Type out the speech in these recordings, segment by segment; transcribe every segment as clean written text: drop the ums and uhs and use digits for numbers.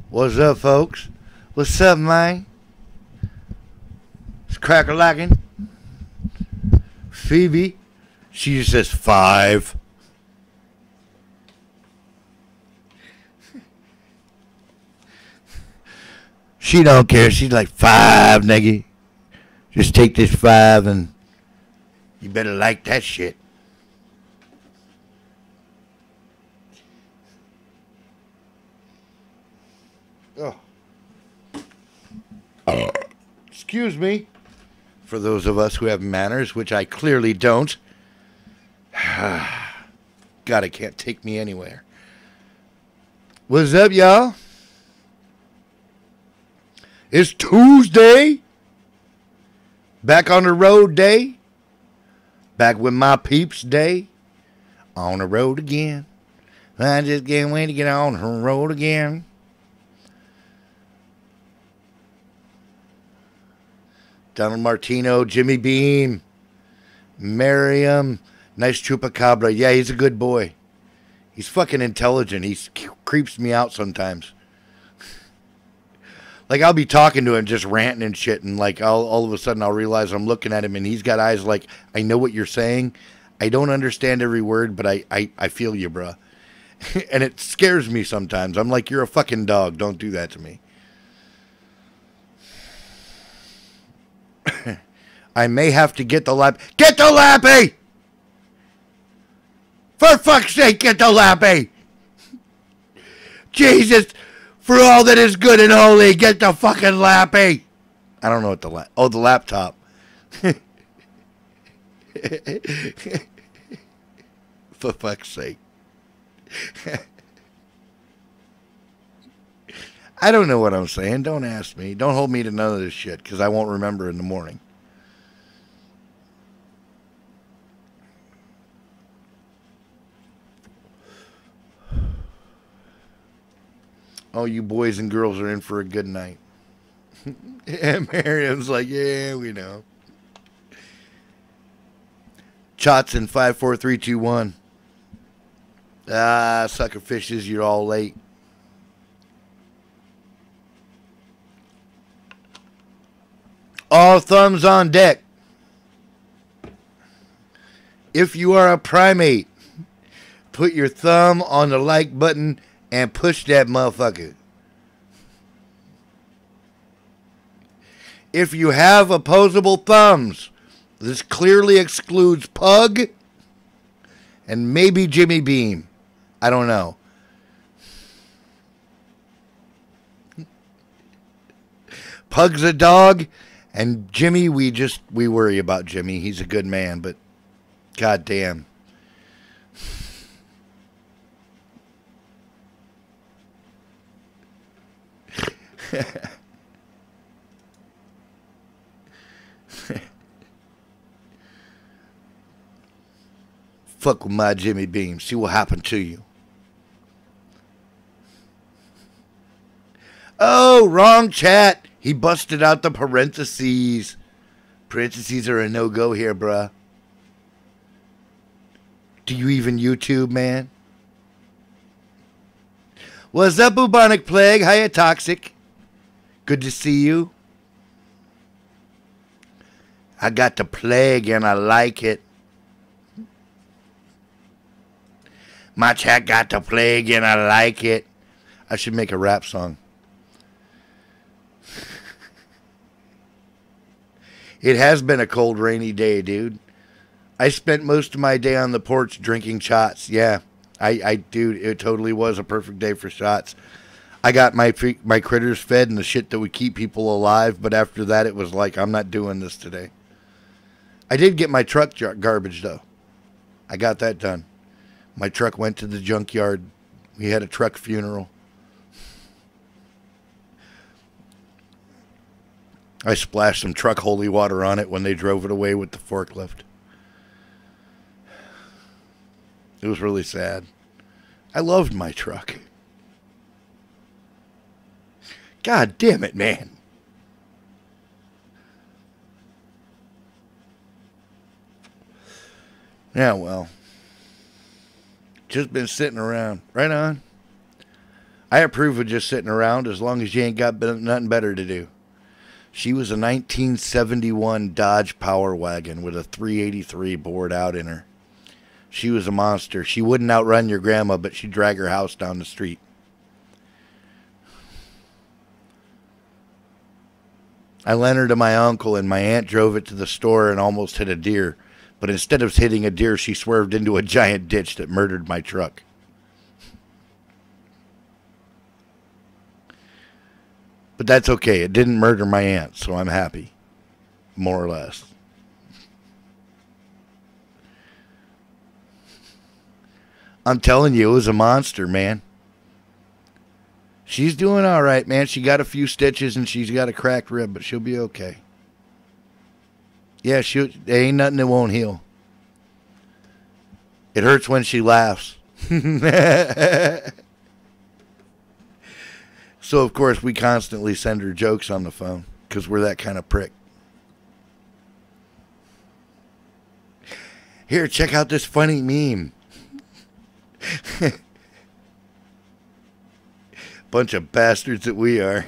What's up, folks? What's up, man? It's cracker lacking. Phoebe, she just says 5. She don't care. She's like 5, nigga. Just take this 5 and you better like that shit. Oh. Excuse me. For those of us who have manners, which I clearly don't. God, it can't take me anywhere. What's up, y'all? It's Tuesday. Back on the road day. Back with my peeps day. On the road again. I just can't wait to get on the road again. Donald Martino, Jimmy Beam, Miriam, nice chupacabra. Yeah, he's a good boy. He's fucking intelligent. He creeps me out sometimes. Like, I'll be talking to him, just ranting and shit, and like, all of a sudden I'll realize I'm looking at him, and he's got eyes like, I know what you're saying. I don't understand every word, but I feel you, bruh. And it scares me sometimes. I'm like, you're a fucking dog. Don't do that to me. I may have to get the lap. Get the lappy! For fuck's sake, get the lappy! Jesus, for all that is good and holy, get the fucking lappy! I don't know what the the laptop. For fuck's sake. I don't know what I'm saying. Don't ask me. Don't hold me to none of this shit, because I won't remember in the morning. Oh, you boys and girls are in for a good night. And Miriam's like, yeah, we know. Chots in 5, 4, 3, 2, 1. Ah, sucker fishes, you're all late. All thumbs on deck. If you are a primate, put your thumb on the like button and push that motherfucker. If you have opposable thumbs, this clearly excludes Pug and maybe Jimmy Beam. I don't know. Pug's a dog, and Jimmy, we worry about Jimmy. He's a good man, but goddamn. Fuck with my Jimmy Beam. See what happened to you. Oh, wrong chat. He busted out the parentheses. Parentheses are a no-go here, bruh. Do you even YouTube, man? What's up, bubonic plague? Hiya, toxic. Good to see you. I got the plague and I like it. My chat got the plague and I like it. I should make a rap song. It has been a cold, rainy day, dude. I spent most of my day on the porch drinking shots. Yeah, dude, it totally was a perfect day for shots. I got my critters fed and the shit that would keep people alive, but after that, it was like, I'm not doing this today. I did get my truck garbage, though. I got that done. My truck went to the junkyard. We had a truck funeral. I splashed some truck holy water on it when they drove it away with the forklift. It was really sad. I loved my truck. God damn it, man. Yeah, well. Just been sitting around. Right on. I approve of just sitting around as long as you ain't got nothing better to do. She was a 1971 Dodge Power Wagon with a 383 bored out in her. She was a monster. She wouldn't outrun your grandma, but she'd drag her house down the street. I lent her to my uncle, and my aunt drove it to the store and almost hit a deer. But instead of hitting a deer, she swerved into a giant ditch that murdered my truck. But that's okay. It didn't murder my aunt, so I'm happy. More or less. I'm telling you, it was a monster, man. She's doing all right, man. She got a few stitches and she's got a cracked rib, but she'll be okay. Yeah, there ain't nothing that won't heal. It hurts when she laughs. So, of course, we constantly send her jokes on the phone because we're that kind of prick. Here, check out this funny meme. Bunch of bastards that we are.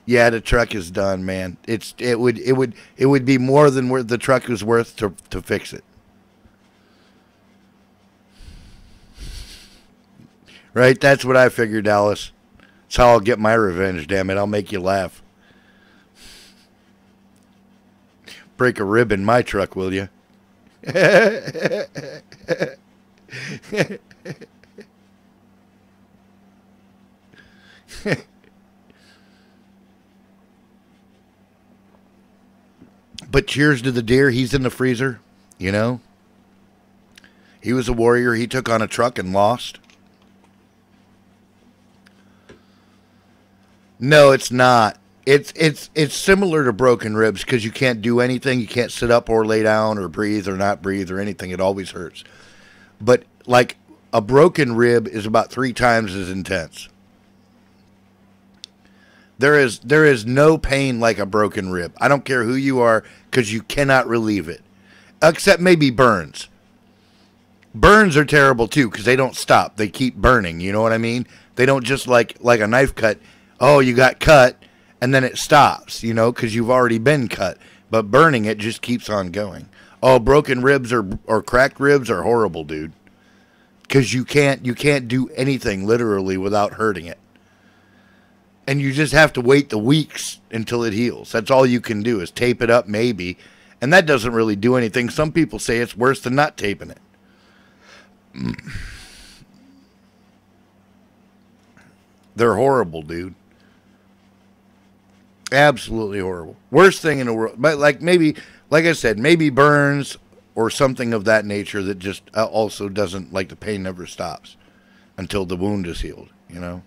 Yeah, the truck is done, man. It would be more than what the truck is worth to fix it. Right? That's what I figured, Dallas. That's how I'll get my revenge, damn it. I'll make you laugh. Break a rib in my truck, will you? But cheers to the deer. He's in the freezer, you know. He was a warrior. He took on a truck and lost. No, it's not. It's similar to broken ribs because you can't do anything. You can't sit up or lay down or breathe or not breathe or anything. It always hurts. But like a broken rib is about 3 times as intense. There is no pain like a broken rib. I don't care who you are because you cannot relieve it. Except maybe burns. Burns are terrible too because they don't stop. They keep burning. You know what I mean? They don't just like a knife cut. Oh, you got cut and then it stops, you know, because you've already been cut. But burning it just keeps on going. Oh, broken ribs or cracked ribs are horrible, dude. Because you can't do anything literally without hurting it. And you just have to wait the weeks until it heals. That's all you can do is tape it up maybe. And that doesn't really do anything. Some people say it's worse than not taping it. They're horrible, dude. Absolutely horrible. Worst thing in the world. But like I said, maybe burns or something of that nature that just also doesn't, like the pain never stops until the wound is healed, you know?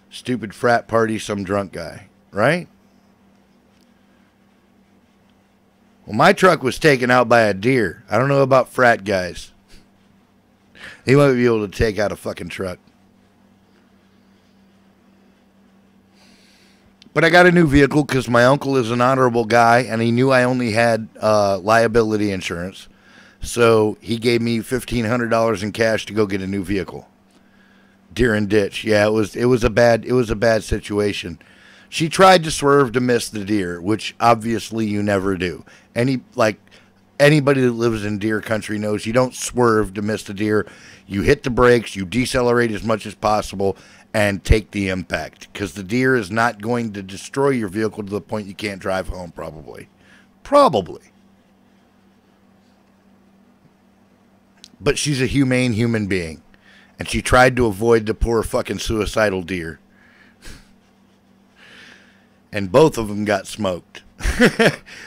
Stupid frat party, some drunk guy, right? Well, my truck was taken out by a deer. I don't know about frat guys. He might be able to take out a fucking truck. But I got a new vehicle because my uncle is an honorable guy, and he knew I only had liability insurance. So he gave me $1,500 in cash to go get a new vehicle. Deer and ditch. Yeah, it was a bad situation. She tried to swerve to miss the deer, which obviously you never do. Anybody that lives in deer country knows you don't swerve to miss the deer. You hit the brakes, you decelerate as much as possible, and take the impact. Because the deer is not going to destroy your vehicle to the point you can't drive home, probably. Probably. But she's a humane human being. And she tried to avoid the poor fucking suicidal deer. And both of them got smoked.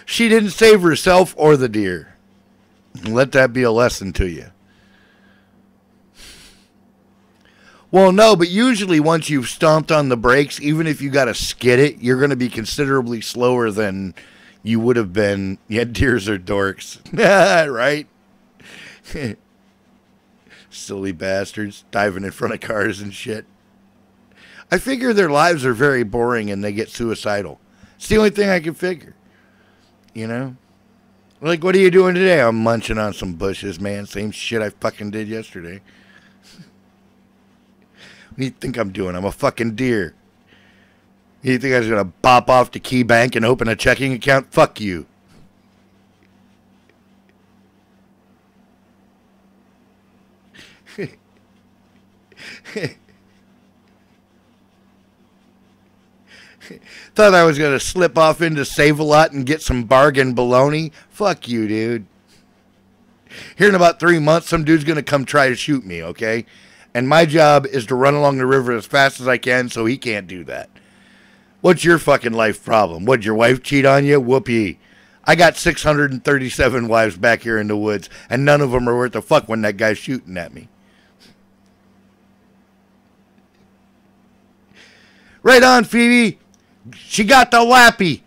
She didn't save herself or the deer. Let that be a lesson to you. Well, no, but usually once you've stomped on the brakes, even if you got to skid it, you're going to be considerably slower than you would have been. Yeah, deers are dorks. Right? Silly bastards diving in front of cars and shit. I figure their lives are very boring and they get suicidal. It's the only thing I can figure. You know? Like, what are you doing today? I'm munching on some bushes, man. Same shit I fucking did yesterday. What do you think I'm doing? I'm a fucking deer. You think I was going to bop off to Key Bank and open a checking account? Fuck you. Thought I was going to slip off into Save-A-Lot and get some bargain bologna? Fuck you, dude. Here in about 3 months, some dude's going to come try to shoot me, okay? And my job is to run along the river as fast as I can, so he can't do that. What's your fucking life problem? Would your wife cheat on you? Whoopee. I got 637 wives back here in the woods, and none of them are worth a fuck when that guy's shooting at me. Right on, Phoebe. She got the lappy.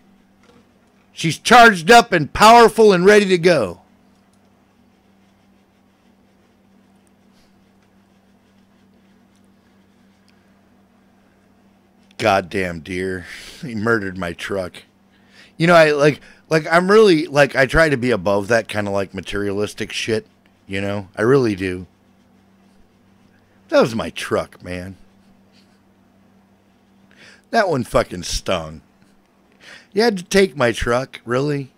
She's charged up and powerful and ready to go. Goddamn deer. He murdered my truck. You know, I'm really, I try to be above that kind of, materialistic shit. You know? I really do. That was my truck, man. That one fucking stung. You had to take my truck, really?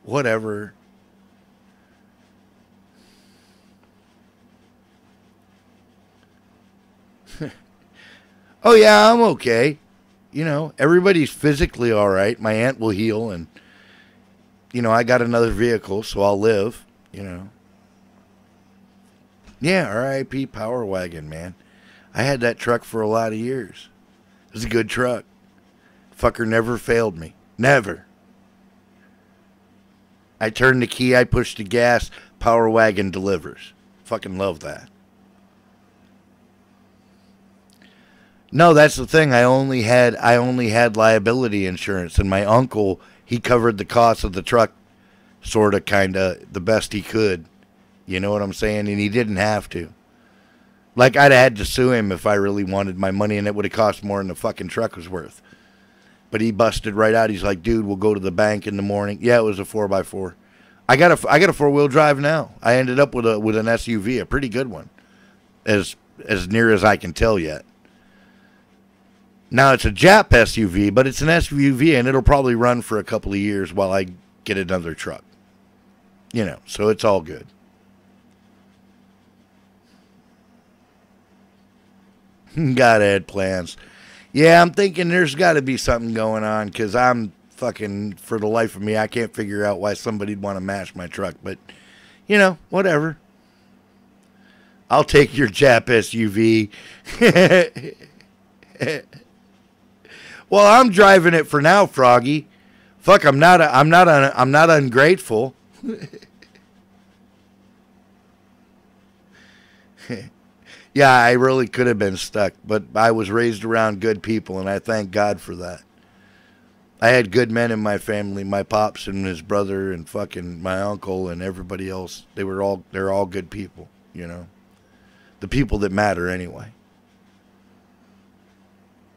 Whatever. Oh, yeah, I'm okay. You know, everybody's physically all right. My aunt will heal, and, you know, I got another vehicle, so I'll live, you know. Yeah, R.I.P. Power Wagon, man. I had that truck for a lot of years. It was a good truck. Fucker never failed me. Never. I turned the key, I pushed the gas, Power Wagon delivers. Fucking love that. No, that's the thing. I only had liability insurance, and my uncle, he covered the cost of the truck sort of kind of the best he could. You know what I'm saying? And he didn't have to. Like, I'd have had to sue him if I really wanted my money, and it would have cost more than the fucking truck was worth. But he busted right out. He's like, dude, we'll go to the bank in the morning. Yeah, it was a 4x4. I got a four-wheel drive now. I ended up with an SUV, a pretty good one, as near as I can tell yet. Now, it's a Jap SUV, but it's an SUV, and it'll probably run for a couple of years while I get another truck. You know, so it's all good. Gotta have plans. Yeah, I'm thinking there's got to be something going on, because I'm fucking, for the life of me, I can't figure out why somebody'd want to mash my truck. But, you know, whatever. I'll take your Jap SUV. Well, I'm driving it for now, Froggy. Fuck, I'm not ungrateful. Yeah, I really could have been stuck, but I was raised around good people, and I thank God for that. I had good men in my family, my pops and his brother and fucking my uncle and everybody else. They're all good people, you know. The people that matter anyway.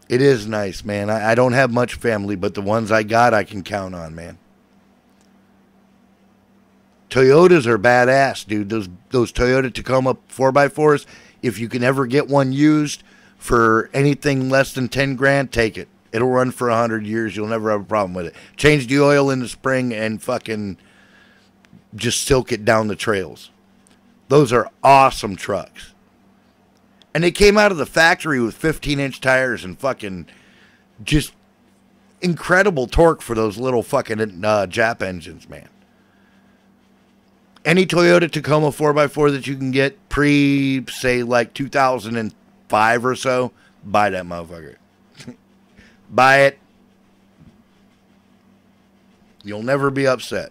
It is nice, man. I don't have much family, but the ones I got, I can count on, man. Toyotas are badass, dude. Those Toyota Tacoma 4x4s, if you can ever get one used for anything less than 10 grand, take it. It'll run for 100 years. You'll never have a problem with it. Change the oil in the spring and fucking just silk it down the trails. Those are awesome trucks. And they came out of the factory with 15-inch tires and fucking just incredible torque for those little fucking Jap engines, man. Any Toyota Tacoma 4x4 that you can get say, 2005 or so, buy that motherfucker. Buy it. You'll never be upset.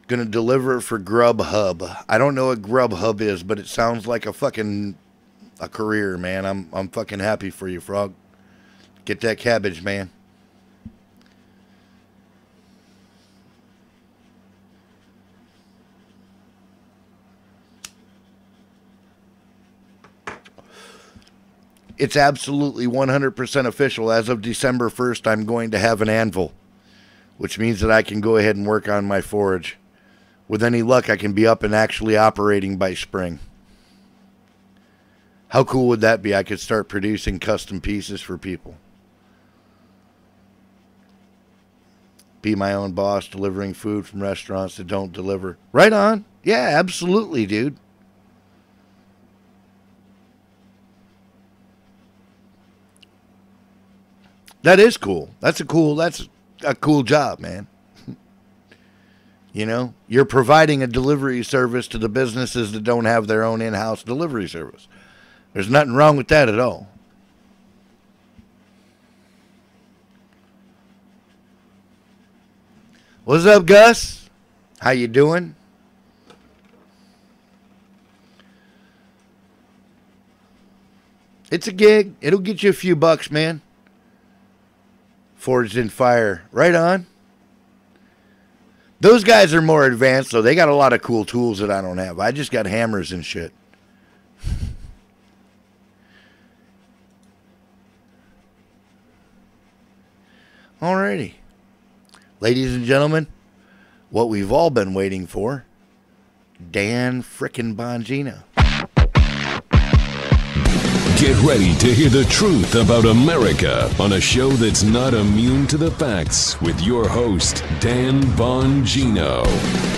Gonna deliver it for Grubhub. I don't know what Grubhub is, but it sounds like a career, man. I'm fucking happy for you, Frog. Get that cabbage, man. it's absolutely 100% official. As of December 1st, I'm going to have an anvil, which means that I can go ahead and work on my forge. With any luck, I can be up and actually operating by spring. How cool would that be? I could start producing custom pieces for people. Be my own boss, delivering food from restaurants that don't deliver. Right on. Yeah, absolutely, dude. That is cool. That's a cool job, man. You know, you're providing a delivery service to the businesses that don't have their own in-house delivery service. There's nothing wrong with that at all. What's up, Gus? How you doing? It's a gig. It'll get you a few bucks, man. Forged in Fire. Right on. Those guys are more advanced, though. They got a lot of cool tools that I don't have. I just got hammers and shit. Alrighty. Ladies and gentlemen, what we've all been waiting for, Dan frickin' Bongino. Get ready to hear the truth about America on a show that's not immune to the facts with your host, Dan Bongino.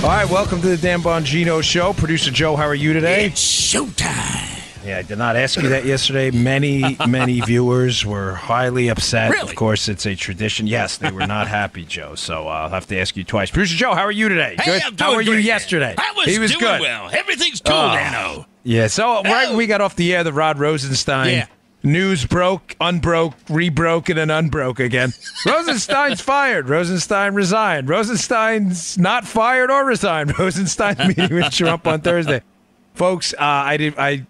All right, welcome to the Dan Bongino Show. Producer Joe, how are you today? It's showtime. Yeah, I did not ask you that yesterday. Many viewers were highly upset. Really? Of course, it's a tradition. Yes, they were not happy, Joe, so I'll have to ask you twice. Producer Joe, how are you today? Hey, Good? I'm doing How were you great. yesterday? I was doing good. well. Everything's cool, Dano. Yeah, so right when we got off the air, the Rod Rosenstein news broke, unbroke, rebroke, and then unbroke again. Rosenstein's fired. Rosenstein resigned. Rosenstein's not fired or resigned. Rosenstein's meeting with Trump on Thursday. Folks, I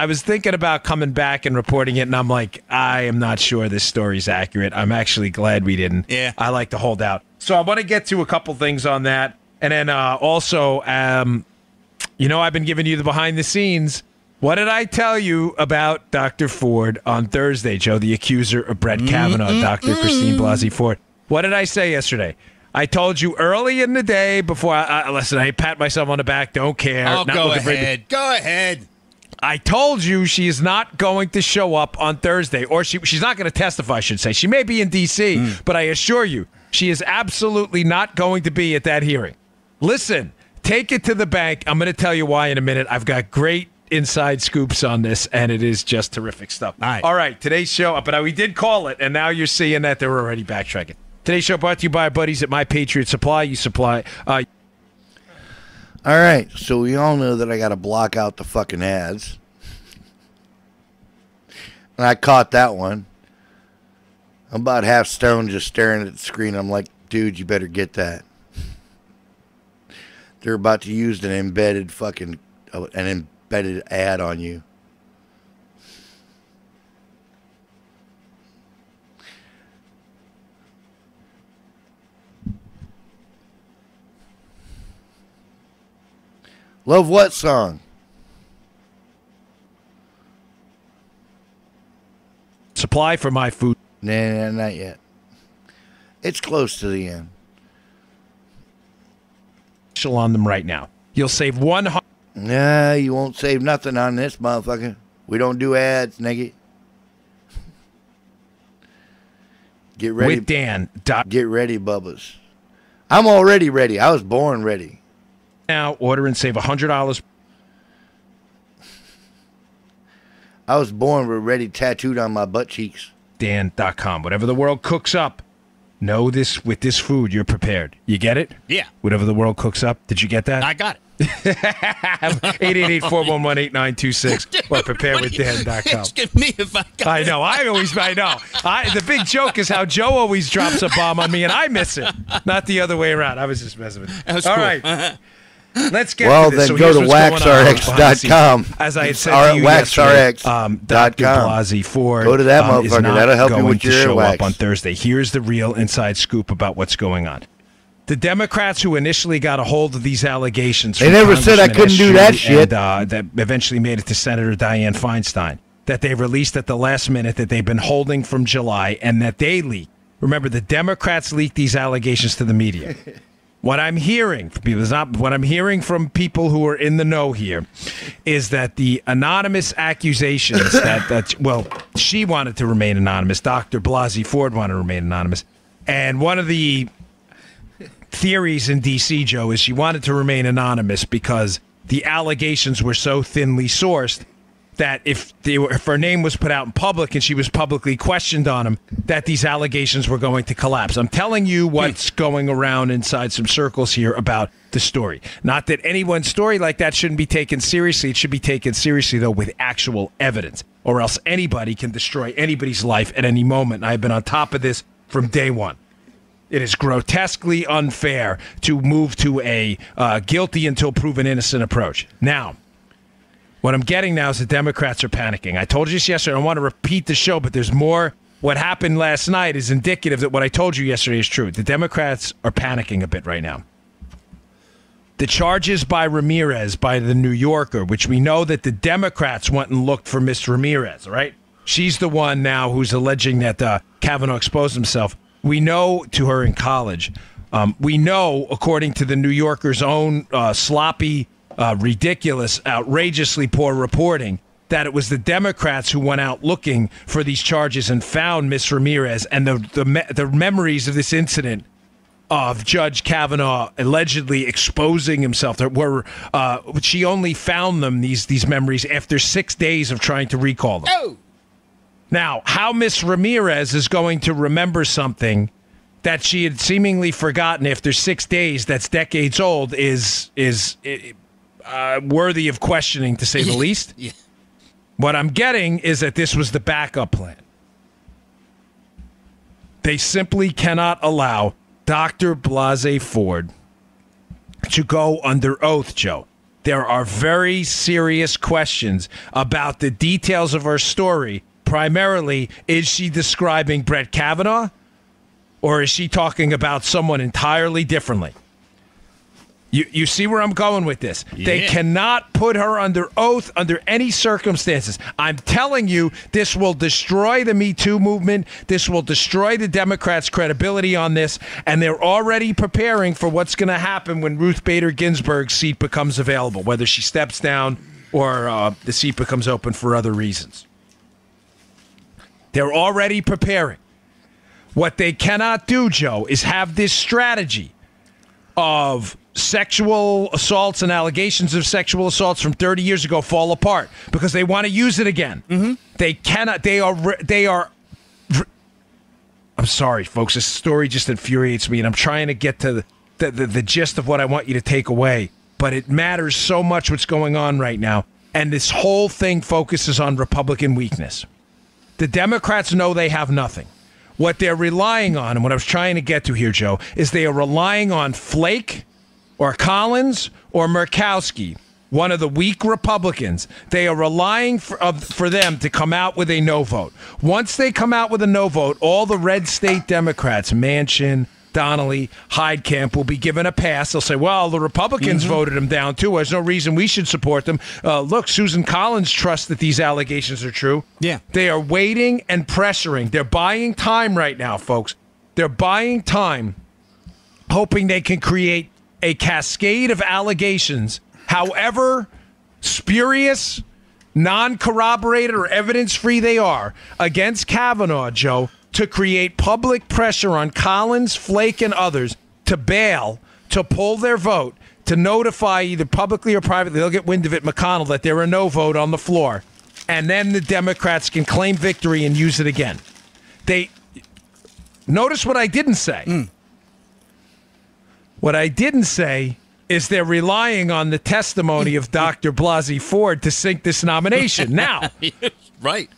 was thinking about coming back and reporting it, and I'm like, I am not sure this story's accurate. I'm actually glad we didn't. Yeah. I like to hold out. So I want to get to a couple things on that, and then also, I've been giving you the behind the scenes. What did I tell you about Dr. Ford on Thursday, Joe, the accuser of Brett Kavanaugh, Dr. Christine Blasey Ford? What did I say yesterday? I told you early in the day before listen, I pat myself on the back, don't care. Oh, not go looking for ahead. Go ahead. I told you she is not going to show up on Thursday, or she's not going to testify, I should say. She may be in D.C., but I assure you, she is absolutely not going to be at that hearing. Listen, take it to the bank. I'm going to tell you why in a minute. I've got great inside scoops on this, and it is just terrific stuff. All right, today's show, but we did call it, and now you're seeing that they're already backtracking. Today's show brought to you by our buddies at My Patriot Supply. You supply... All right, so we all know that I got to block out the fucking ads. And I caught that one. I'm about half stoned just staring at the screen. I'm like, dude, you better get that. They're about to use an embedded ad on you. Love what song? Supply for my food. Nah, not yet. It's close to the end. On them right now. You'll save 100. Nah, you won't save nothing on this motherfucker. We don't do ads, nigga. Get ready. With Dan. Get ready, Bubbas. I'm already ready. I was born ready. Now, order and save $100. I was born with ready tattooed on my butt cheeks. Dan.com. Whatever the world cooks up, know this with this food, you're prepared. You get it? Yeah. Whatever the world cooks up. Did you get that? I got it. 888-411-8926 or preparewithdan.com. Ask me if I got I it. know. I know. The big joke is how Joe always drops a bomb on me and I miss it. Not the other way around. I was just messing with you. That was All cool. right. Let's get Well, to this. then So go here's to what's going on behind the waxrx.com. scenes. As I had said to you yesterday, Dr. Blasey Ford Go to that is motherfucker. not That'll help you going with to your show earwax. up on Thursday. Here's the real inside scoop about what's going on. The Democrats who initially got a hold of these allegations They from never said I Congressman couldn't do that Eschew shit. and, that eventually made it to Senator Dianne Feinstein. that they released at the last minute that they've been holding from July and that they leaked. Remember, the Democrats leaked these allegations to the media. What I'm hearing from people people who are in the know here is that the anonymous accusations that she wanted to remain anonymous. Dr. Blasey Ford wanted to remain anonymous. And one of the theories in D.C., Joe, is she wanted to remain anonymous because the allegations were so thinly sourced that if her name was put out in public and she was publicly questioned on them, that these allegations were going to collapse. I'm telling you what's going around inside some circles here about the story. Not that anyone's story like that shouldn't be taken seriously. It should be taken seriously, though, with actual evidence, or else anybody can destroy anybody's life at any moment. And I've been on top of this from day one. It is grotesquely unfair to move to a guilty until proven innocent approach. Now, what I'm getting now is the Democrats are panicking. I told you this yesterday. I don't want to repeat the show, but there's more. What happened last night is indicative that what I told you yesterday is true. The Democrats are panicking a bit right now. The charges by Ramirez, by the New Yorker, which we know that the Democrats went and looked for Miss Ramirez, right? She's the one now who's alleging that Kavanaugh exposed himself. We know to her in college. We know, according to the New Yorker's own sloppy, ridiculous, outrageously poor reporting, that it was the Democrats who went out looking for these charges and found Miss Ramirez, and the memories of this incident of Judge Kavanaugh allegedly exposing himself she only found them, these memories, after 6 days of trying to recall them. Oh. Now, how Miss Ramirez is going to remember something that she had seemingly forgotten after 6 days that's decades old is worthy of questioning, to say the least. Yeah. What I'm getting is that this was the backup plan. They simply cannot allow Dr. Blasey Ford to go under oath, Joe. There are very serious questions about the details of her story. Primarily, is she describing Brett Kavanaugh, or is she talking about someone entirely differently? You see where I'm going with this? Yeah. They cannot put her under oath under any circumstances. I'm telling you, this will destroy the Me Too movement. This will destroy the Democrats' credibility on this, and they're already preparing for what's going to happen when Ruth Bader Ginsburg's seat becomes available, whether she steps down or the seat becomes open for other reasons. They're already preparing. What they cannot do, Joe, is have this strategy of sexual assaults and allegations of sexual assaults from 30 years ago fall apart because they want to use it again. Mm-hmm. They cannot. They are. I'm sorry, folks. This story just infuriates me, and I'm trying to get to the gist of what I want you to take away. But it matters so much what's going on right now, and this whole thing focuses on Republican weakness. The Democrats know they have nothing. What they're relying on, and what I was trying to get to here, Joe, is they are relying on Flake or Collins or Murkowski, one of the weak Republicans. They are relying for them to come out with a no vote. Once they come out with a no vote, all the red state Democrats, Manchin, Donnelly, Heidkamp, will be given a pass. They'll say, well, the Republicans voted him down, too. There's no reason we should support them. Look, Susan Collins trusts that these allegations are true. Yeah. They are waiting and pressuring. They're buying time right now, folks. They're buying time, hoping they can create a cascade of allegations, however spurious, non-corroborated, or evidence-free they are, against Kavanaugh, Joe, to create public pressure on Collins, Flake, and others to bail, to pull their vote, to notify either publicly or privately, they'll get wind of it, McConnell, that there are no vote on the floor. And then the Democrats can claim victory and use it again. Notice what I didn't say. What I didn't say is they're relying on the testimony of Dr. Blasey Ford to sink this nomination. Now, Right.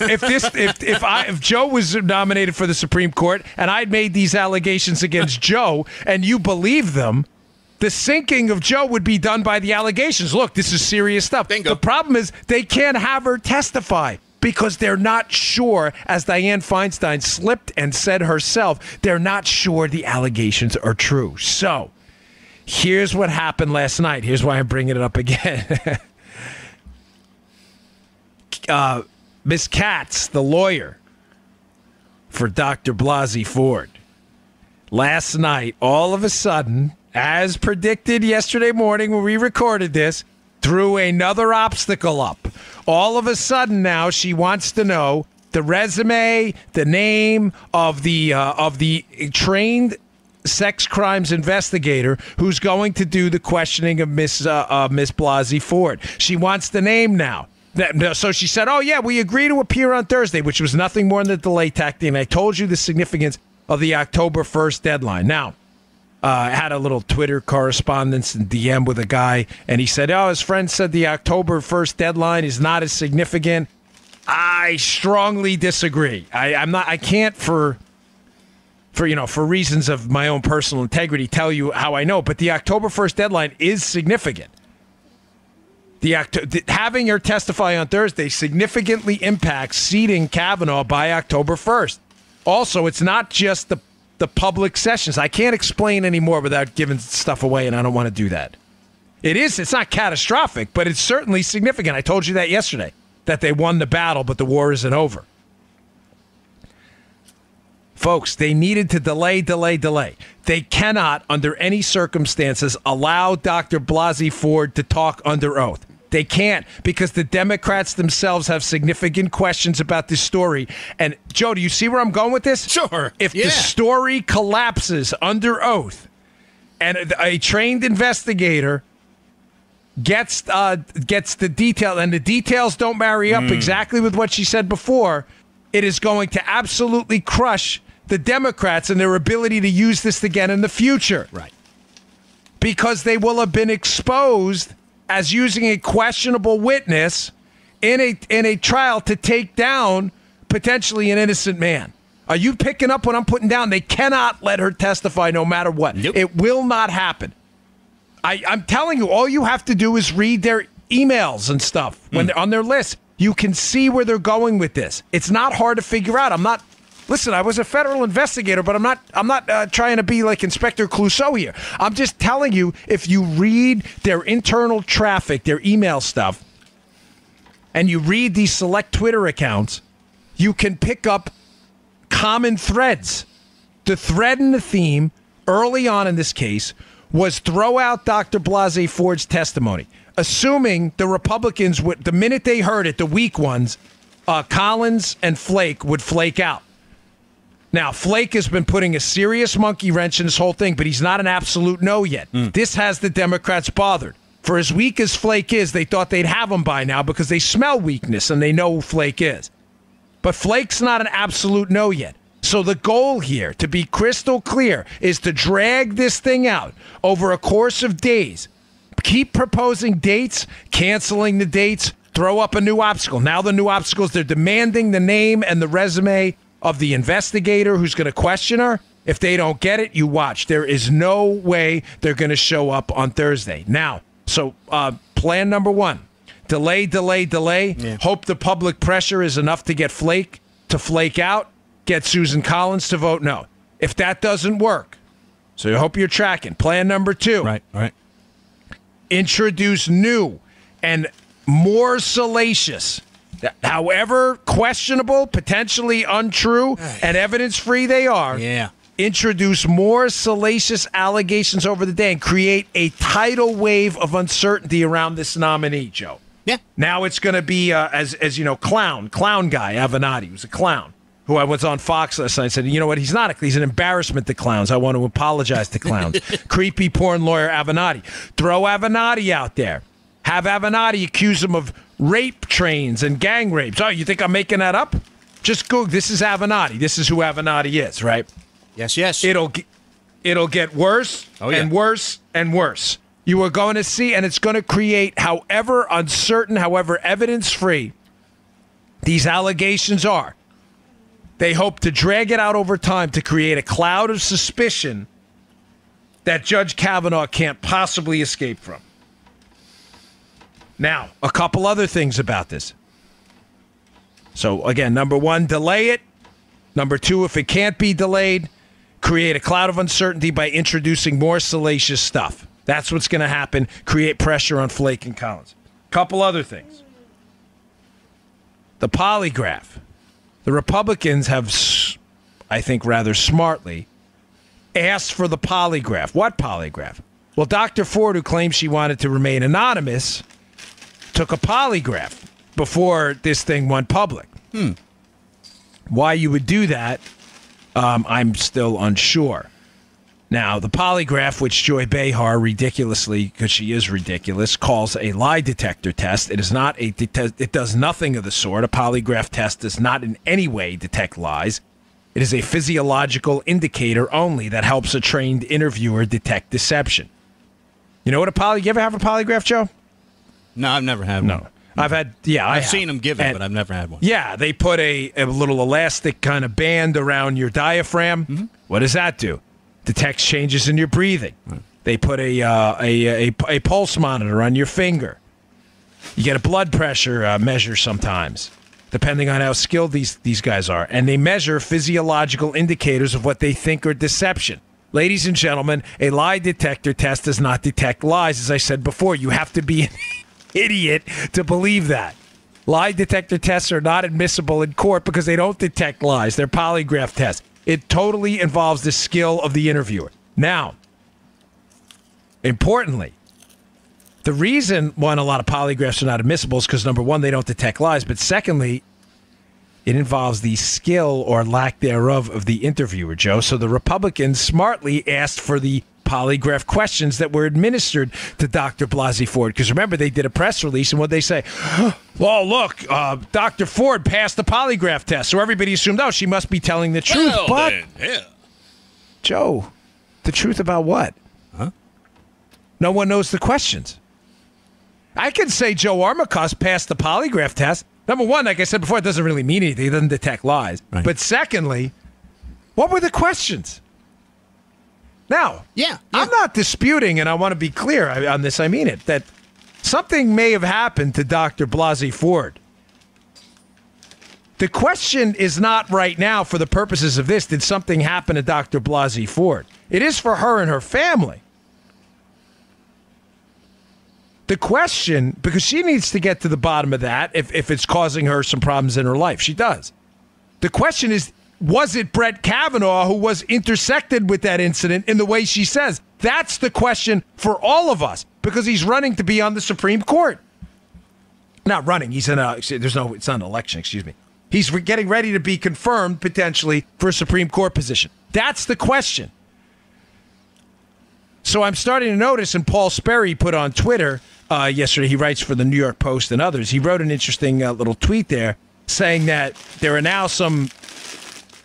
If Joe was nominated for the Supreme Court and I'd made these allegations against Joe and you believe them, the sinking of Joe would be done by the allegations. Look, this is serious stuff. Bingo. The problem is they can't have her testify because they're not sure, as Dianne Feinstein slipped and said herself, they're not sure the allegations are true. So here's what happened last night. Here's why I'm bringing it up again. Miss Katz, the lawyer for Dr. Blasey Ford, last night, all of a sudden, as predicted yesterday morning when we recorded this, threw another obstacle up. All of a sudden now she wants to know the resume, the name of the trained sex crimes investigator who's going to do the questioning of Miss Blasey Ford. She wants the name now. So she said, oh, yeah, we agree to appear on Thursday, which was nothing more than the delay tactic. And I told you the significance of the October 1st deadline. Now, I had a little Twitter correspondence and DM with a guy, and he said, oh, his friend said the October 1st deadline is not as significant. I strongly disagree. I can't for reasons of my own personal integrity tell you how I know, but the October 1st deadline is significant. Having her testify on Thursday significantly impacts seating Kavanaugh by October 1st. Also, it's not just the public sessions. I can't explain anymore without giving stuff away, and I don't want to do that. It's not catastrophic, but it's certainly significant. I told you that yesterday, that they won the battle, but the war isn't over. Folks, they needed to delay. They cannot, under any circumstances, allow Dr. Blasey Ford to talk under oath. They can't, because the Democrats themselves have significant questions about this story. And, Joe, do you see where I'm going with this? Sure. If the story collapses under oath and a trained investigator gets the detail, and the details don't marry up exactly with what she said before, it is going to absolutely crush the Democrats and their ability to use this again in the future. Right. Because they will have been exposed as using a questionable witness in a trial to take down potentially an innocent man. Are you picking up what I'm putting down? They cannot let her testify no matter what. Nope. It will not happen. I'm telling you, all you have to do is read their emails and stuff when they're on their list. You can see where they're going with this. It's not hard to figure out. Listen, I was a federal investigator, but I'm not trying to be like Inspector Clouseau here. I'm just telling you, if you read their internal traffic, their email stuff, and you read these select Twitter accounts, you can pick up common threads. The thread and the theme early on in this case was throw out Dr. Blasey Ford's testimony, assuming the Republicans would, the minute they heard it, the weak ones, Collins and Flake would flake out. Now, Flake has been putting a serious monkey wrench in this whole thing, but he's not an absolute no yet. This has the Democrats bothered. For as weak as Flake is, they thought they'd have him by now because they smell weakness and they know who Flake is. But Flake's not an absolute no yet. So the goal here, to be crystal clear, is to drag this thing out over a course of days. Keep proposing dates, canceling the dates, throw up a new obstacle. Now the new obstacles, they're demanding the name and the resume of the investigator who's going to question her. If they don't get it, you watch. There is no way they're going to show up on Thursday. Now, so plan number one, delay. Yeah. Hope the public pressure is enough to get Flake to flake out, get Susan Collins to vote no. If that doesn't work, so I hope you're tracking. Plan number two. Right. Introduce new and more salacious, however questionable, potentially untrue, and evidence-free they are. Yeah. Introduce more salacious allegations over the day and create a tidal wave of uncertainty around this nominee, Joe. Yeah. Now it's going to be, as you know, clown guy, Avenatti, who's a clown, who I was on Fox last night and said, you know what, he's an embarrassment to clowns. I want to apologize to clowns. Creepy porn lawyer Avenatti. Throw Avenatti out there. Have Avenatti accuse him of rape trains and gang rapes. Oh, you think I'm making that up? Just Google. This is Avenatti. This is who Avenatti is, right? Yes. It'll get worse and worse and worse. You are going to see, and it's going to create, however uncertain, however evidence-free these allegations are. They hope to drag it out over time to create a cloud of suspicion that Judge Kavanaugh can't possibly escape from. Now, a couple other things about this. So, again, number one, delay it. Number two, if it can't be delayed, create a cloud of uncertainty by introducing more salacious stuff. That's what's going to happen. Create pressure on Flake and Collins. Couple other things. the polygraph. The Republicans have, I think rather smartly, asked for the polygraph. What polygraph? Well, Dr. Ford, who claims she wanted to remain anonymous, took a polygraph before this thing went public. Why you would do that, I'm still unsure. Now, the polygraph, which Joy Behar ridiculously, because she is ridiculous, calls a lie detector test. It is not it does nothing of the sort. A polygraph test does not in any way detect lies. It is a physiological indicator only that helps a trained interviewer detect deception. You know what you ever have a polygraph, Joe? No, I've never had one. No. I've seen them give it, but I've never had one. Yeah, they put a little elastic kind of band around your diaphragm. Mm-hmm. What does that do? Detects changes in your breathing. They put a pulse monitor on your finger. You get a blood pressure measure sometimes, depending on how skilled these guys are. And they measure physiological indicators of what they think are deception. Ladies and gentlemen, a lie detector test does not detect lies. As I said before, you have to be an idiot to believe that. Lie detector tests are not admissible in court because they don't detect lies. They're polygraph tests. It totally involves the skill of the interviewer. Now, importantly, the reason, one, a lot of polygraphs are not admissible is because, number one, they don't detect lies. But secondly, it involves the skill or lack thereof of the interviewer, Joe. So the Republicans smartly asked for the polygraph questions that were administered to Dr. Blasey Ford. Because remember, they did a press release, and what they say, well, look, Dr. Ford passed the polygraph test. So everybody assumed, oh, she must be telling the truth. Well, but, then, yeah. Joe, the truth about what? Huh? No one knows the questions. I can say Joe Armacost passed the polygraph test. Number one, like I said before, it doesn't really mean anything. It doesn't detect lies. Right. But secondly, what were the questions? Now, Yeah. I'm not disputing, and I want to be clear on this, I mean it, that something may have happened to Dr. Blasey Ford. The question is not right now, for the purposes of this, did something happen to Dr. Blasey Ford? It is for her and her family. The question, because she needs to get to the bottom of that if it's causing her some problems in her life. She does. The question is, was it Brett Kavanaugh who was intersected with that incident in the way she says? That's the question for all of us, because he's running to be on the Supreme Court. Not running. It's not an election, excuse me. He's getting ready to be confirmed potentially for a Supreme Court position. That's the question. So I'm starting to notice, and Paul Sperry put on Twitter yesterday, he writes for the New York Post and others, he wrote an interesting little tweet there saying that there are now some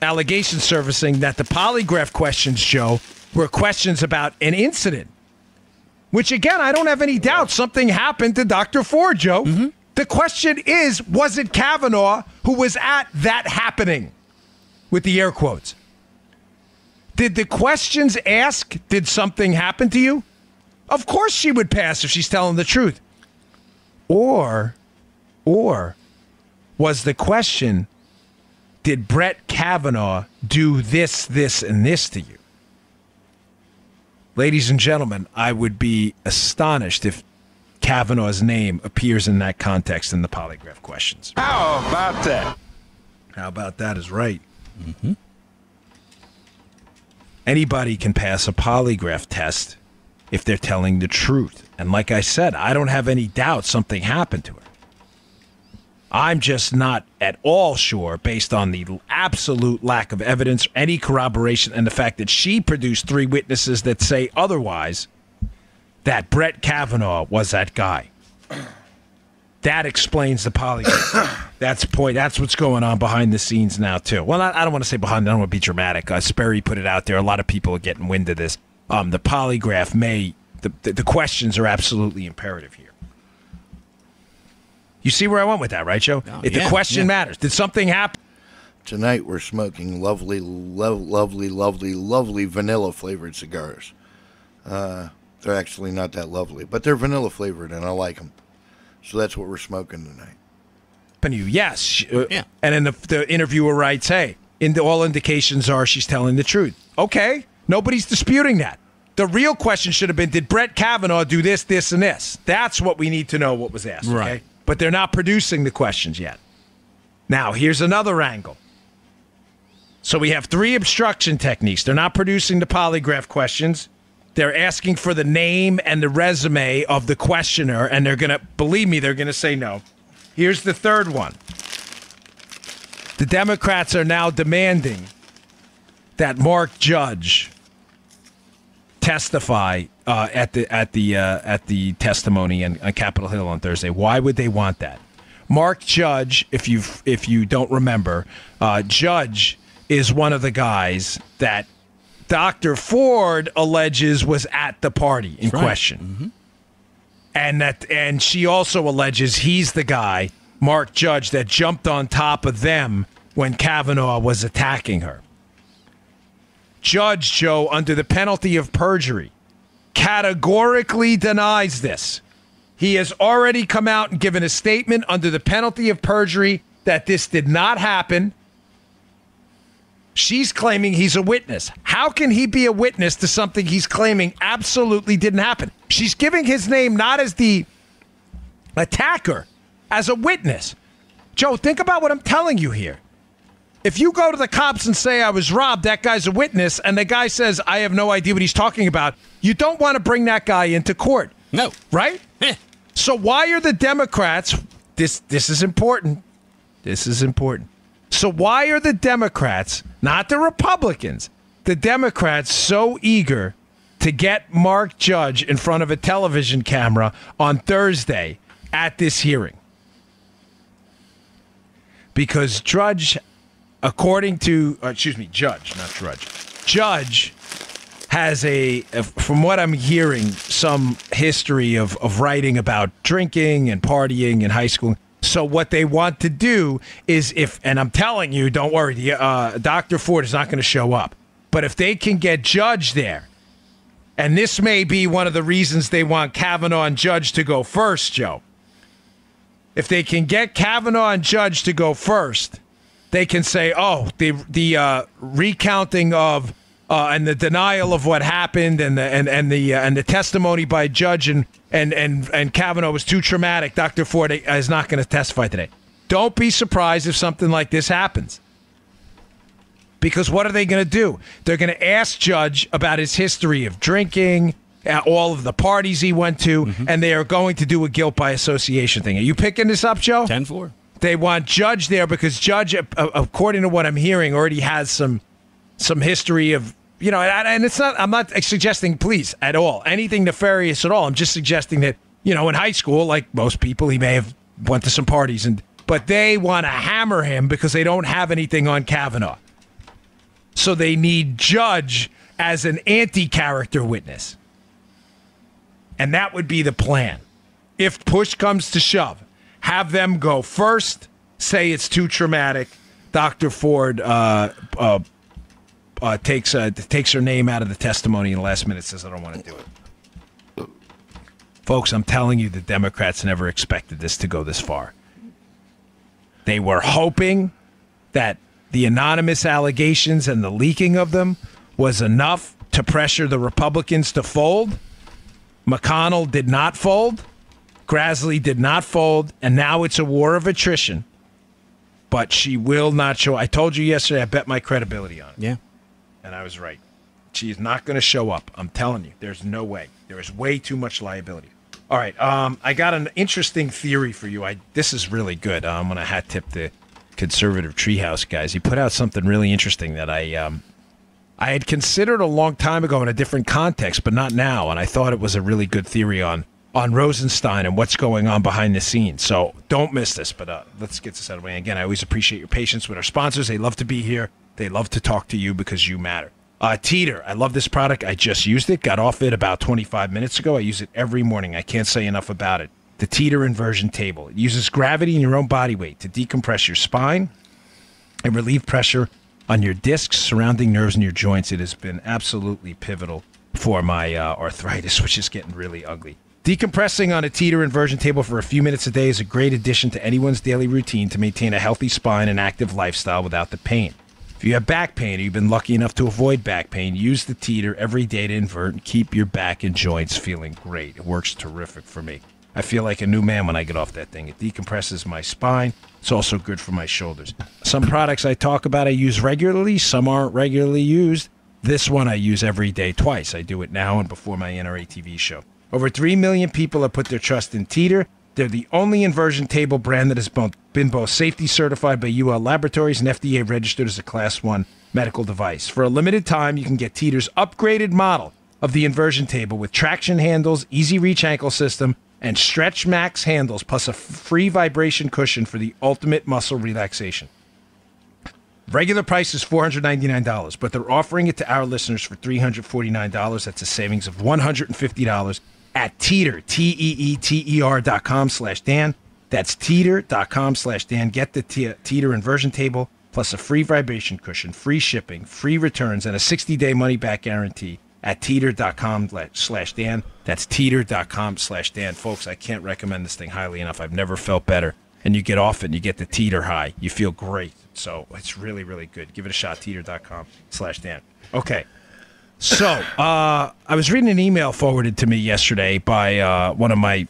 allegations surfacing that the polygraph questions, Joe, were questions about an incident. Which, again, I don't have any doubt something happened to Dr. Ford, Joe. Mm-hmm. The question is, was it Kavanaugh who was at that happening? With the air quotes. Did the questions ask, did something happen to you? Of course she would pass if she's telling the truth. Or was the question, did Brett Kavanaugh do this, this, and this to you? Ladies and gentlemen, I would be astonished if Kavanaugh's name appears in that context in the polygraph questions. How about that? How about that is right. Mm-hmm. Anybody can pass a polygraph test if they're telling the truth. And like I said, I don't have any doubt something happened to her. I'm just not at all sure, based on the absolute lack of evidence, any corroboration, and the fact that she produced 3 witnesses that say otherwise, that Brett Kavanaugh was that guy. That explains the polygraph. That's what's going on behind the scenes now, too. Well, I don't want to say behind. I don't want to be dramatic. Sperry put it out there. A lot of people are getting wind of this. The polygraph the questions are absolutely imperative here. You see where I went with that, right, Joe? Oh, The question matters. Did something happen? Tonight we're smoking lovely, lovely vanilla flavored cigars. They're actually not that lovely, but they're vanilla flavored, and I like them. So that's what we're smoking tonight. Yes. Yeah. And then the interviewer writes, hey, all indications are she's telling the truth. Okay. Nobody's disputing that. The real question should have been, did Brett Kavanaugh do this, this, and this? That's what we need to know what was asked. Right. Okay? But they're not producing the questions yet. Now, here's another angle. So we have 3 obstruction techniques. They're not producing the polygraph questions. They're asking for the name and the resume of the questioner, and they're going to, believe me, they're going to say no. Here's the third one. The Democrats are now demanding that Mark Judge testify at the testimony on Capitol Hill on Thursday. Why would they want that? Mark Judge, if you don't remember, Judge is one of the guys that Dr. Ford alleges was at the party in question. Mm-hmm. And she also alleges he's the guy, Mark Judge, that jumped on top of them when Kavanaugh was attacking her. Judge Joe, under the penalty of perjury, categorically denies this. He has already come out and given a statement under the penalty of perjury that this did not happen. She's claiming he's a witness. How can he be a witness to something he's claiming absolutely didn't happen? She's giving his name not as the attacker, as a witness. Joe, think about what I'm telling you here. If you go to the cops and say, I was robbed, that guy's a witness, and the guy says, I have no idea what he's talking about, you don't want to bring that guy into court. No. Right? So why are the Democrats, this is important. This is important. So why are the Democrats, not the Republicans, the Democrats so eager to get Mark Judge in front of a television camera on Thursday at this hearing? Because Judge, according to, Judge, not Drudge. Judge has from what I'm hearing, some history of writing about drinking and partying in high school. So what they want to do is and I'm telling you, don't worry, Dr. Ford is not going to show up. But if they can get Judge there, and this may be one of the reasons they want Kavanaugh and Judge to go first, Joe. If they can get Kavanaugh and Judge to go first, they can say, the recounting of and the denial of what happened and the testimony by Judge and Kavanaugh was too traumatic. Dr. Ford is not going to testify today. Don't be surprised if something like this happens. Because what are they going to do? They're going to ask Judge about his history of drinking, all of the parties he went to, and they are going to do a guilt by association thing. Are you picking this up, Joe? 10-4. They want Judge there because Judge, according to what I'm hearing, already has some history of, and it's not, I'm not suggesting, please, at all, anything nefarious at all. I'm just suggesting that, in high school, like most people, he may have went to some parties, but they want to hammer him because they don't have anything on Kavanaugh. So they need Judge as an anti-character witness. And that would be the plan. If push comes to shove, have them go first, say it's too traumatic. Dr. Ford takes her name out of the testimony in the last minute, says, I don't want to do it. Folks, I'm telling you, the Democrats never expected this to go this far. They were hoping that the anonymous allegations and the leaking of them was enough to pressure the Republicans to fold. McConnell did not fold. Grassley did not fold. And now it's a war of attrition. But she will not show. I told you yesterday, I bet my credibility on it. Yeah. And I was right. She is not going to show up. I'm telling you, there's no way. There is way too much liability. All right. I got an interesting theory for you. This is really good. I'm going to hat tip the conservative treehouse guys. He put out something really interesting that I had considered a long time ago in a different context, but not now. And I thought it was a really good theory on Rosenstein and what's going on behind the scenes. So don't miss this. But let's get this out of the way. Again, I always appreciate your patience with our sponsors. They love to be here. They love to talk to you because you matter. Teeter, I love this product. I just used it. Got off it about 25 minutes ago. I use it every morning. I can't say enough about it. The Teeter inversion table. It uses gravity and your own body weight to decompress your spine and relieve pressure on your discs, surrounding nerves, and your joints. It has been absolutely pivotal for my arthritis, which is getting really ugly. Decompressing on a Teeter inversion table for a few minutes a day is a great addition to anyone's daily routine to maintain a healthy spine and active lifestyle without the pain. If you have back pain or you've been lucky enough to avoid back pain, use the Teeter every day to invert and keep your back and joints feeling great. It works terrific for me. I feel like a new man when I get off that thing. It decompresses my spine. It's also good for my shoulders. Some products I talk about I use regularly. Some aren't regularly used. This one I use every day twice. I do it now and before my NRA TV show. Over 3 million people have put their trust in Teeter. They're the only inversion table brand that has been both safety certified by UL Laboratories and FDA registered as a Class 1 medical device. For a limited time, you can get Teeter's upgraded model of the inversion table with traction handles, easy reach ankle system, and Stretch Max handles, plus a free vibration cushion for the ultimate muscle relaxation. Regular price is $499, but they're offering it to our listeners for $349. That's a savings of $150 at Teeter, TEETER.com/Dan. That's Teeter.com/Dan. Get the Teeter inversion table, plus a free vibration cushion, free shipping, free returns, and a 60-day money-back guarantee at Teeter.com/Dan. That's Teeter.com/Dan. Folks, I can't recommend this thing highly enough. I've never felt better. And you get off it and you get the Teeter high. You feel great. So it's really, really good. Give it a shot, Teeter.com/Dan. Okay. So I was reading an email forwarded to me yesterday by one of my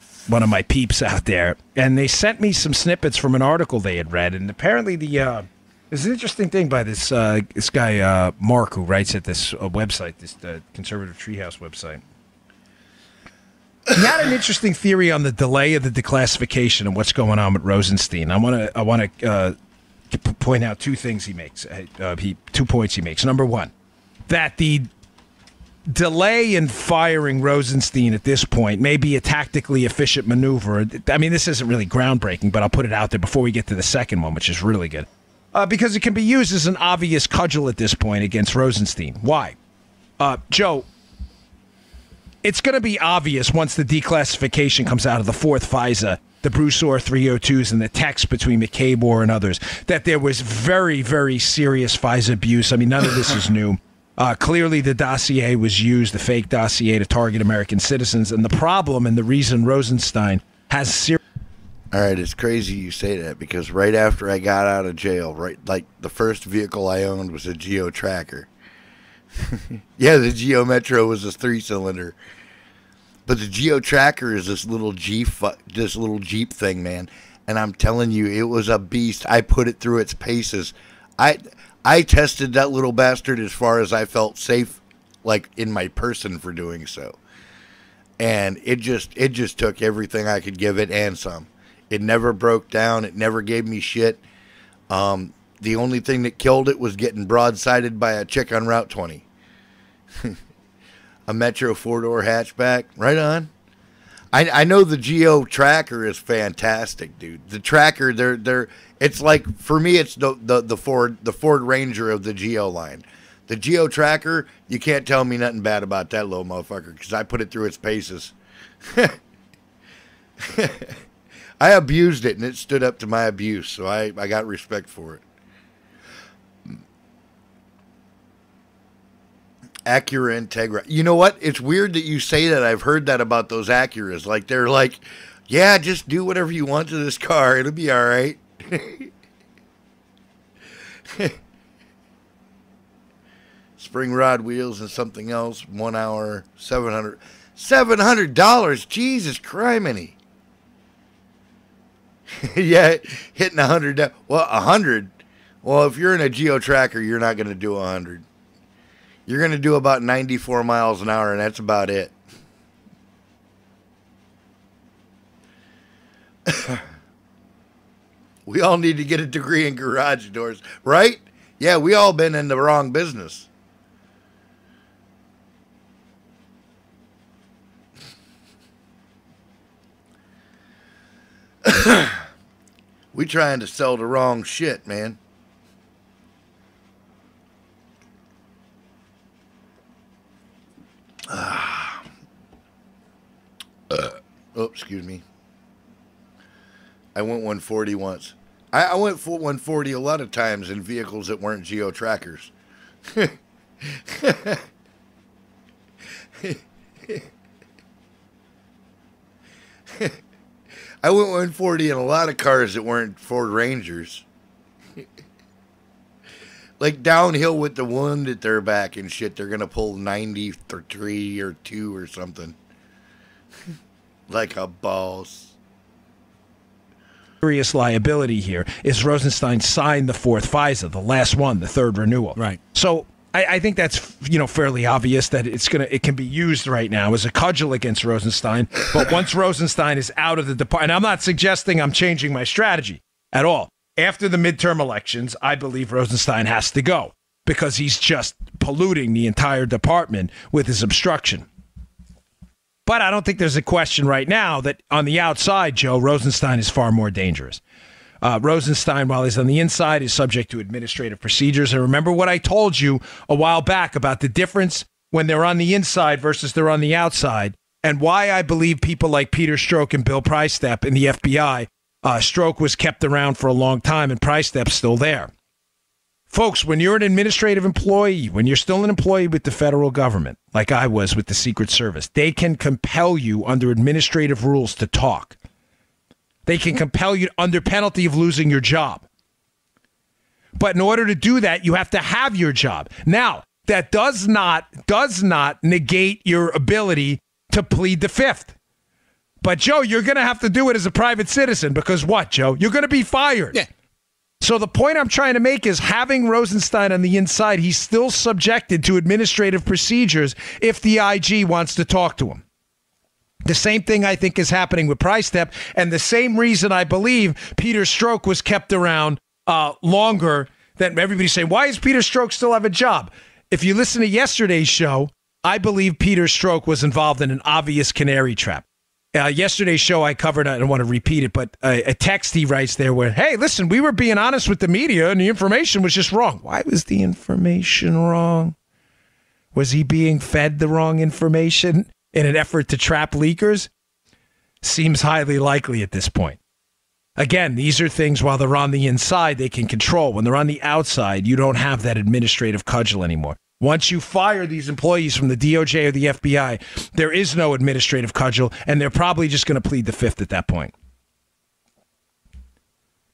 peeps out there, and they sent me some snippets from an article they had read. And apparently there's an interesting thing by this guy, Mark, who writes at this website, this Conservative Treehouse website. He had an interesting theory on the delay of the declassification and what's going on with Rosenstein. I want to point out two things he makes. 2 points he makes. Number one, that the delay in firing Rosenstein at this point may be a tactically efficient maneuver. I mean, this isn't really groundbreaking, but I'll put it out there before we get to the second one, which is really good. Because it can be used as an obvious cudgel at this point against Rosenstein. Why? Joe, it's going to be obvious once the declassification comes out of the fourth FISA, the Broussard 302s, and the text between McCabe and others, that there was very, very serious FISA abuse. I mean, none of this is new. Clearly, the dossier was used, the fake dossier, to target American citizens. And the problem and the reason Rosenstein has serious... All right, it's crazy you say that, because right after I got out of jail, the first vehicle I owned was a Geo Tracker. Yeah, the Geo Metro was a 3-cylinder. But the Geo Tracker is this little Jeep thing, man. And I'm telling you, it was a beast. I put it through its paces. I tested that little bastard as far as I felt safe, like in my person, for doing so. And it just took everything I could give it and some. It never broke down. It never gave me shit. The only thing that killed it was getting broadsided by a chick on Route 20. A Metro 4-door hatchback. Right on. I know the Geo Tracker is fantastic, dude. The Tracker, it's like, for me, it's the Ford Ranger of the Geo line. The Geo Tracker, you can't tell me nothing bad about that little motherfucker, because I put it through its paces. I abused it, and it stood up to my abuse, so I got respect for it. Acura Integra. You know what? It's weird that you say that. I've heard that about those Acuras. Like, they're like, yeah, just do whatever you want to this car. It'll be all right. Spring rod wheels and something else. 1 hour, $700. Jesus criminy. Yeah, hitting 100. Well, 100. Well, if you're in a Geo Tracker, you're not going to do 100. You're going to do about 94 miles an hour, and that's about it. We all need to get a degree in garage doors, right? Yeah, we all been in the wrong business. We trying to sell the wrong shit, man. Oh, excuse me. I went 140 once. I went full 140 a lot of times in vehicles that weren't Geo Trackers. I went 140 in a lot of cars that weren't Ford Rangers. Like downhill with the wound at their back and shit, they're going to pull 93 or 2 or something. Like a boss. Serious liability here is Rosenstein signed the fourth FISA, the last one, the third renewal. Right. So I think that's fairly obvious that it can be used right now as a cudgel against Rosenstein. But once Rosenstein is out of the department, and I'm not suggesting I'm changing my strategy at all. After the midterm elections, I believe Rosenstein has to go because he's just polluting the entire department with his obstruction. But I don't think there's a question right now that on the outside, Joe, Rosenstein is far more dangerous. Rosenstein, while he's on the inside, is subject to administrative procedures. And remember what I told you a while back about the difference when they're on the inside versus they're on the outside, and why I believe people like Peter Strzok and Bill Priestap in the FBI, Strzok was kept around for a long time and Priestap's still there. Folks, when you're an administrative employee, when you're still an employee with the federal government, like I was with the Secret Service, they can compel you under administrative rules to talk. They can compel you under penalty of losing your job. But in order to do that, you have to have your job. Now, that does not negate your ability to plead the fifth. But, Joe, you're going to have to do it as a private citizen because what, Joe? You're going to be fired. Yeah. So the point I'm trying to make is having Rosenstein on the inside, he's still subjected to administrative procedures if the IG wants to talk to him. The same thing I think is happening with Priestap, and the same reason I believe Peter Strzok was kept around longer than everybody's saying, why does Peter Strzok still have a job? If you listen to yesterday's show, I believe Peter Strzok was involved in an obvious canary trap. Yesterday's show I covered, I don't want to repeat it, but a text he writes there where, hey, listen, we were being honest with the media and the information was just wrong. Why was the information wrong? Was he being fed the wrong information in an effort to trap leakers? Seems highly likely at this point. Again, these are things while they're on the inside they can control. When they're on the outside, you don't have that administrative cudgel anymore. Once you fire these employees from the DOJ or the FBI, there is no administrative cudgel, and they're probably just going to plead the fifth at that point.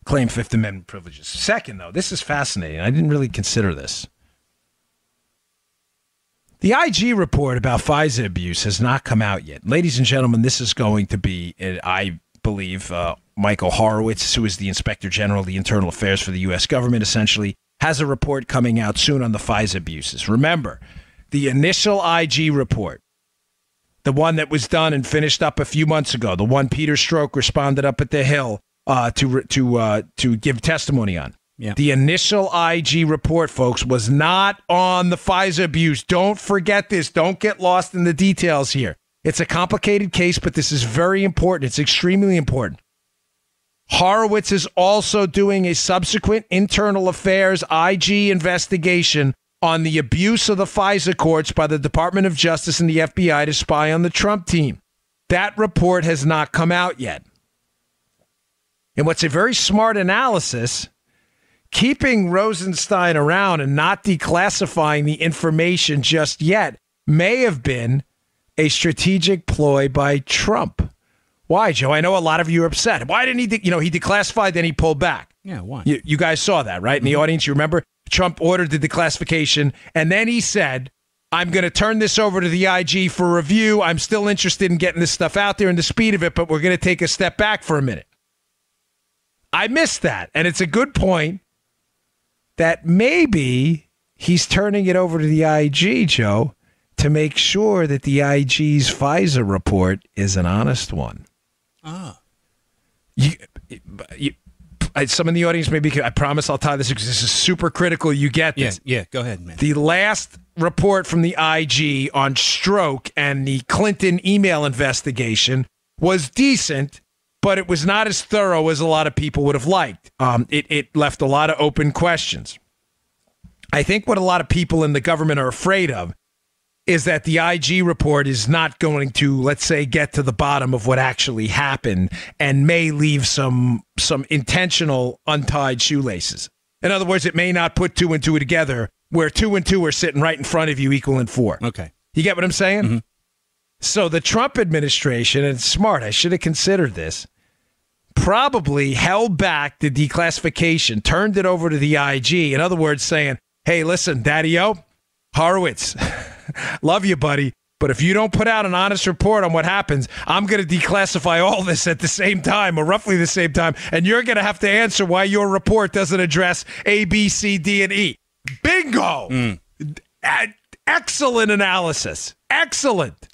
Claim Fifth Amendment privileges. Second, though, this is fascinating. I didn't really consider this. The IG report about FISA abuse has not come out yet. Ladies and gentlemen, this is going to be, I believe, Michael Horowitz, who is the Inspector General of the Internal Affairs for the U.S. government, essentially, has a report coming out soon on the FISA abuses. Remember, the initial IG report, the one that was done and finished up a few months ago, the one Peter Strzok responded up at the Hill to give testimony on. Yeah. The initial IG report, folks, was not on the FISA abuse. Don't forget this. Don't get lost in the details here. It's a complicated case, but this is very important. It's extremely important. Horowitz is also doing a subsequent internal affairs IG investigation on the abuse of the FISA courts by the Department of Justice and the FBI to spy on the Trump team. That report has not come out yet. And what's a very smart analysis, keeping Rosenstein around and not declassifying the information just yet may have been a strategic ploy by Trump. Why, Joe? I know a lot of you are upset. Why didn't he, he declassified, then he pulled back. Yeah, why? You guys saw that, right? In the audience, you remember? Trump ordered the declassification, and then he said, I'm going to turn this over to the IG for review. I'm still interested in getting this stuff out there and the speed of it, but we're going to take a step back for a minute. I missed that, and it's a good point that maybe he's turning it over to the IG, Joe, to make sure that the IG's FISA report is an honest one. Ah. Some in the audience maybe, I promise I'll tie this because this is super critical. You get this. Yeah, go ahead, man. The last report from the IG on Strzok and the Clinton email investigation was decent, but it was not as thorough as a lot of people would have liked. It left a lot of open questions. I think what a lot of people in the government are afraid of is that the IG report is not going to, let's say, get to the bottom of what actually happened and may leave some intentional untied shoelaces. In other words, it may not put two and two together where 2 and 2 are sitting right in front of you equaling 4. Okay. You get what I'm saying? Mm-hmm. So the Trump administration, and it's smart, I should have considered this, probably held back the declassification, turned it over to the IG. In other words, saying, hey, listen, Daddy-O, Horowitz, love you, buddy. But if you don't put out an honest report on what happens, I'm going to declassify all this at the same time or roughly the same time, and you're going to have to answer why your report doesn't address A, B, C, D, and E. Bingo! Excellent analysis. Excellent.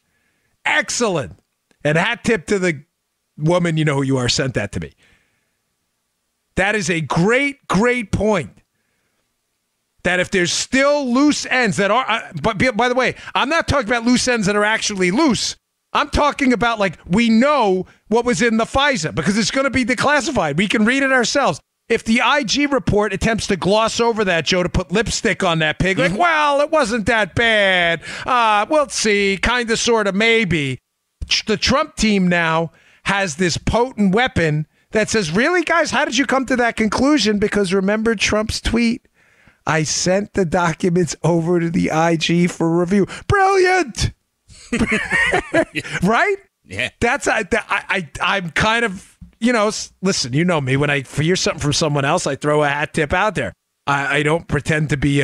And hat tip to the woman, you know who you are, sent that to me. That is a great, great point. That if there's still loose ends that are, but by the way, I'm not talking about loose ends that are actually loose. I'm talking about like we know what was in the FISA because it's going to be declassified. We can read it ourselves. If the IG report attempts to gloss over that, Joe, to put lipstick on that pig, like, well, it wasn't that bad. We'll see, kind of, sort of, maybe. The Trump team now has this potent weapon that says, really, guys, how did you come to that conclusion? Because remember Trump's tweet? I sent the documents over to the IG for review. Brilliant! Right? Yeah. That's I'm kind of, listen, you know me. When I hear something from someone else, I throw a hat tip out there. I don't pretend to be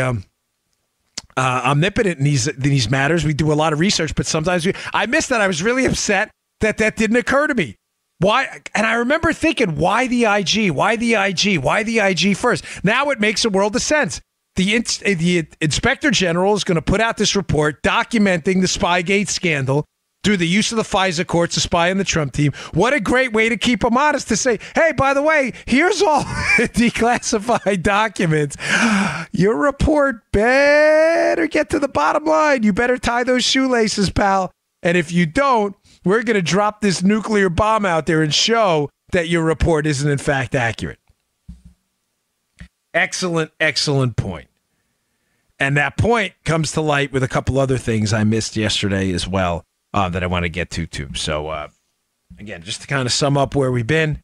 omnipotent in these matters. We do a lot of research, but sometimes I miss that. I was really upset that didn't occur to me. Why? And I remember thinking, why the IG? Why the IG? Why the IG first? Now it makes a world of sense. The Inspector General is going to put out this report documenting the Spygate scandal through the use of the FISA courts to spy on the Trump team. What a great way to keep them honest, to say, hey, by the way, here's all declassified documents. Your report better get to the bottom line. You better tie those shoelaces, pal. And if you don't, we're going to drop this nuclear bomb out there and show that your report isn't in fact accurate. Excellent, excellent point. And that point comes to light with a couple other things I missed yesterday as well that I want to get to too. So, again, just to kind of sum up where we've been,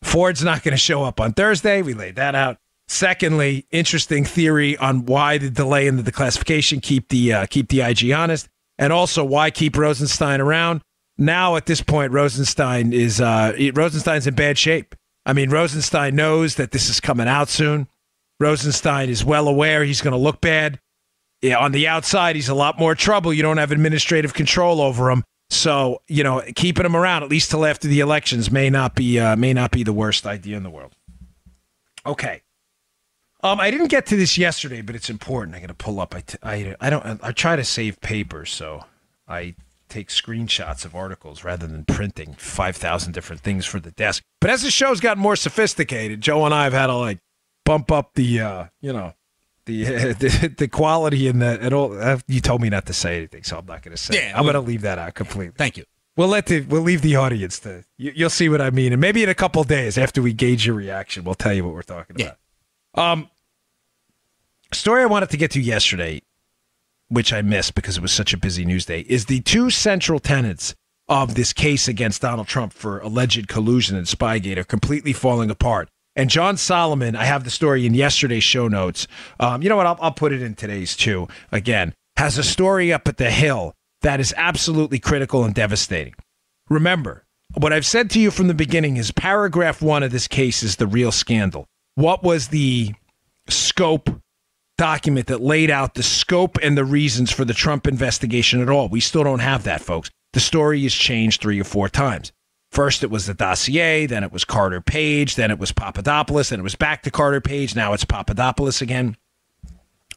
Ford's not going to show up on Thursday. We laid that out. Secondly, interesting theory on why the delay in the declassification keep the IG honest, and also why keep Rosenstein around. Now, at this point, Rosenstein's in bad shape. I mean, Rosenstein knows that this is coming out soon. Rosenstein is well aware he's going to look bad. Yeah, on the outside, he's a lot more trouble. You don't have administrative control over him. So, keeping him around, at least till after the elections, may not be the worst idea in the world. Okay. I didn't get to this yesterday, but it's important. I got to pull up. I try to save paper, so I take screenshots of articles rather than printing 5,000 different things for the desk. But as the show's gotten more sophisticated, Joe and I have had to bump up the quality and all. You told me not to say anything, so I'm not going to say. Yeah, I'm going to leave that out completely. Thank you. We'll leave the audience to you'll see what I mean, and maybe in a couple of days after we gauge your reaction, we'll tell you what we're talking about. Story I wanted to get to yesterday, which I missed because it was such a busy news day, is the two central tenets of this case against Donald Trump for alleged collusion and Spygate are completely falling apart. And John Solomon, I have the story in yesterday's show notes. You know what? I'll put it in today's too. Again, has a story up at the Hill that is absolutely critical and devastating. Remember, what I've said to you from the beginning is paragraph 1 of this case is the real scandal. What was the scope document that laid out the scope and the reasons for the Trump investigation at all? We still don't have that, folks. The story has changed 3 or 4 times. First, it was the dossier, then it was Carter Page, then it was Papadopoulos, then it was back to Carter Page, now it's Papadopoulos again.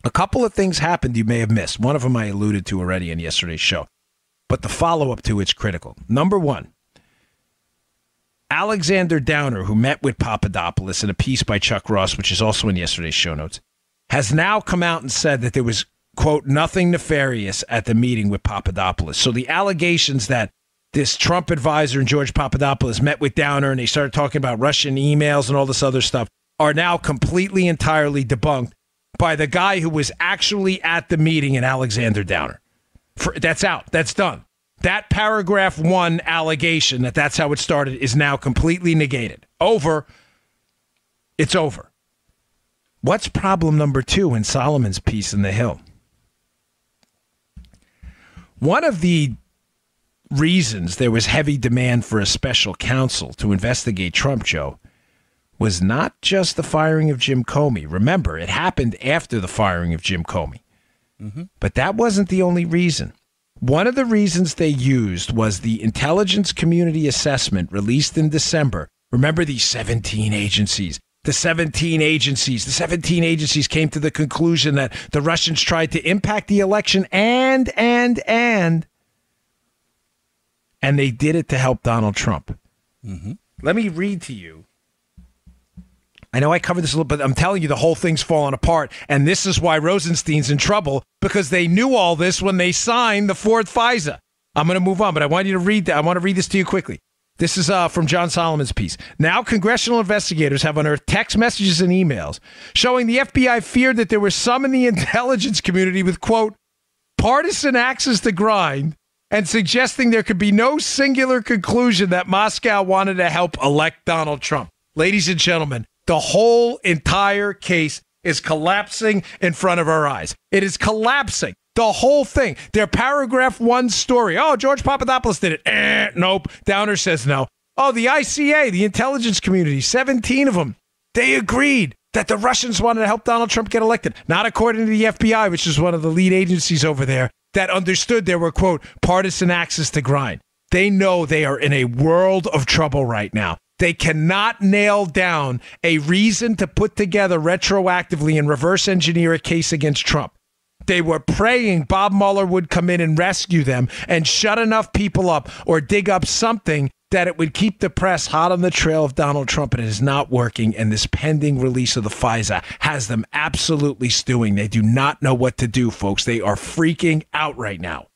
A couple of things happened you may have missed. One of them I alluded to already in yesterday's show. But the follow-up to it's critical. Number 1, Alexander Downer, who met with Papadopoulos in a piece by Chuck Ross, which is also in yesterday's show notes, has now come out and said that there was, quote, nothing nefarious at the meeting with Papadopoulos. So the allegations that this Trump advisor and George Papadopoulos met with Downer and they started talking about Russian emails and all this other stuff are now completely, entirely debunked by the guy who was actually at the meeting in Alexander Downer. That's out. That's done. That paragraph 1 allegation that's how it started is now completely negated. Over. It's over. What's problem number 2 in Solomon's piece in The Hill? One of the reasons there was heavy demand for a special counsel to investigate Trump, Joe, was not just the firing of Jim Comey. Remember, it happened after the firing of Jim Comey. Mm-hmm. But that wasn't the only reason. One of the reasons they used was the intelligence community assessment released in December. Remember these 17 agencies. The 17 agencies came to the conclusion that the Russians tried to impact the election and they did it to help Donald Trump. Mm-hmm. Let me read to you. I know I covered this a little, but I'm telling you, the whole thing's falling apart. And this is why Rosenstein's in trouble, because they knew all this when they signed the fourth FISA. I'm going to move on, but I want you to read that. I want to read this to you quickly. This is from John Solomon's piece. Now, congressional investigators have unearthed text messages and emails showing the FBI feared that there were some in the intelligence community with, quote, partisan axes to grind, and suggesting there could be no singular conclusion that Moscow wanted to help elect Donald Trump. Ladies and gentlemen, the whole entire case is collapsing in front of our eyes. It is collapsing. The whole thing. Their paragraph 1 story. Oh, George Papadopoulos did it. Nope. Downer says no. Oh, the ICA, the intelligence community, 17 of them. They agreed that the Russians wanted to help Donald Trump get elected. Not according to the FBI, which is one of the lead agencies over there, that understood there were, quote, partisan axes to grind. They know they are in a world of trouble right now. They cannot nail down a reason to put together retroactively and reverse engineer a case against Trump. They were praying Bob Mueller would come in and rescue them and shut enough people up or dig up something that it would keep the press hot on the trail of Donald Trump, and it is not working. And this pending release of the FISA has them absolutely stewing. They do not know what to do, folks. They are freaking out right now.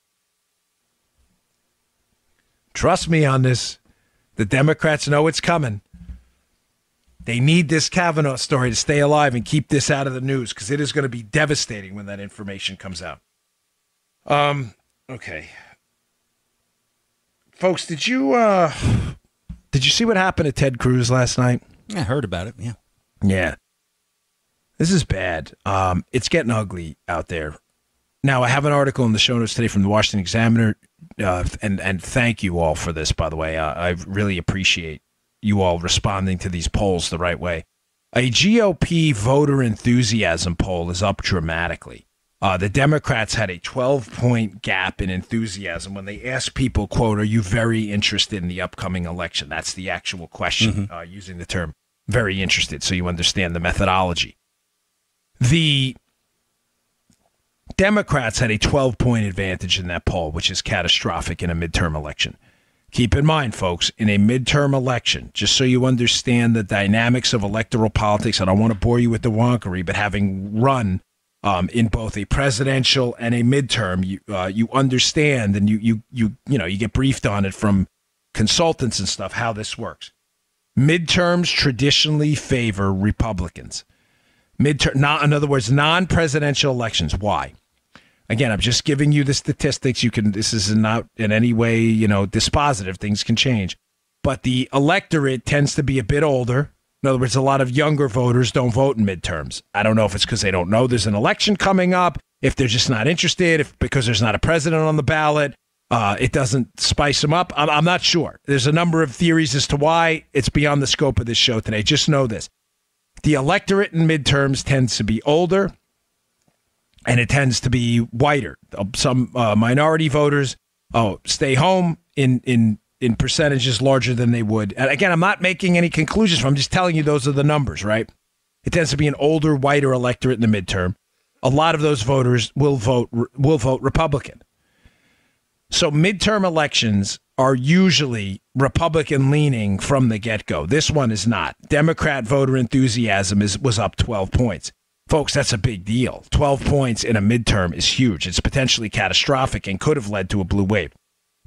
Trust me on this. The Democrats know it's coming. They need this Kavanaugh story to stay alive and keep this out of the news, because it is going to be devastating when that information comes out. Okay. Folks, did you see what happened to Ted Cruz last night? I heard about it, yeah. Yeah. This is bad. It's getting ugly out there. Now, I have an article in the show notes today from the Washington Examiner, and thank you all for this, by the way. I really appreciate you all responding to these polls the right way. A GOP voter enthusiasm poll is up dramatically. The Democrats had a 12-point gap in enthusiasm when they asked people, quote, are you very interested in the upcoming election? That's the actual question, using the term very interested, so you understand the methodology. The Democrats had a 12-point advantage in that poll, which is catastrophic in a midterm election. Keep in mind, folks, in a midterm election, just so you understand the dynamics of electoral politics, I don't want to bore you with the wonkery, but having run in both a presidential and a midterm, you understand, and you get briefed on it from consultants and stuff how this works. Midterms traditionally favor Republicans. In other words, non-presidential elections. Why? Again, I'm just giving you the statistics. This is not in any way, dispositive. Things can change. But the electorate tends to be a bit older. In other words, a lot of younger voters don't vote in midterms. I don't know if it's because they don't know there's an election coming up, if they're just not interested, if because there's not a president on the ballot, it doesn't spice them up. I'm not sure. There's a number of theories as to why. It's beyond the scope of this show today. Just know this. The electorate in midterms tends to be older, and it tends to be whiter. Some minority voters stay home in percentages larger than they would. And again, I'm not making any conclusions. I'm just telling you those are the numbers, right? It tends to be an older, whiter electorate in the midterm. A lot of those voters will vote Republican. So midterm elections are usually Republican-leaning from the get-go. This one is not. Democrat voter enthusiasm was up 12 points. Folks, that's a big deal. 12 points in a midterm is huge. It's potentially catastrophic and could have led to a blue wave.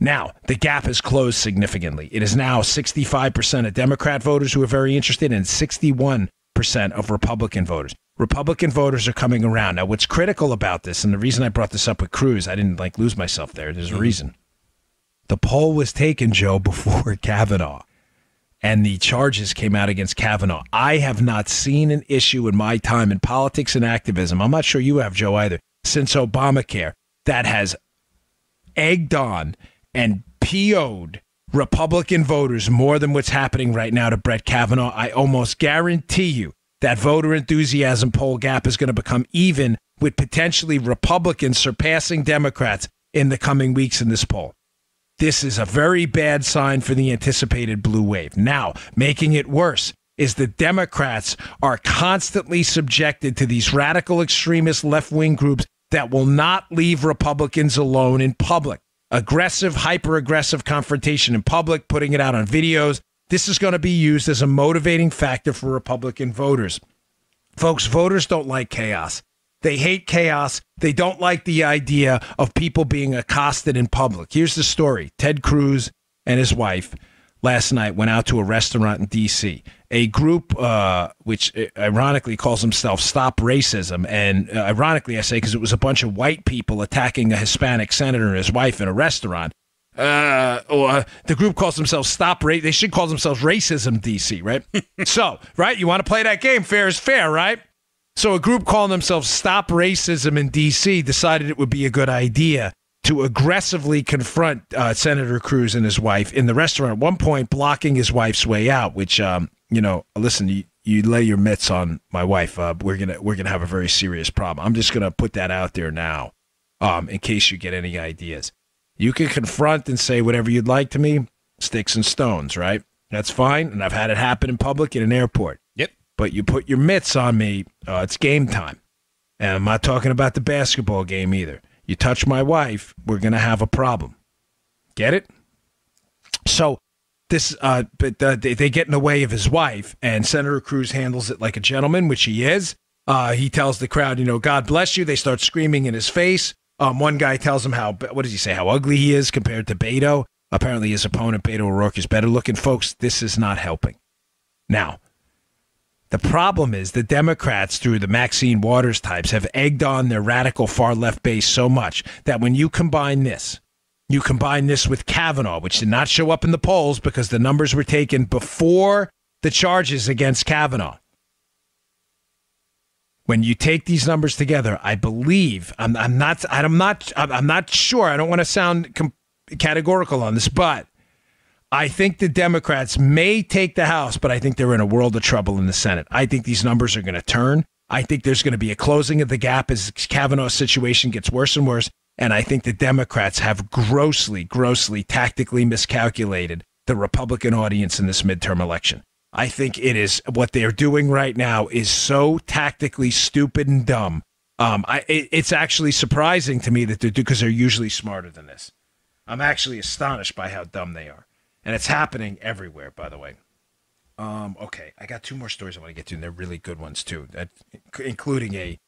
Now, the gap has closed significantly. It is now 65% of Democrat voters who are very interested and 61% of Republican voters. Republican voters are coming around. Now, what's critical about this, and the reason I brought this up with Cruz, I didn't lose myself there. There's a reason. The poll was taken, Joe, before Kavanaugh, and the charges came out against Kavanaugh. I have not seen an issue in my time in politics and activism, I'm not sure you have, Joe, either, since Obamacare, that has egged on and PO'd Republican voters more than what's happening right now to Brett Kavanaugh. I almost guarantee you that voter enthusiasm poll gap is going to become even, with potentially Republicans surpassing Democrats in the coming weeks in this poll. This is a very bad sign for the anticipated blue wave. Now, making it worse is the Democrats are constantly subjected to these radical extremist left-wing groups that will not leave Republicans alone in public. Aggressive, hyper-aggressive confrontation in public, putting it out on videos. This is going to be used as a motivating factor for Republican voters. Folks, voters don't like chaos. They hate chaos. They don't like the idea of people being accosted in public. Here's the story. Ted Cruz and his wife last night went out to a restaurant in D.C. A group which ironically calls themselves Stop Racism. And ironically, I say, because it was a bunch of white people attacking a Hispanic senator and his wife in a restaurant. Or the group calls themselves Stop Race. They should call themselves Racism DC, right? So, right? You want to play that game? Fair is fair, right? So a group calling themselves Stop Racism in DC decided it would be a good idea to aggressively confront Senator Cruz and his wife in the restaurant, at one point blocking his wife's way out, which, listen, you lay your mitts on my wife. We're gonna have a very serious problem. I'm just going to put that out there now in case you get any ideas. You can confront and say whatever you'd like to me, sticks and stones, right? That's fine, and I've had it happen in public in an airport. Yep. But you put your mitts on me, it's game time. And I'm not talking about the basketball game either. You touch my wife, we're going to have a problem. Get it? So they get in the way of his wife, and Senator Cruz handles it like a gentleman, which he is. He tells the crowd, God bless you. They start screaming in his face. One guy tells him how ugly he is compared to Beto. Apparently his opponent, Beto O'Rourke, is better looking. Folks, this is not helping. Now, the problem is the Democrats, through the Maxine Waters types, have egged on their radical far-left base so much that when you combine this with Kavanaugh, which did not show up in the polls because the numbers were taken before the charges against Kavanaugh. When you take these numbers together, I believe I'm not sure. I don't want to sound categorical on this, but I think the Democrats may take the House, but I think they're in a world of trouble in the Senate. I think these numbers are going to turn. I think there's going to be a closing of the gap as Kavanaugh's situation gets worse and worse. And I think the Democrats have grossly tactically miscalculated the Republican audience in this midterm election. I think it is what they're doing right now is so tactically stupid and dumb. It's actually surprising to me that because they're usually smarter than this. I'm actually astonished by how dumb they are. And it's happening everywhere, by the way. Okay, I got two more stories I want to get to, and they're really good ones, too, including a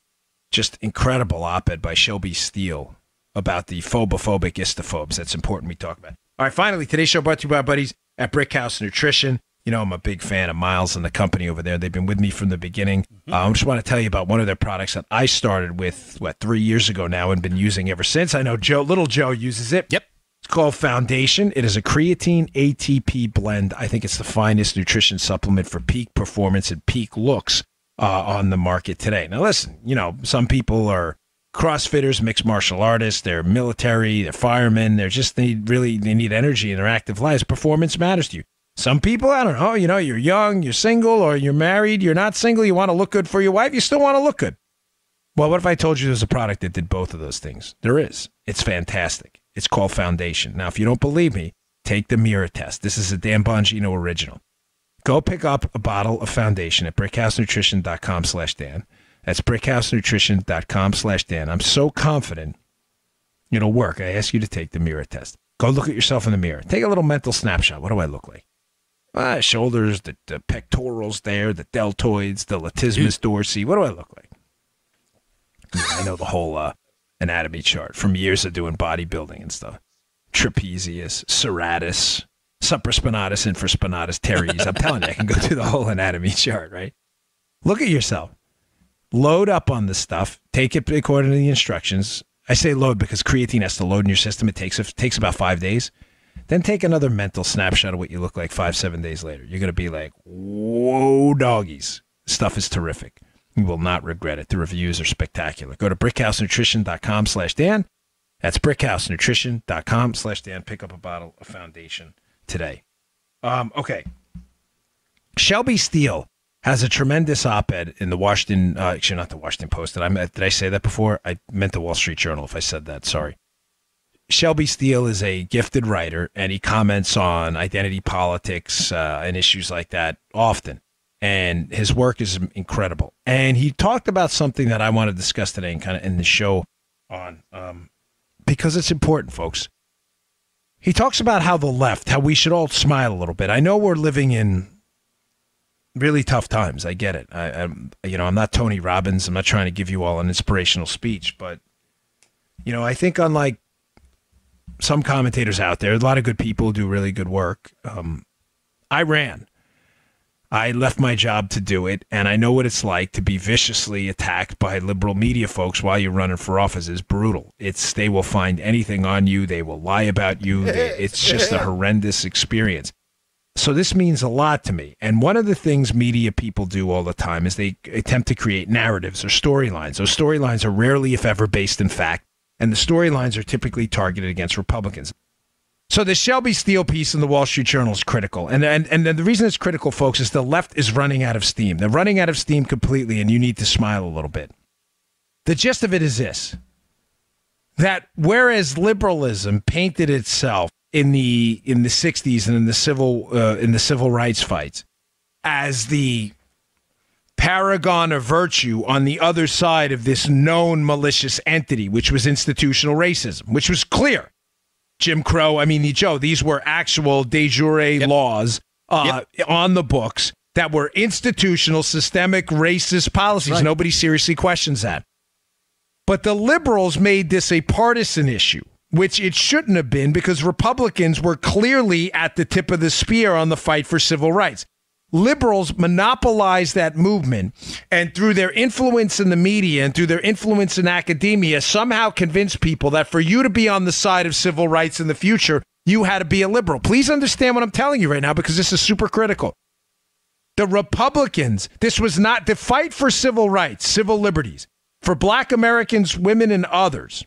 just incredible op-ed by Shelby Steele about the phobophobic istophobes. That's important we talk about. All right, finally, today's show brought to you by our buddies at Brickhouse Nutrition. I'm a big fan of Miles and the company over there. They've been with me from the beginning. I just want to tell you about one of their products that I started with, 3 years ago now and been using ever since. I know little Joe uses it. Yep. It's called Foundation. It is a creatine ATP blend. I think it's the finest nutrition supplement for peak performance and peak looks on the market today. Now, listen, some people are CrossFitters, mixed martial artists, they're military, they're firemen, they need energy in their active lives. Performance matters to you. Some people, I don't know, you're young, you're single, or you're married, you're not single, you want to look good for your wife, you still want to look good. Well, what if I told you there's a product that did both of those things? There is. It's fantastic. It's called Foundation. Now, if you don't believe me, take the mirror test. This is a Dan Bongino original. Go pick up a bottle of Foundation at brickhousenutrition.com/Dan. That's brickhousenutrition.com/Dan. I'm so confident it'll work. I ask you to take the mirror test. Go look at yourself in the mirror. Take a little mental snapshot. What do I look like? Shoulders, the pectorals there, the deltoids, the latissimus dorsi. What do I look like? I know the whole anatomy chart from years of doing bodybuilding and stuff. Trapezius, serratus, supraspinatus, infraspinatus, teres. I'm telling you, I can go through the whole anatomy chart, right? Look at yourself. Load up on this stuff. Take it according to the instructions. I say load because creatine has to load in your system. It takes about 5 days. Then take another mental snapshot of what you look like 5-7 days later. You're going to be like, whoa, doggies. Stuff is terrific. You will not regret it. The reviews are spectacular. Go to brickhousenutrition.com/Dan. That's brickhousenutrition.com/Dan. Pick up a bottle of Foundation today. Okay. Shelby Steele has a tremendous op-ed in the Washington, actually not the Washington Post. Did I say that before? I meant the Wall Street Journal if I said that. Sorry. Shelby Steele is a gifted writer, and he comments on identity politics and issues like that often. And his work is incredible. And he talked about something that I want to discuss today and kind of end the show on, because it's important, folks. He talks about how the left, how we should all smile a little bit. I know we're living in really tough times. I get it. I'm not Tony Robbins. I'm not trying to give you all an inspirational speech, but I think unlike some commentators out there, a lot of good people who do really good work. I left my job to do it, and I know what it's like to be viciously attacked by liberal media folks while you're running for office. It's brutal. They will find anything on you. They will lie about you. It's just a horrendous experience. So this means a lot to me. And one of the things media people do all the time is they attempt to create narratives or storylines. Those storylines are rarely, if ever, based in fact, and the storylines are typically targeted against Republicans. So the Shelby Steele piece in the Wall Street Journal is critical. And the reason it's critical, folks, is the left is running out of steam. They're running out of steam completely, and you need to smile a little bit. The gist of it is this, that whereas liberalism painted itself in the 60s and in the civil rights fights as the paragon of virtue on the other side of this known malicious entity, which was institutional racism, which was clear. Jim Crow, these were actual de jure laws on the books that were institutional, systemic, racist policies. Right. Nobody seriously questions that. But the liberals made this a partisan issue, which it shouldn't have been, because Republicans were clearly at the tip of the spear on the fight for civil rights. Liberals monopolized that movement, and through their influence in the media and through their influence in academia, somehow convinced people that for you to be on the side of civil rights in the future, you had to be a liberal. Please understand what I'm telling you right now, because this is super critical. The Republicans, this was not the fight for civil rights, civil liberties, for Black Americans, women, and others.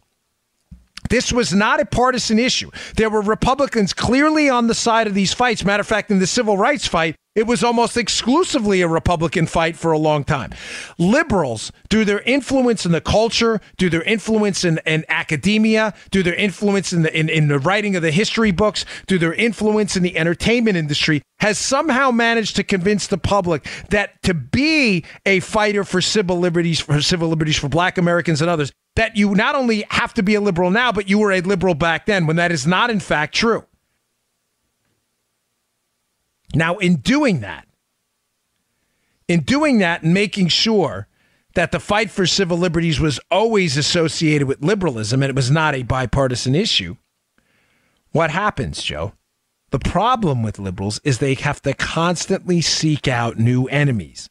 This was not a partisan issue. There were Republicans clearly on the side of these fights. Matter of fact, in the civil rights fight, it was almost exclusively a Republican fight for a long time. Liberals, through their influence in the culture, through their influence in academia, through their influence in the writing of the history books, through their influence in the entertainment industry, has somehow managed to convince the public that to be a fighter for civil liberties for Black Americans and others, that you not only have to be a liberal now, but you were a liberal back then, when that is not in fact true. Now, in doing that and making sure that the fight for civil liberties was always associated with liberalism and it was not a bipartisan issue, what happens, Joe? The problem with liberals is they have to constantly seek out new enemies.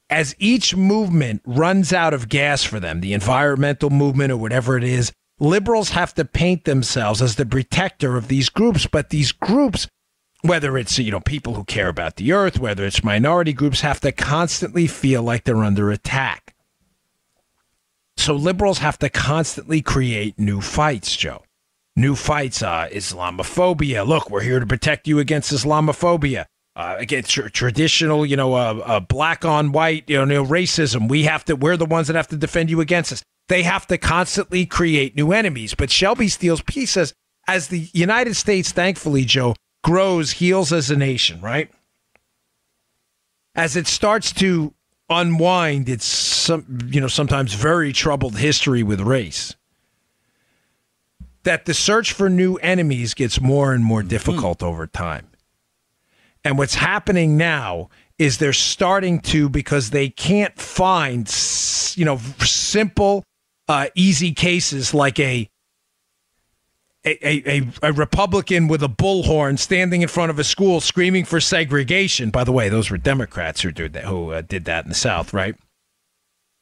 As each movement runs out of gas for them, the environmental movement or whatever it is, liberals have to paint themselves as the protector of these groups. But these groups, whether it's people who care about the earth, whether it's minority groups, have to constantly feel like they're under attack. So liberals have to constantly create new fights, Joe. New fights, Islamophobia. Look, we're here to protect you against Islamophobia. Against traditional, black on white, racism. We're the ones that have to defend you against us. They have to constantly create new enemies. But Shelby Steele's piece says, as the United States, thankfully, Joe, grows, heals as a nation, right? As it starts to unwind its sometimes very troubled history with race, that the search for new enemies gets more and more difficult over time. And what's happening now is they're starting to, because they can't find, simple, easy cases like a Republican with a bullhorn standing in front of a school screaming for segregation. By the way, those were Democrats who did that in the South, right?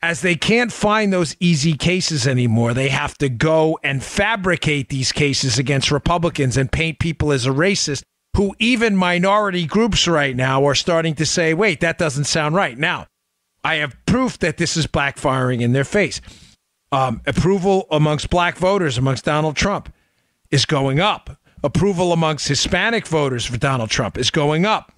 As they can't find those easy cases anymore, they have to go and fabricate these cases against Republicans and paint people as a racist, who even minority groups right now are starting to say, wait, that doesn't sound right. Now, I have proof that this is backfiring in their face. Approval amongst black voters, amongst Donald Trump, is going up. Approval amongst Hispanic voters for Donald Trump is going up.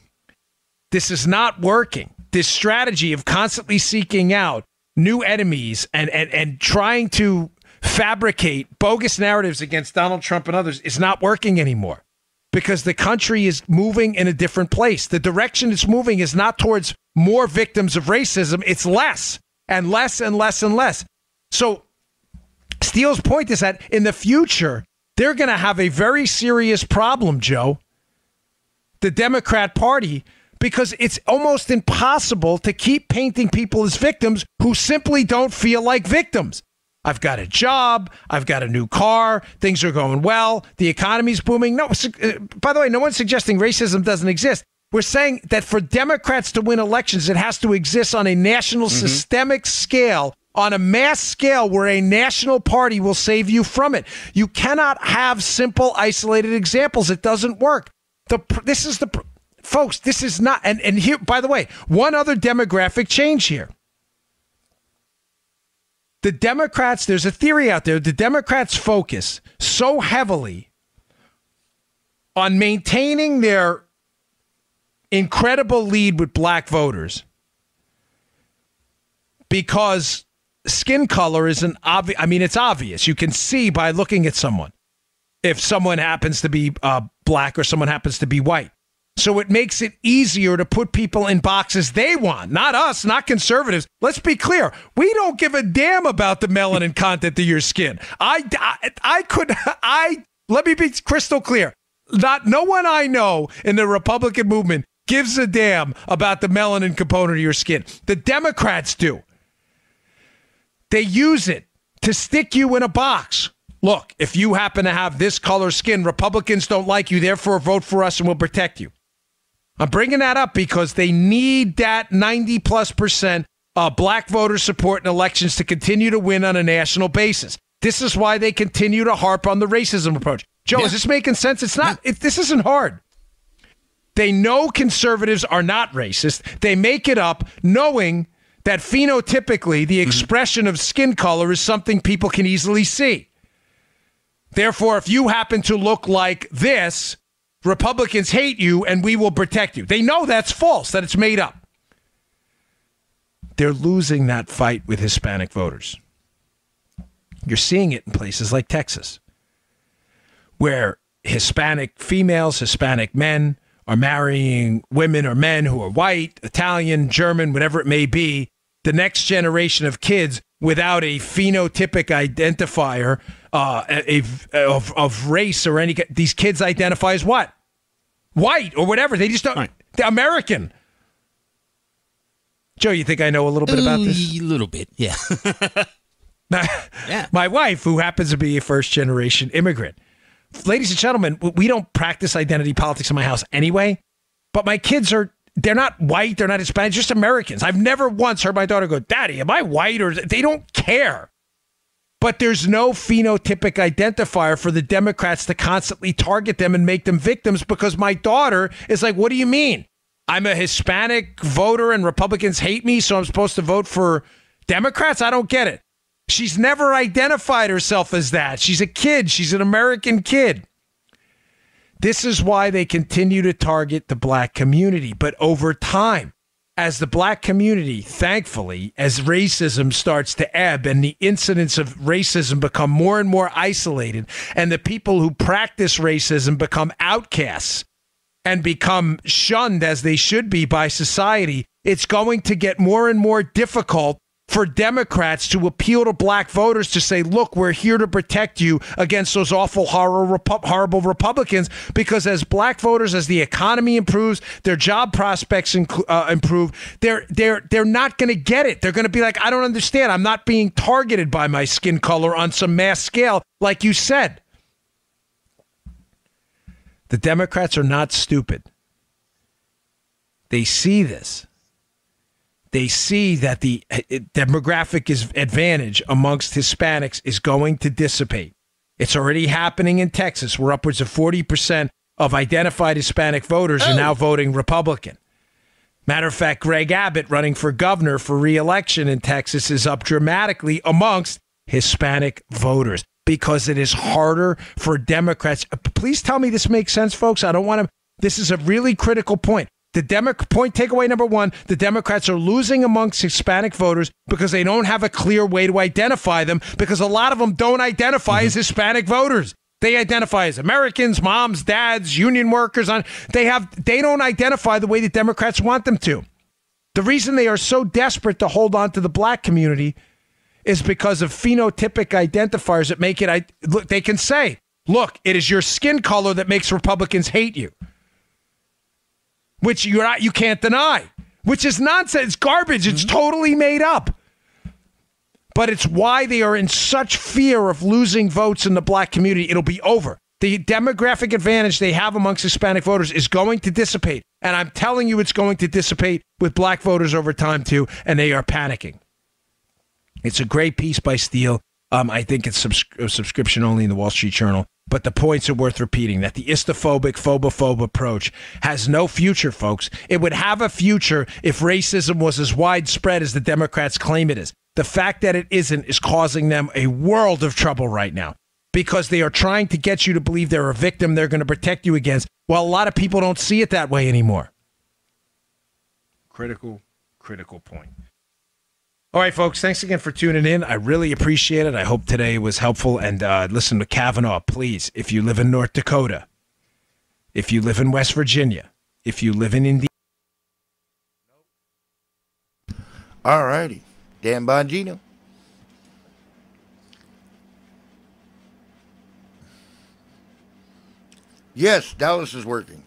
This is not working. This strategy of constantly seeking out new enemies and trying to fabricate bogus narratives against Donald Trump and others is not working anymore because the country is moving in a different place. The direction it's moving is not towards more victims of racism. It's less and less and less and less. So Steele's point is that in the future, they're going to have a very serious problem, Joe, the Democrat Party, because it's almost impossible to keep painting people as victims who simply don't feel like victims. I've got a job. I've got a new car. Things are going well. The economy's booming. No, by the way, no one's suggesting racism doesn't exist. We're saying that for Democrats to win elections, it has to exist on a national systemic scale, on a mass scale where a national party will save you from it. You cannot have simple, isolated examples. It doesn't work. Folks, this is not, and here, by the way, one other demographic change here. The Democrats, there's a theory out there, the Democrats focus so heavily on maintaining their incredible lead with black voters because skin color is an obvious, I mean, it's obvious. You can see by looking at someone if someone happens to be black or someone happens to be white. So it makes it easier to put people in boxes they want, not us, not conservatives. Let's be clear. We don't give a damn about the melanin content of your skin. Let me be crystal clear. No one I know in the Republican movement gives a damn about the melanin component of your skin. The Democrats do. They use it to stick you in a box. Look, if you happen to have this color skin, Republicans don't like you, therefore vote for us and we'll protect you. I'm bringing that up because they need that 90+% black voter support in elections to continue to win on a national basis. This is why they continue to harp on the racism approach. Joe, is this making sense? It's not. This isn't hard. They know conservatives are not racist. They make it up knowing that phenotypically the expression of skin color is something people can easily see. Therefore, if you happen to look like this, Republicans hate you and we will protect you. They know that's false, that it's made up. They're losing that fight with Hispanic voters. You're seeing it in places like Texas, where Hispanic females, Hispanic men are marrying women or men who are white, Italian, German, whatever it may be. The next generation of kids without a phenotypic identifier of race or any, these kids identify as what? White or whatever. They just don't. Right. They're American. Joe, you think I know a little bit about this? A little bit, yeah. Yeah. My wife, who happens to be a first-generation immigrant. Ladies and gentlemen, we don't practice identity politics in my house anyway, but my kids they're not white, they're not Hispanic, just Americans. I've never once heard my daughter go, Daddy, am I white? Or they don't care. But there's no phenotypic identifier for the Democrats to constantly target them and make them victims because my daughter is like, what do you mean? I'm a Hispanic voter and Republicans hate me, so I'm supposed to vote for Democrats? I don't get it. She's never identified herself as that. She's a kid. She's an American kid. This is why they continue to target the black community. But over time, as the black community, thankfully, as racism starts to ebb and the incidents of racism become more and more isolated, and the people who practice racism become outcasts and become shunned as they should be by society, it's going to get more and more difficult for Democrats to appeal to black voters to say, look, we're here to protect you against those awful, horrible Republicans, because as black voters, as the economy improves, their job prospects improve, they're not going to get it. They're going to be like, I don't understand. I'm not being targeted by my skin color on some mass scale, like you said. The Democrats are not stupid. They see this. They see that the demographic advantage amongst Hispanics is going to dissipate. It's already happening in Texas, where upwards of 40% of identified Hispanic voters are now voting Republican. Matter of fact, Greg Abbott, running for governor for re-election in Texas, is up dramatically amongst Hispanic voters because it is harder for Democrats. Please tell me this makes sense, folks. I don't want to. This is a really critical point. Point takeaway number one, the Democrats are losing amongst Hispanic voters because they don't have a clear way to identify them, because a lot of them don't identify as Hispanic voters. They identify as Americans, moms, dads, union workers. They don't identify the way the Democrats want them to. The reason they are so desperate to hold on to the black community is because of phenotypic identifiers that make it, look, they can say, look, it is your skin color that makes Republicans hate you. Which you can't deny, which is nonsense. It's garbage. It's totally made up. But it's why they are in such fear of losing votes in the black community. It'll be over. The demographic advantage they have amongst Hispanic voters is going to dissipate. And I'm telling you, it's going to dissipate with black voters over time, too. And they are panicking. It's a great piece by Steele. I think it's subscription only in the Wall Street Journal. But the points are worth repeating, that the istophobic, phobophobe approach has no future, folks. It would have a future if racism was as widespread as the Democrats claim it is. The fact that it isn't is causing them a world of trouble right now, because they are trying to get you to believe they're a victim they're going to protect you against, while a lot of people don't see it that way anymore. Critical point. All right, folks, thanks again for tuning in. I really appreciate it. I hope today was helpful. And listen to Kavanaugh, please. If you live in North Dakota, if you live in West Virginia, if you live in Indiana. All righty. Dan Bongino. Yes, Dallas is working.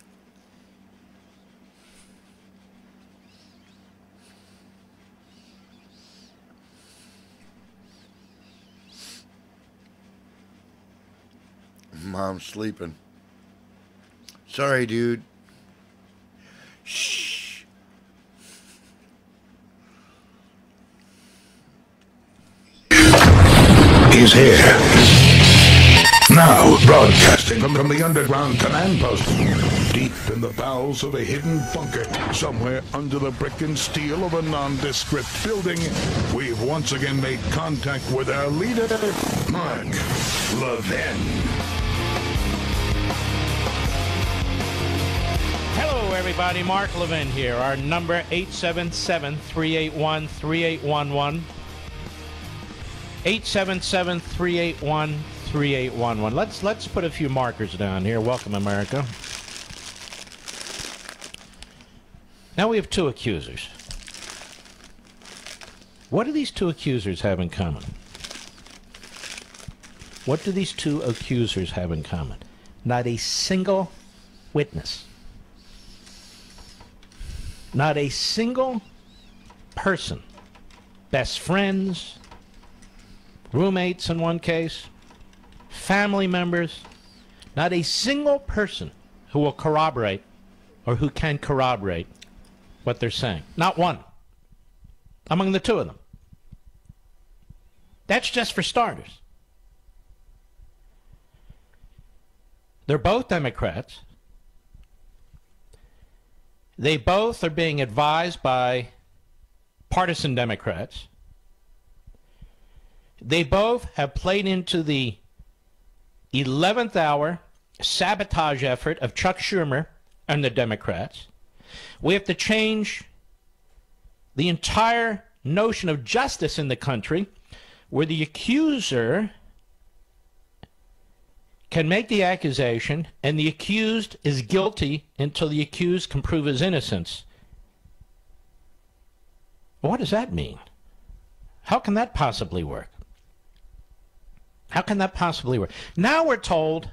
Mom's sleeping. Sorry, dude. Shh. He's here. Now, broadcasting from the underground command post, deep in the bowels of a hidden bunker, somewhere under the brick and steel of a nondescript building, we've once again made contact with our leader, Mark Levin. Hello, everybody. Mark Levin here. Our number, 877-381-3811. 877-381-3811. Let's put a few markers down here. Welcome, America. Now we have two accusers. What do these two accusers have in common? What do these two accusers have in common? Not a single witness. Not a single person. Best friends, roommates in one case, family members, not a single person who will corroborate or who can corroborate what they're saying. Not one among the two of them. That's just for starters. They're both Democrats. They both are being advised by partisan Democrats. They both have played into the 11th hour sabotage effort of Chuck Schumer and the Democrats. We have to change the entire notion of justice in the country, where the accuser can make the accusation and the accused is guilty until the accused can prove his innocence. What does that mean? How can that possibly work? How can that possibly work? Now we're told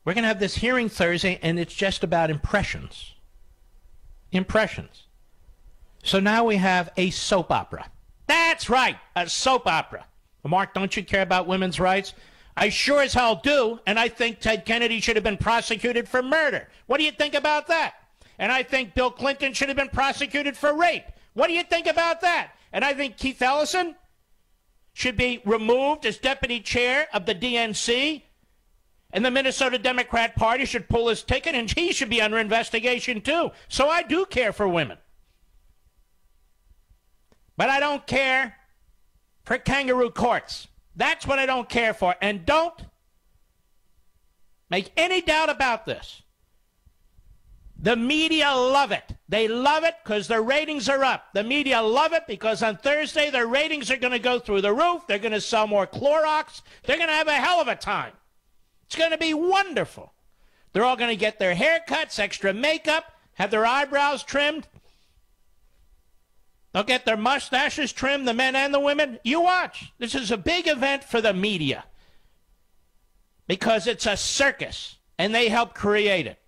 we're going to have this hearing Thursday, and it's just about impressions. Impressions. So now we have a soap opera. That's right, a soap opera. Well, Mark, don't you care about women's rights? I sure as hell do, and I think Ted Kennedy should have been prosecuted for murder. What do you think about that? And I think Bill Clinton should have been prosecuted for rape. What do you think about that? And I think Keith Ellison should be removed as deputy chair of the DNC, and the Minnesota Democrat Party should pull his ticket, and he should be under investigation too. So I do care for women. But I don't care for kangaroo courts. That's what I don't care for. And don't make any doubt about this. The media love it. They love it because their ratings are up. The media love it because on Thursday their ratings are going to go through the roof. They're going to sell more Clorox. They're going to have a hell of a time. It's going to be wonderful. They're all going to get their haircuts, extra makeup, have their eyebrows trimmed. They'll get their mustaches trimmed, the men and the women. You watch. This is a big event for the media because it's a circus, and they help create it.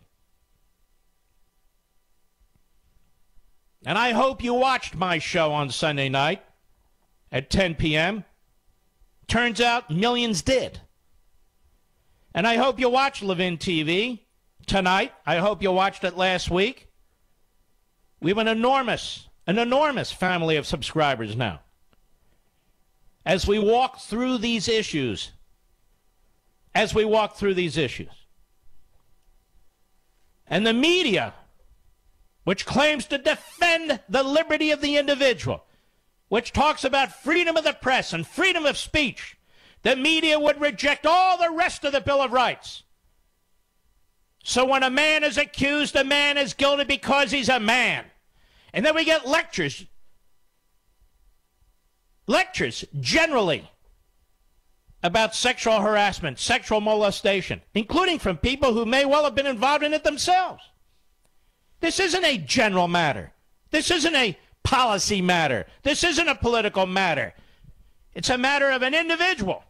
And I hope you watched my show on Sunday night at 10 p.m. Turns out millions did. And I hope you watched Levin TV tonight. I hope you watched it last week. We have an enormous family of subscribers now. As we walk through these issues, and the media, which claims to defend the liberty of the individual, which talks about freedom of the press and freedom of speech, the media would reject all the rest of the Bill of Rights. So when a man is accused, a man is guilty because he's a man. And then we get lectures generally about sexual harassment, sexual molestation, including from people who may well have been involved in it themselves. This isn't a general matter. This isn't a policy matter. This isn't a political matter. It's a matter of an individual.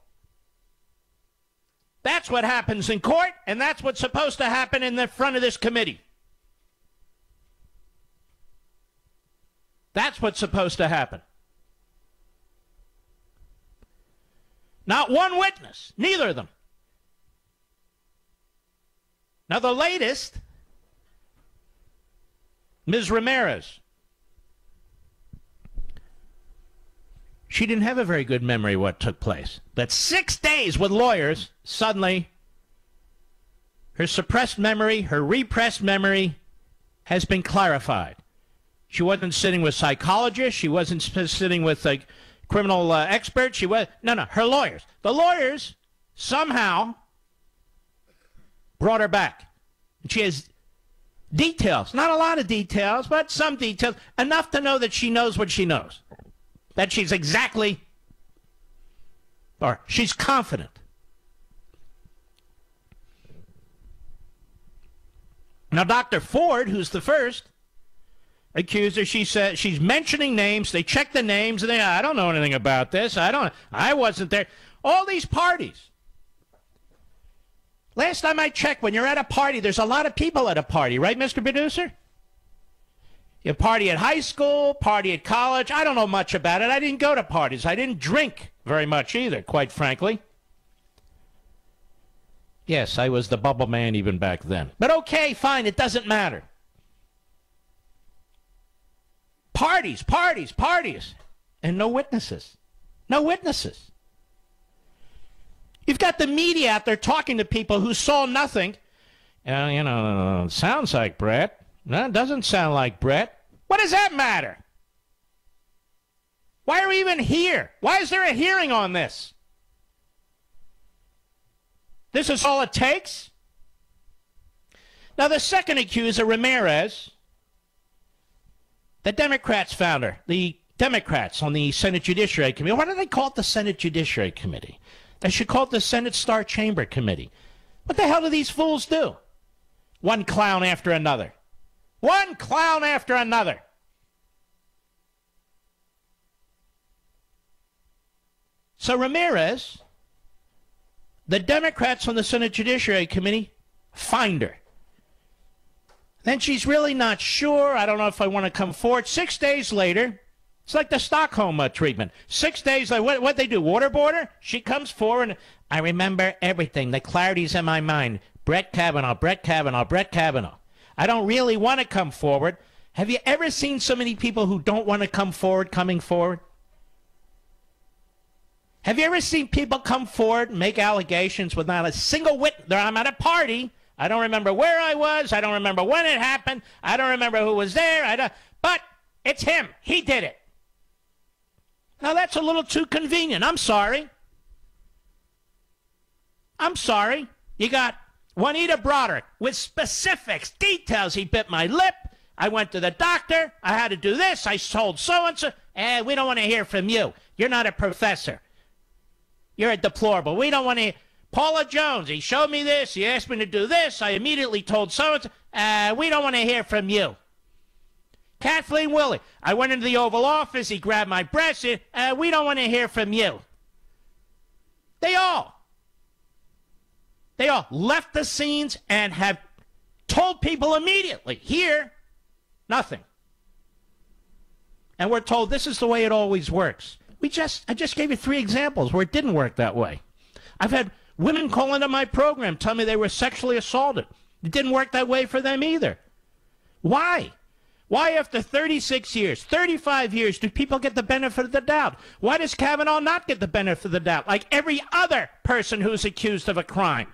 That's what happens in court, and that's what's supposed to happen in the front of this committee. That's what's supposed to happen. Not one witness, neither of them. Now the latest, Ms. Ramirez. She didn't have a very good memory of what took place. But 6 days with lawyers, suddenly, her suppressed memory, her repressed memory has been clarified. She wasn't sitting with psychologists. She wasn't sitting with criminal experts. Her lawyers. The lawyers somehow brought her back. And she has details, not a lot of details, but some details, enough to know that she knows what she knows. That she's confident. Now, Dr. Ford, who's the first accuser, she said she's mentioning names. They check the names, and I don't know anything about this. I wasn't there. All these parties. Last time I checked, when you're at a party, there's a lot of people at a party, right, Mr. Producer? You party at high school, party at college. I don't know much about it. I didn't go to parties. I didn't drink very much either, quite frankly. Yes, I was the bubble man even back then. But okay, fine, it doesn't matter. Parties. And no witnesses. No witnesses. You've got the media out there talking to people who saw nothing. Sounds like Brett. No, it doesn't sound like Brett. What does that matter? Why are we even here? Why is there a hearing on this? This is all it takes? Now, the second accuser, Ramirez, the Democrats found her. The Democrats on the Senate Judiciary Committee. Why do they call it the Senate Judiciary Committee? They should call it the Senate Star Chamber Committee. What the hell do these fools do? One clown after another. One clown after another. So Ramirez, the Democrats on the Senate Judiciary Committee find her. Then she's really not sure. I don't know if I want to come forward. 6 days later, it's like the Stockholm treatment. 6 days later, what they do, waterboard her? She comes forward and I remember everything. The clarity's in my mind. Brett Kavanaugh. I don't really want to come forward. Have you ever seen so many people who don't want to come forward coming forward? Have you ever seen people come forward and make allegations with not a single witness? I'm at a party. I don't remember where I was. I don't remember when it happened. I don't remember who was there. But it's him. He did it. Now, that's a little too convenient. I'm sorry. You got Juanita Broderick, with specifics, details. He bit my lip. I went to the doctor. I had to do this. I told so-and-so. We don't want to hear from you. You're not a professor. You're a deplorable. We don't want to. Paula Jones, he showed me this. He asked me to do this. I immediately told so-and-so. We don't want to hear from you. Kathleen Willey, I went into the Oval Office. He grabbed my breast. We don't want to hear from you. They all left the scenes and have told people immediately, here, nothing. And we're told this is the way it always works. I just gave you 3 examples where it didn't work that way. I've had women call into my program, tell me they were sexually assaulted. It didn't work that way for them either. Why? Why after 36 years, 35 years, do people get the benefit of the doubt? Why does Kavanaugh not get the benefit of the doubt like every other person who's accused of a crime?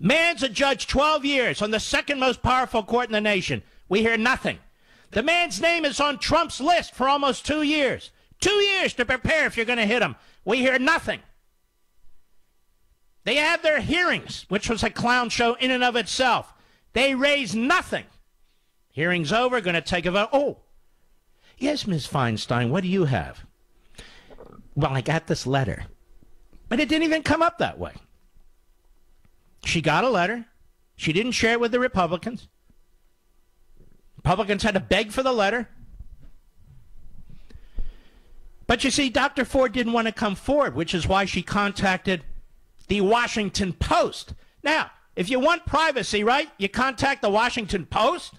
Man's adjudged 12 years on the second most powerful court in the nation. We hear nothing. The man's name is on Trump's list for almost 2 years. 2 years to prepare if you're going to hit him. We hear nothing. They have their hearings, which was a clown show in and of itself. They raise nothing. Hearing's over, going to take a vote. Oh, yes, Ms. Feinstein, what do you have? Well, I got this letter. But it didn't even come up that way. She got a letter. She didn't share it with the Republicans. Republicans had to beg for the letter. But you see, Dr. Ford didn't want to come forward, which is why she contacted the Washington Post. Now, if you want privacy, right, you contact the Washington Post?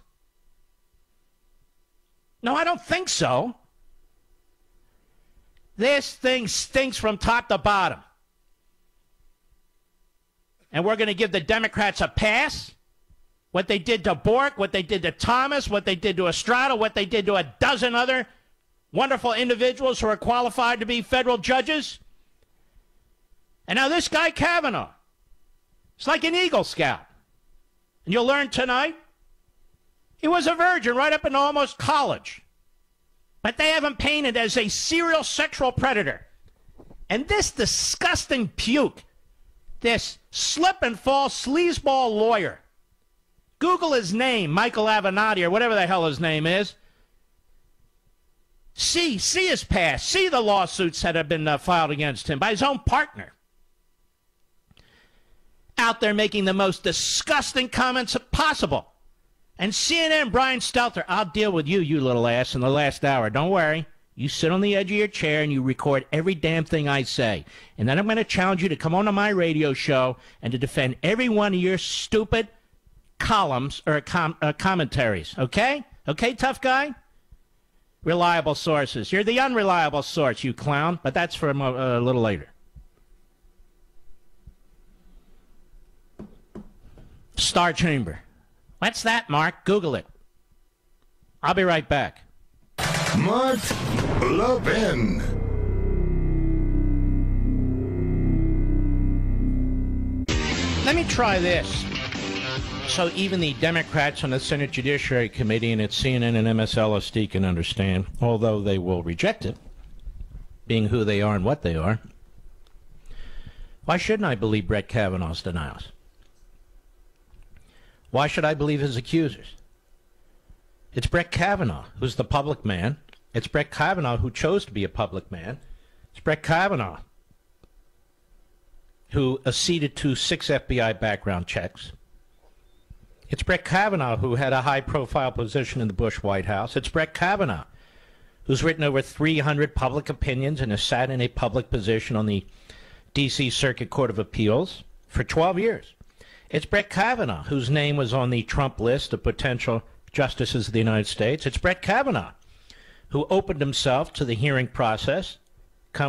No, I don't think so. This thing stinks from top to bottom. And we're going to give the Democrats a pass? What they did to Bork, what they did to Thomas, what they did to Estrada, what they did to a dozen other wonderful individuals who are qualified to be federal judges? And now this guy Kavanaugh, it's like an Eagle Scout. And you'll learn tonight, he was a virgin right up into almost college. But they have him painted as a serial sexual predator. And this disgusting puke, this slip and fall sleazeball lawyer, Google his name, Michael Avenatti, or whatever the hell his name is. See his past. See the lawsuits that have been filed against him by his own partner. Out there making the most disgusting comments possible. And CNN, Brian Stelter, I'll deal with you, you little ass, in the last hour. Don't worry. You sit on the edge of your chair and you record every damn thing I say. And then I'm going to challenge you to come on to my radio show and to defend every one of your stupid columns or commentaries. Okay? Okay, tough guy? Reliable sources. You're the unreliable source, you clown. But that's for a little later. Star Chamber. What's that, Mark? Google it. I'll be right back. Mark Levin. Let me try this. So even the Democrats on the Senate Judiciary Committee and its CNN and MSLSD can understand, although they will reject it, being who they are and what they are. Why shouldn't I believe Brett Kavanaugh's denials? Why should I believe his accusers? It's Brett Kavanaugh who's the public man. It's Brett Kavanaugh who chose to be a public man. It's Brett Kavanaugh who acceded to 6 FBI background checks. It's Brett Kavanaugh who had a high-profile position in the Bush White House. It's Brett Kavanaugh who's written over 300 public opinions and has sat in a public position on the D.C. Circuit Court of Appeals for 12 years. It's Brett Kavanaugh whose name was on the Trump list of potential justices of the United States. It's Brett Kavanaugh who opened himself to the hearing process,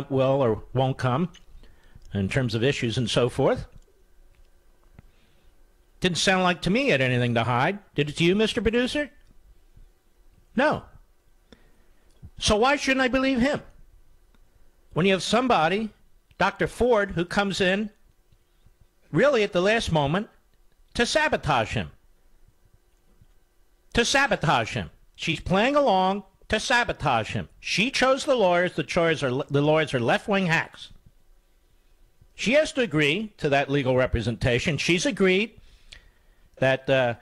will or won't come, in terms of issues and so forth. Didn't sound like to me he had anything to hide. Did it to you, Mr. Producer? No. So why shouldn't I believe him? When you have somebody, Dr. Ford, who comes in really at the last moment to sabotage him. To sabotage him. She's playing along to sabotage him. She chose the lawyers. The lawyers are left-wing hacks. She has to agree to that legal representation. She's agreed that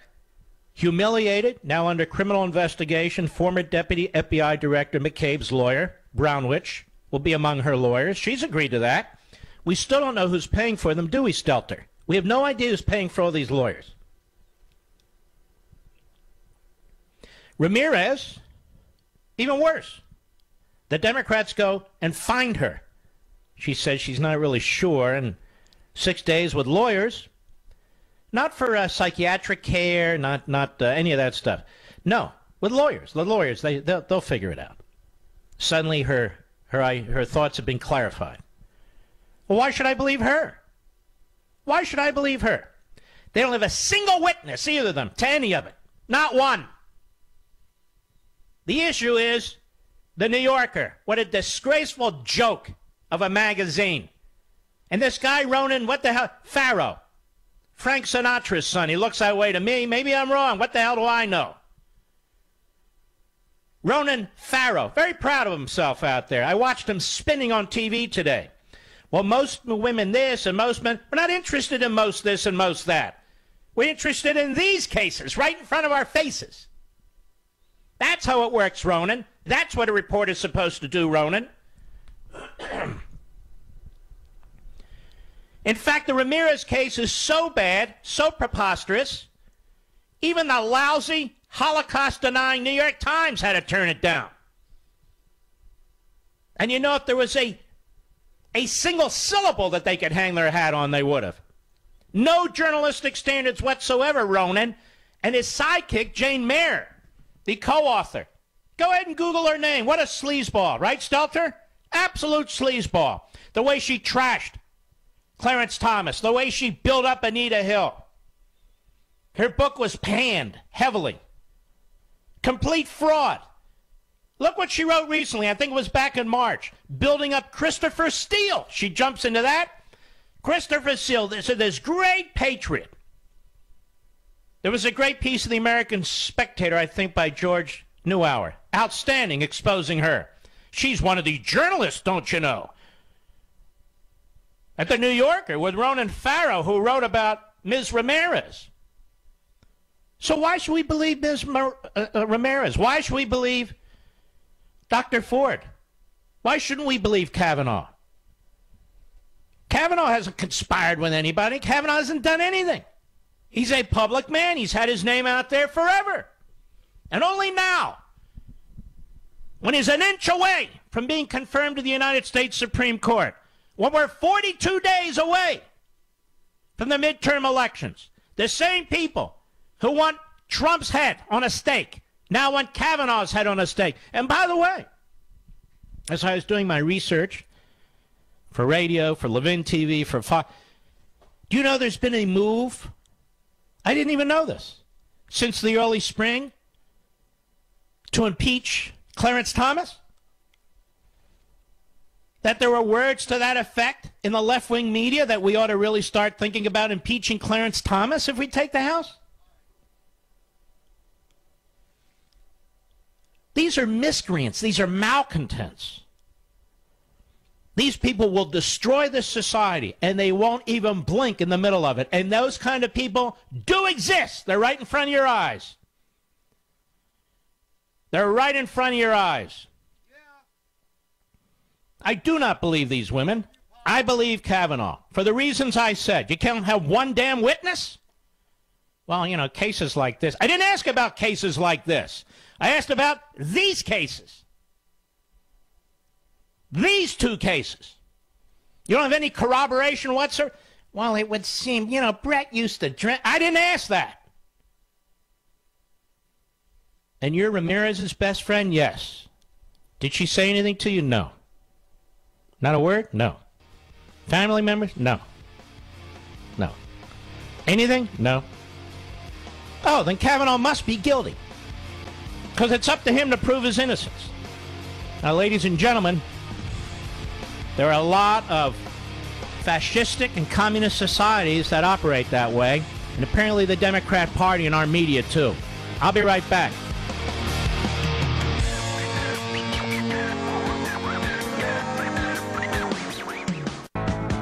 humiliated, now under criminal investigation, former Deputy FBI Director McCabe's lawyer, Brownwich, will be among her lawyers. She's agreed to that. We still don't know who's paying for them, do we, Stelter? We have no idea who's paying for all these lawyers. Ramirez, even worse. The Democrats go and find her. She says she's not really sure, and 6 days with lawyers, not for psychiatric care, not any of that stuff. No, with lawyers. The lawyers, they'll figure it out. Suddenly her thoughts have been clarified. Well, why should I believe her? Why should I believe her? They don't have a single witness, either of them, to any of it. Not one. The issue is the New Yorker. What a disgraceful joke of a magazine. And this guy, Ronan, what the hell? Farrow. Frank Sinatra's son. He looks that way to me. Maybe I'm wrong. What the hell do I know? Ronan Farrow. Very proud of himself out there. I watched him spinning on TV today. Well, most women this and most men, we're not interested in most this and most that. We're interested in these cases right in front of our faces. That's how it works, Ronan. That's what a reporter's supposed to do, Ronan. In fact, the Ramirez case is so bad, so preposterous, even the lousy, Holocaust-denying New York Times had to turn it down. And you know, if there was a single syllable that they could hang their hat on, they would have. No journalistic standards whatsoever, Ronan. And his sidekick, Jane Mayer, the co-author. Go ahead and Google her name. What a sleazeball, right, Stelter? Absolute sleazeball. The way she trashed Clarence Thomas, the way she built up Anita Hill. Her book was panned heavily. Complete fraud. Look what she wrote recently. I think it was back in March. Building up Christopher Steele. She jumps into that. Christopher Steele, this great patriot. There was a great piece of the American Spectator, I think, by George Neuauer. Outstanding, exposing her. She's one of the journalists, don't you know? At the New Yorker with Ronan Farrow, who wrote about Ms. Ramirez. So why should we believe Ms. Ramirez? Why should we believe Dr. Ford? Why shouldn't we believe Kavanaugh? Kavanaugh hasn't conspired with anybody. Kavanaugh hasn't done anything. He's a public man. He's had his name out there forever. And only now, when he's an inch away from being confirmed to the United States Supreme Court, when we're 42 days away from the midterm elections, the same people who want Trump's head on a stake now want Kavanaugh's head on a stake. And by the way, as I was doing my research for radio, for Levin TV, for Fox, do you know there's been a move? I didn't even know this. Since the early spring, to impeach Clarence Thomas? That there were words to that effect in the left-wing media that we ought to really start thinking about impeaching Clarence Thomas if we take the House? These are miscreants. These are malcontents. These people will destroy this society, and they won't even blink in the middle of it. And those kind of people do exist. They're right in front of your eyes. They're right in front of your eyes. I do not believe these women. I believe Kavanaugh. For the reasons I said. You can't have one damn witness? Well, you know, cases like this. I didn't ask about cases like this. I asked about these cases. These two cases. You don't have any corroboration whatsoever? Well, it would seem, you know, Brett used to drink. I didn't ask that. And you're Ramirez's best friend? Yes. Did she say anything to you? No. Not a word? No. Family members? No. No. Anything? No. Oh, then Kavanaugh must be guilty. Because it's up to him to prove his innocence. Now, ladies and gentlemen, there are a lot of fascistic and communist societies that operate that way, and apparently the Democrat Party and our media, too. I'll be right back.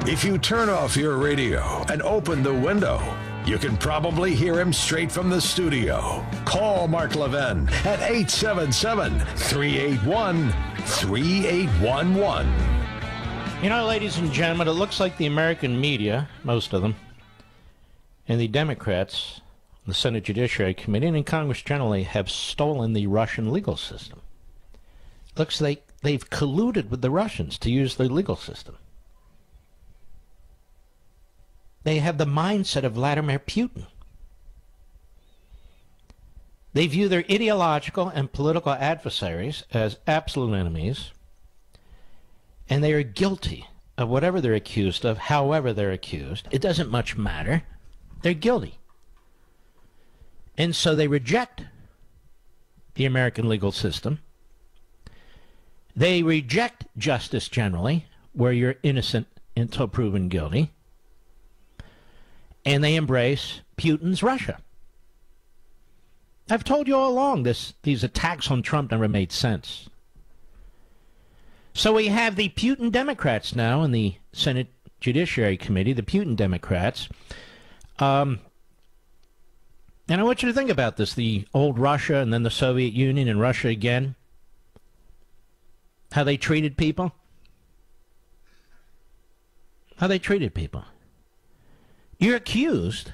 If you turn off your radio and open the window, you can probably hear him straight from the studio. Call Mark Levin at 877-381-3811. You know, ladies and gentlemen, it looks like the American media, most of them, and the Democrats, the Senate Judiciary Committee, and in Congress generally, have stolen the Russian legal system. Looks like they've colluded with the Russians to use their legal system. They have the mindset of Vladimir Putin. They view their ideological and political adversaries as absolute enemies, and they are guilty of whatever they're accused of, however they're accused. It doesn't much matter. They're guilty. And so they reject the American legal system. They reject justice generally, where you're innocent until proven guilty. And they embrace Putin's Russia. I've told you all along these attacks on Trump never made sense. So we have the Putin Democrats now in the Senate Judiciary Committee, the Putin Democrats. And I want you to think about this, the old Russia and then the Soviet Union and Russia again. How they treated people. How they treated people. You're accused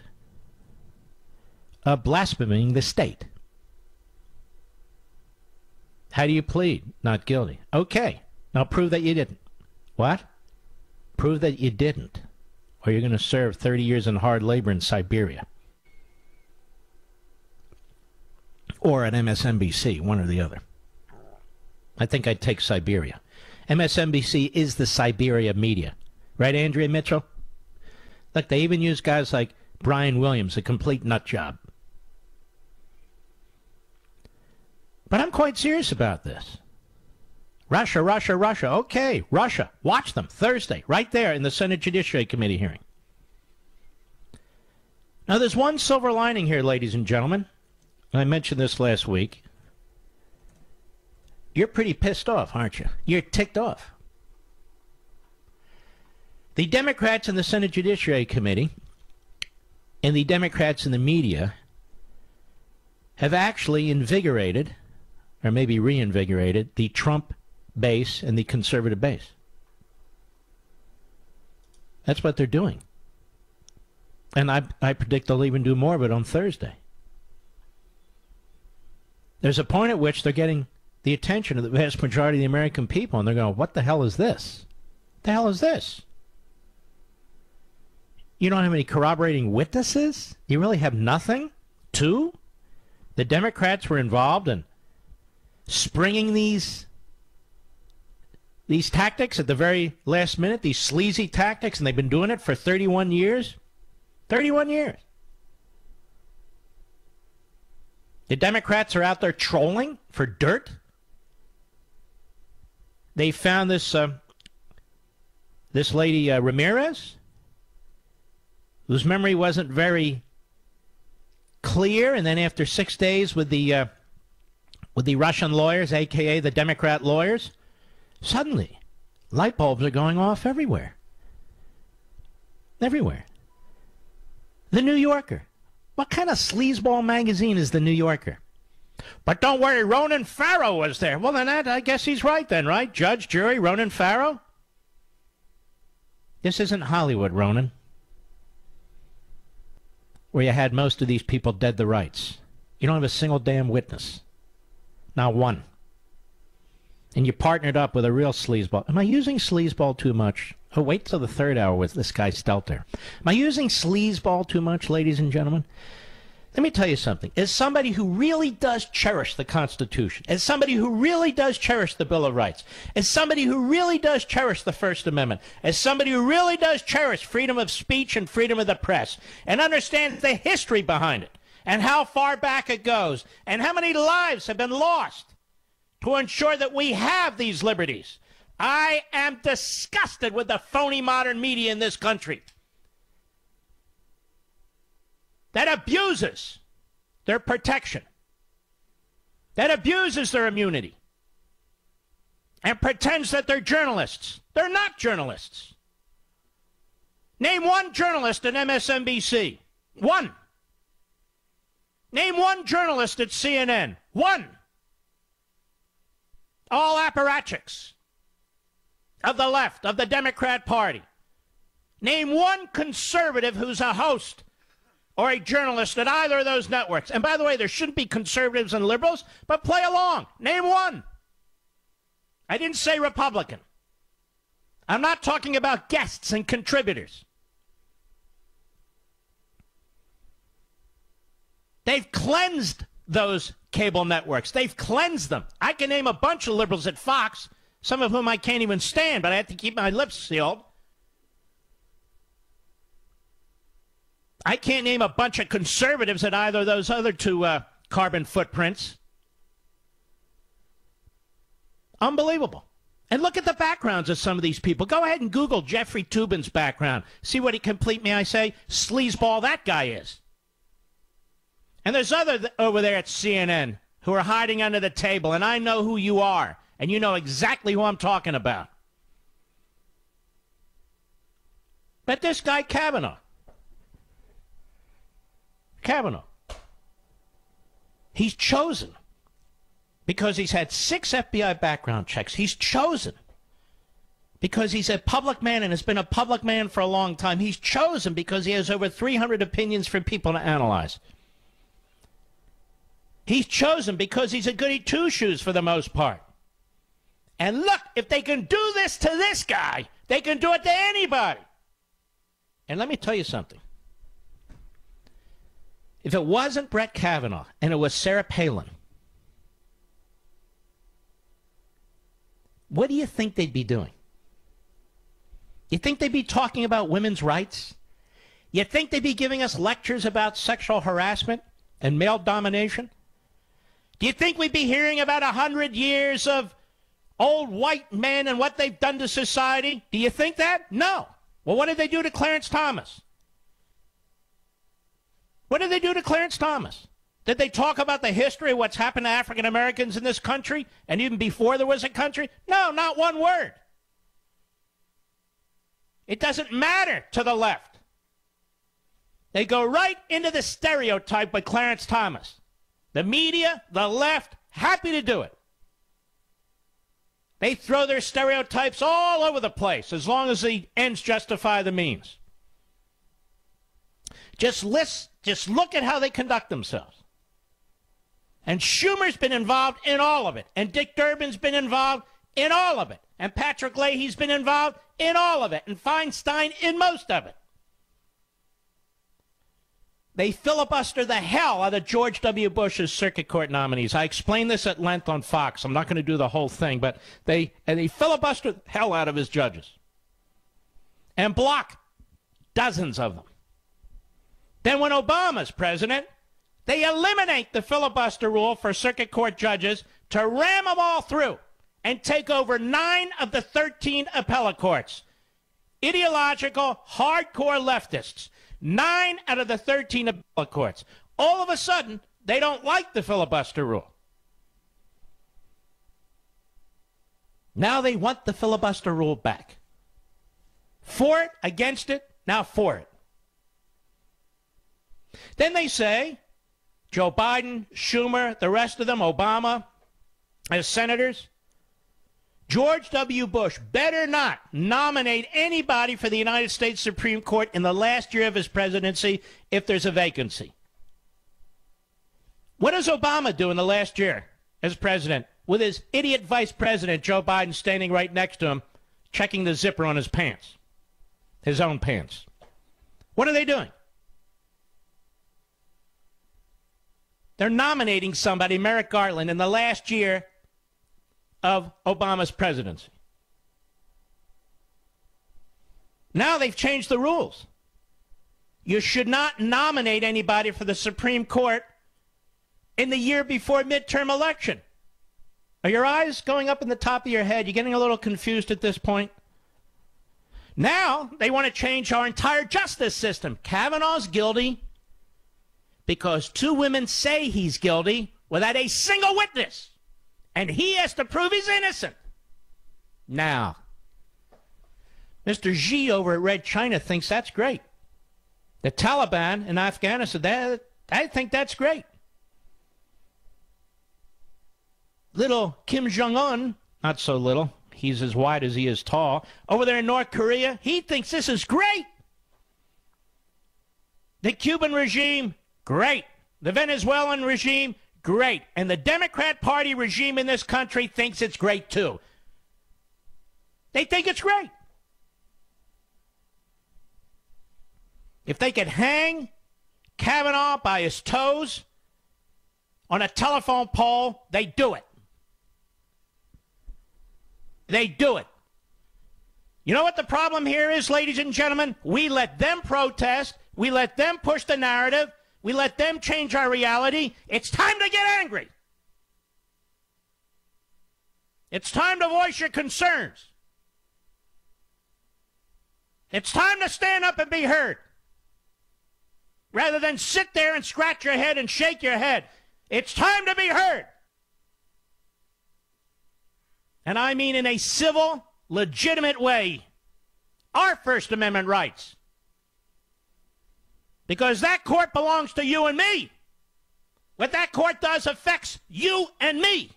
of blaspheming the state. How do you plead? Not guilty. Okay. Now prove that you didn't. What? Prove that you didn't. Or you're going to serve 30 years in hard labor in Siberia. Or at MSNBC, one or the other. I think I'd take Siberia. MSNBC is the Siberia media. Right, Andrea Mitchell? Look, they even use guys like Brian Williams, a complete nut job. But I'm quite serious about this. Russia, Russia, Russia. Okay, Russia. Watch them Thursday, right there in the Senate Judiciary Committee hearing. Now, there's one silver lining here, ladies and gentlemen. I mentioned this last week. You're pretty pissed off, aren't you? You're ticked off. The Democrats in the Senate Judiciary Committee and the Democrats in the media have actually invigorated, or maybe reinvigorated, the Trump base and the conservative base. That's what they're doing. And I predict they'll even do more of it on Thursday. There's a point at which they're getting the attention of the vast majority of the American people, and they're going, what the hell is this? What the hell is this? You don't have any corroborating witnesses? You really have nothing? Two? The Democrats were involved in springing these tactics at the very last minute, these sleazy tactics, and they've been doing it for 31 years? 31 years. The Democrats are out there trolling for dirt. They found this lady Ramirez, whose memory wasn't very clear, and then after 6 days with the Russian lawyers, a.k.a. the Democrat lawyers, suddenly light bulbs are going off everywhere. Everywhere. The New Yorker. What kind of sleazeball magazine is the New Yorker? But don't worry, Ronan Farrow was there. Well, then I guess he's right then, right? Judge, jury, Ronan Farrow? This isn't Hollywood, Ronan, where you had most of these people dead to rights. You don't have a single damn witness. Not one. And you partnered up with a real sleazeball. Am I using sleazeball too much? Oh, wait till the third hour with this guy Stelter. Am I using sleazeball too much, ladies and gentlemen? Let me tell you something. As somebody who really does cherish the Constitution, as somebody who really does cherish the Bill of Rights, as somebody who really does cherish the First Amendment, as somebody who really does cherish freedom of speech and freedom of the press, and understands the history behind it, and how far back it goes, and how many lives have been lost to ensure that we have these liberties, I am disgusted with the phony modern media in this country that abuses their protection, that abuses their immunity, and pretends that they're journalists. They're not journalists. Name one journalist at MSNBC. One. Name one journalist at CNN. One. All apparatchiks of the left, of the Democrat Party. Name one conservative who's a host or a journalist at either of those networks. And by the way, there shouldn't be conservatives and liberals, but play along. Name one. I didn't say Republican. I'm not talking about guests and contributors. They've cleansed those cable networks. They've cleansed them. I can name a bunch of liberals at Fox, some of whom I can't even stand, but I have to keep my lips sealed. I can't name a bunch of conservatives at either of those other two carbon footprints. Unbelievable. And look at the backgrounds of some of these people. Go ahead and Google Jeffrey Toobin's background. See what a complete, may I say, sleazeball that guy is. And there's other over there at CNN who are hiding under the table, and I know who you are, and you know exactly who I'm talking about. But this guy Kavanaugh, he's chosen because he's had 6 FBI background checks. He's chosen because he's a public man and has been a public man for a long time. He's chosen because he has over 300 opinions for people to analyze. He's chosen because he's a goody two-shoes for the most part. And look, if they can do this to this guy, they can do it to anybody. And let me tell you something. If it wasn't Brett Kavanaugh and it was Sarah Palin, what do you think they'd be doing? You think they'd be talking about women's rights? You think they'd be giving us lectures about sexual harassment and male domination? Do you think we'd be hearing about 100 years of old white men and what they've done to society? Do you think that? No. Well, what did they do to Clarence Thomas? What did they do to Clarence Thomas? Did they talk about the history of what's happened to African Americans in this country and even before there was a country? No, not one word. It doesn't matter to the left. They go right into the stereotype with Clarence Thomas. The media, the left, happy to do it. They throw their stereotypes all over the place as long as the ends justify the means. Just look at how they conduct themselves. And Schumer's been involved in all of it. And Dick Durbin's been involved in all of it. And Patrick Leahy's been involved in all of it. And Feinstein in most of it. They filibuster the hell out of George W. Bush's circuit court nominees. I explained this at length on Fox. I'm not going to do the whole thing, but they filibuster the hell out of his judges and block dozens of them. Then when Obama's president, they eliminate the filibuster rule for circuit court judges to ram them all through and take over 9 of the 13 appellate courts. Ideological, hardcore leftists. 9 out of the 13 appellate courts. All of a sudden, they don't like the filibuster rule. Now they want the filibuster rule back. For it, against it, now for it. Then they say, Joe Biden, Schumer, the rest of them, Obama, as senators, George W. Bush better not nominate anybody for the United States Supreme Court in the last year of his presidency if there's a vacancy. What does Obama do in the last year as president with his idiot vice president, Joe Biden, standing right next to him, checking the zipper on his pants, his own pants? What are they doing? They're nominating somebody, Merrick Garland, in the last year of Obama's presidency. Now they've changed the rules. You should not nominate anybody for the Supreme Court in the year before midterm election. Are your eyes going up in the top of your head? You're getting a little confused at this point? Now they want to change our entire justice system. Kavanaugh's guilty because 2 women say he's guilty without a single witness. And he has to prove he's innocent. Now, Mr. Xi over at Red China thinks that's great. The Taliban in Afghanistan, I think that's great. Little Kim Jong-un, not so little, he's as wide as he is tall, over there in North Korea, he thinks this is great. The Cuban regime, great. The Venezuelan regime, great. And the Democrat Party regime in this country thinks it's great too. They think it's great. If they could hang Kavanaugh by his toes on a telephone pole, they do it. They do it. You know what the problem here is, ladies and gentlemen? We let them protest. We let them push the narrative. We let them change our reality. It's time to get angry. It's time to voice your concerns. It's time to stand up and be heard. Rather than sit there and scratch your head and shake your head. It's time to be heard. And I mean in a civil, legitimate way. Our First Amendment rights. Because that court belongs to you and me. What that court does affects you and me.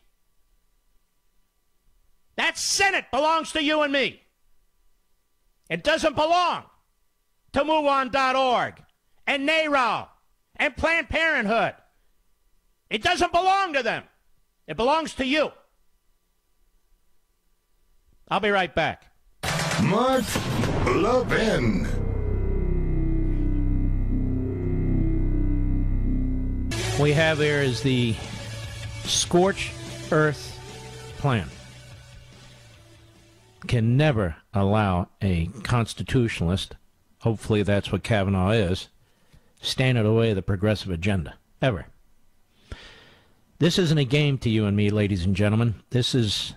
That Senate belongs to you and me. It doesn't belong to MoveOn.org and NARAL and Planned Parenthood. It doesn't belong to them. It belongs to you. I'll be right back. Mark Levin. We have here is the scorched earth plan. Can never allow a constitutionalist, hopefully that's what Kavanaugh is, stand in the way of the progressive agenda. Ever. This isn't a game to you and me, ladies and gentlemen. This is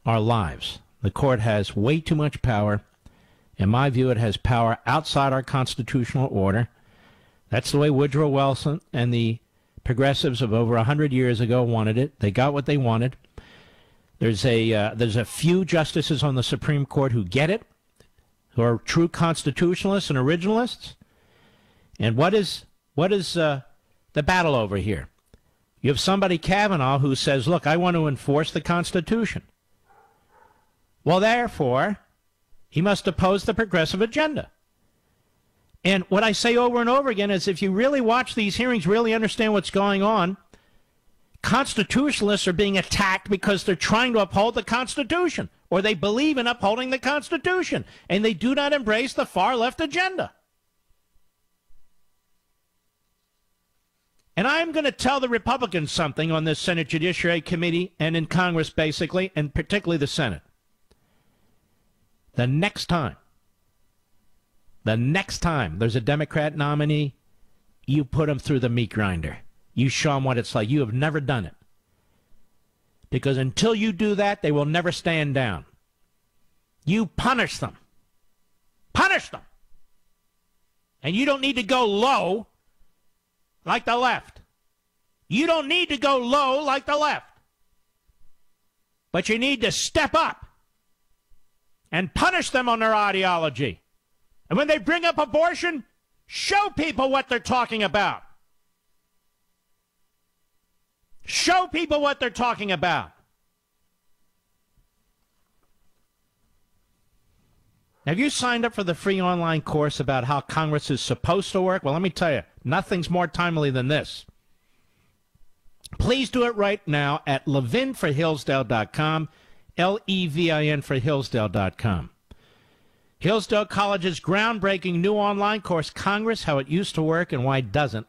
our lives. The court has way too much power. In my view, it has power outside our constitutional order. That's the way Woodrow Wilson and the progressives of over 100 years ago wanted it. They got what they wanted. There's a few justices on the Supreme Court who get it, who are true constitutionalists and originalists. And what is the battle over here? You have somebody, Kavanaugh, who says, look, I want to enforce the Constitution. Well, therefore, he must oppose the progressive agenda. And what I say over and over again is if you really watch these hearings, really understand what's going on, constitutionalists are being attacked because they're trying to uphold the Constitution, or they believe in upholding the Constitution, and they do not embrace the far-left agenda. And I'm going to tell the Republicans something on this Senate Judiciary Committee and in Congress, basically, and particularly the Senate. The next time there's a Democrat nominee, you put them through the meat grinder. You show them what it's like. You have never done it. Because until you do that, they will never stand down. You punish them. Punish them. And you don't need to go low like the left. You don't need to go low like the left. But you need to step up and punish them on their ideology. And when they bring up abortion, show people what they're talking about. Show people what they're talking about. Have you signed up for the free online course about how Congress is supposed to work? Well, let me tell you, nothing's more timely than this. Please do it right now at levinforhillsdale.com, Levin for Hillsdale.com. Hillsdale College's groundbreaking new online course, Congress, How It Used to Work and Why It Doesn't,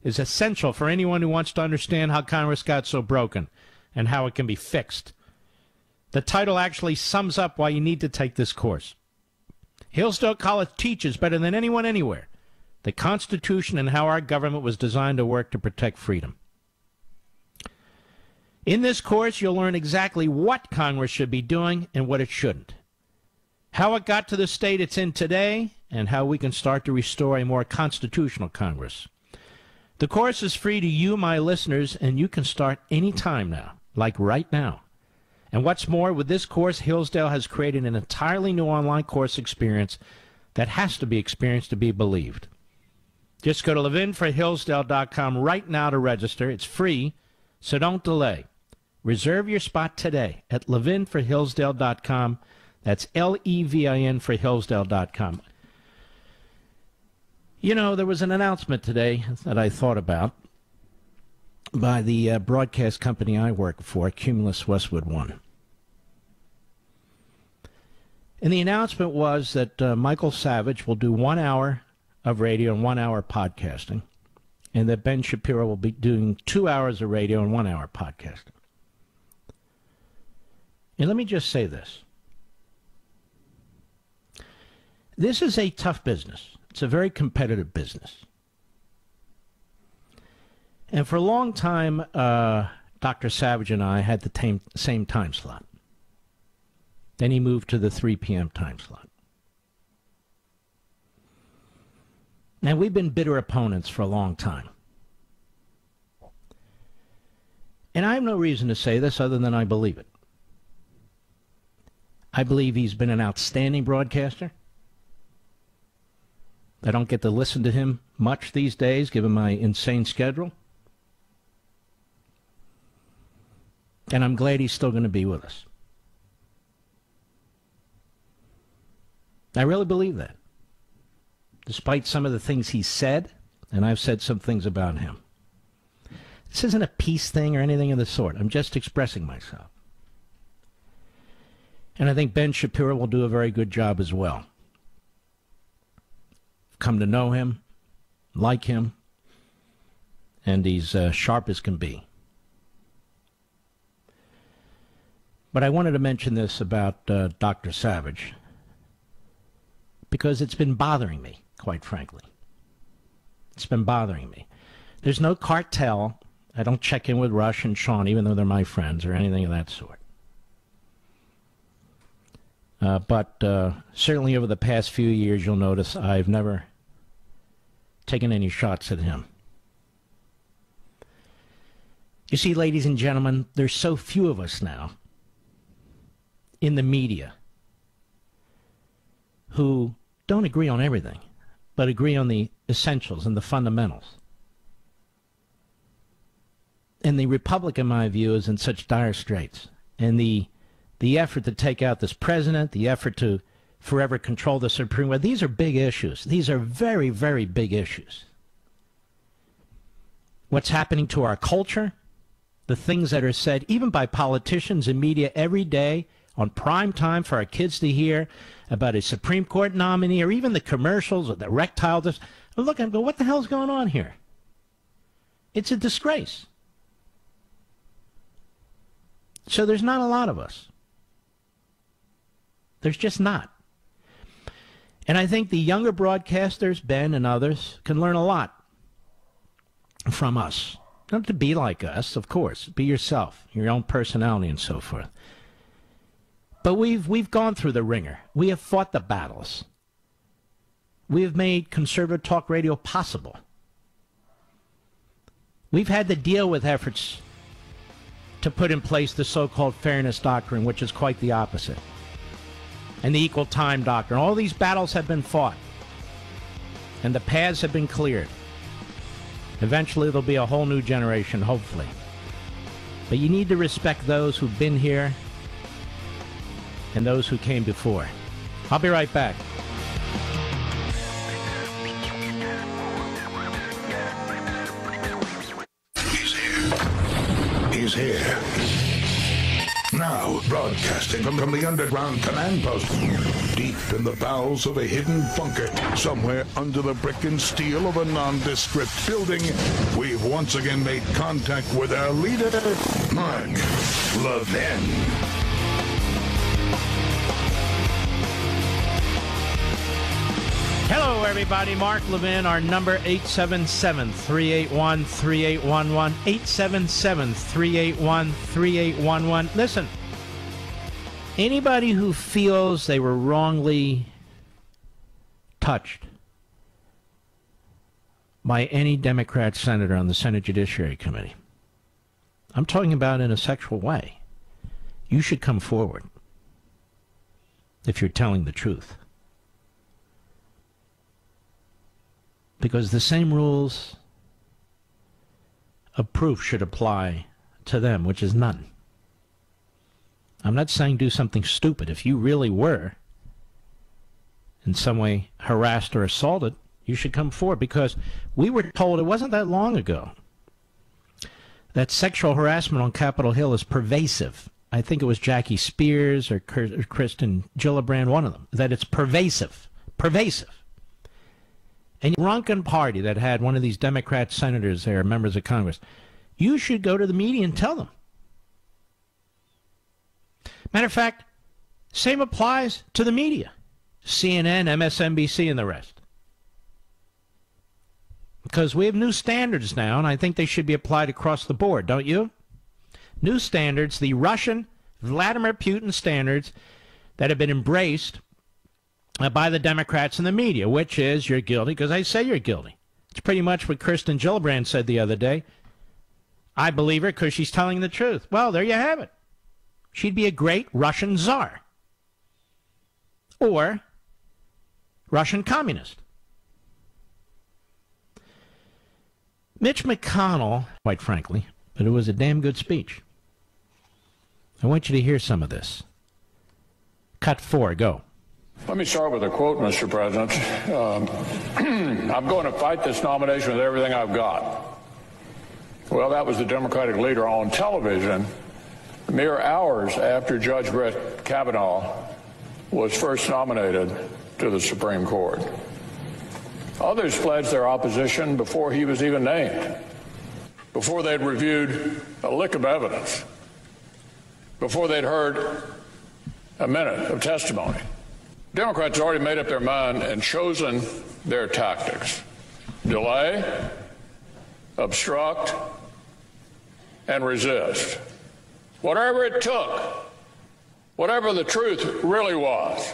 is essential for anyone who wants to understand how Congress got so broken and how it can be fixed. The title actually sums up why you need to take this course. Hillsdale College teaches better than anyone anywhere the Constitution and how our government was designed to work to protect freedom. In this course, you'll learn exactly what Congress should be doing and what it shouldn't, how it got to the state it's in today, and how we can start to restore a more constitutional Congress. The course is free to you, my listeners, and you can start any time now, like right now. And what's more, with this course, Hillsdale has created an entirely new online course experience that has to be experienced to be believed. Just go to levinforhillsdale.com right now to register. It's free, so don't delay. Reserve your spot today at levinforhillsdale.com. That's Levin for Hillsdale.com. You know, there was an announcement today that I thought about by the broadcast company I work for, Cumulus Westwood One. And the announcement was that Michael Savage will do 1 hour of radio and 1 hour podcasting, and that Ben Shapiro will be doing 2 hours of radio and 1 hour podcasting. And let me just say this. This is a tough business. It's a very competitive business. And for a long time, Dr. Savage and I had the same time slot. Then he moved to the 3 p.m. time slot. Now, we've been bitter opponents for a long time. And I have no reason to say this other than I believe it. I believe he's been an outstanding broadcaster. I don't get to listen to him much these days, given my insane schedule. And I'm glad he's still going to be with us. I really believe that. Despite some of the things he said, and I've said some things about him. This isn't a peace thing or anything of the sort. I'm just expressing myself. And I think Ben Shapiro will do a very good job as well. Come to know him, like him, and he's sharp as can be. But I wanted to mention this about Dr. Savage, because it's been bothering me, quite frankly. It's been bothering me. There's no cartel. I don't check in with Rush and Sean, even though they're my friends, or anything of that sort. But certainly over the past few years, you'll notice I've never taken any shots at him. You see, ladies and gentlemen, there's so few of us now in the media who don't agree on everything, but agree on the essentials and the fundamentals. And the Republic, in my view, is in such dire straits. And the effort to take out this president, the effort to forever control the Supreme Court, these are big issues. These are very, very big issues. What's happening to our culture, the things that are said, even by politicians and media every day on prime time for our kids to hear about a Supreme Court nominee, or even the commercials or the erectile. I look and go, what the hell's going on here? It's a disgrace. So there's not a lot of us. There's just not. And I think the younger broadcasters, Ben and others, can learn a lot from us. Not to be like us, of course. Be yourself, your own personality and so forth. But we've gone through the ringer. We have fought the battles. We have made conservative talk radio possible. We've had to deal with efforts to put in place the so-called fairness doctrine, which is quite the opposite, and the equal time doctrine. All these battles have been fought, and the paths have been cleared. Eventually, there'll be a whole new generation, hopefully. But you need to respect those who've been here and those who came before. I'll be right back. He's here. Now, broadcasting from the underground command post, deep in the bowels of a hidden bunker, somewhere under the brick and steel of a nondescript building, we've once again made contact with our leader, Mark Levin. Hello, everybody. Mark Levin, our number 877-381-3811. 877-381-3811. Listen, anybody who feels they were wrongly touched by any Democrat senator on the Senate Judiciary Committee, I'm talking about in a sexual way, you should come forward if you're telling the truth. Because the same rules of proof should apply to them, which is none. I'm not saying do something stupid. If you really were in some way harassed or assaulted, you should come forward, because we were told it wasn't that long ago that sexual harassment on Capitol Hill is pervasive. I think it was Jackie Spears or Kristen Gillibrand, one of them, that it's pervasive. Pervasive. And Runkin party that had one of these Democrat senators there, members of Congress, you should go to the media and tell them. Matter of fact, same applies to the media. CNN, MSNBC, and the rest. Because we have new standards now, and I think they should be applied across the board, don't you? New standards, the Russian Vladimir Putin standards that have been embraced by the Democrats and the media, which is you're guilty because I say you're guilty. It's pretty much what Kristen Gillibrand said the other day. I believe her because she's telling the truth. Well, there you have it. She'd be a great Russian czar. Or Russian communist. Mitch McConnell, quite frankly, but it was a damn good speech. I want you to hear some of this. Cut 4, go. Let me start with a quote, Mr. President. I'm going to fight this nomination with everything I've got. Well, that was the Democratic leader on television mere hours after Judge Brett Kavanaugh was first nominated to the Supreme Court. Others pledged their opposition before he was even named, before they'd reviewed a lick of evidence, before they'd heard a minute of testimony. Democrats already made up their mind and chosen their tactics: delay, obstruct, and resist. Whatever it took, whatever the truth really was,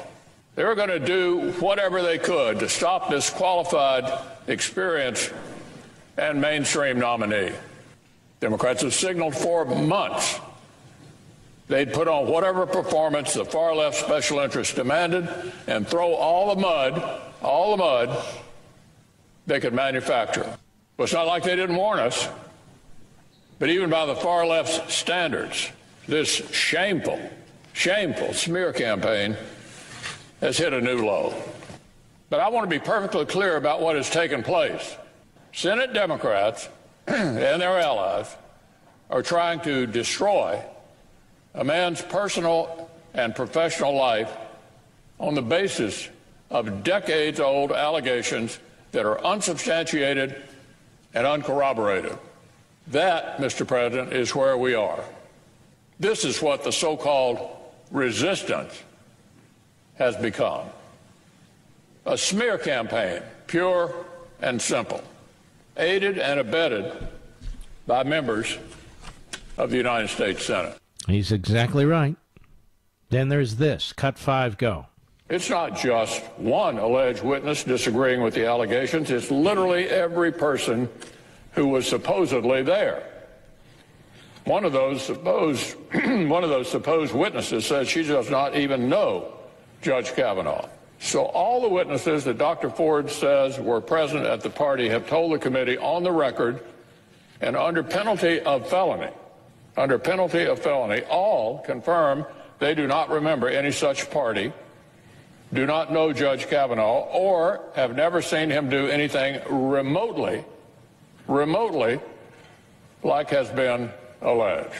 they were going to do whatever they could to stop this qualified, experienced, and mainstream nominee. Democrats have signaled for months they'd put on whatever performance the far left special interests demanded and throw all the mud they could manufacture. Well, it's not like they didn't warn us, but even by the far left's standards, this shameful smear campaign has hit a new low. But I want to be perfectly clear about what has taken place. Senate Democrats and their allies are trying to destroy a man's personal and professional life on the basis of decades-old allegations that are unsubstantiated and uncorroborated. That, Mr. President, is where we are. This is what the so-called resistance has become. A smear campaign, pure and simple, aided and abetted by members of the United States Senate. He's exactly right. Then there's this. Cut 5, go. It's not just one alleged witness disagreeing with the allegations. It's literally every person who was supposedly there. One of those supposed witnesses says she does not even know Judge Kavanaugh. So all the witnesses that Dr. Ford says were present at the party have told the committee on the record and under penalty of felony, all confirm they do not remember any such party, do not know Judge Kavanaugh, or have never seen him do anything remotely like has been alleged.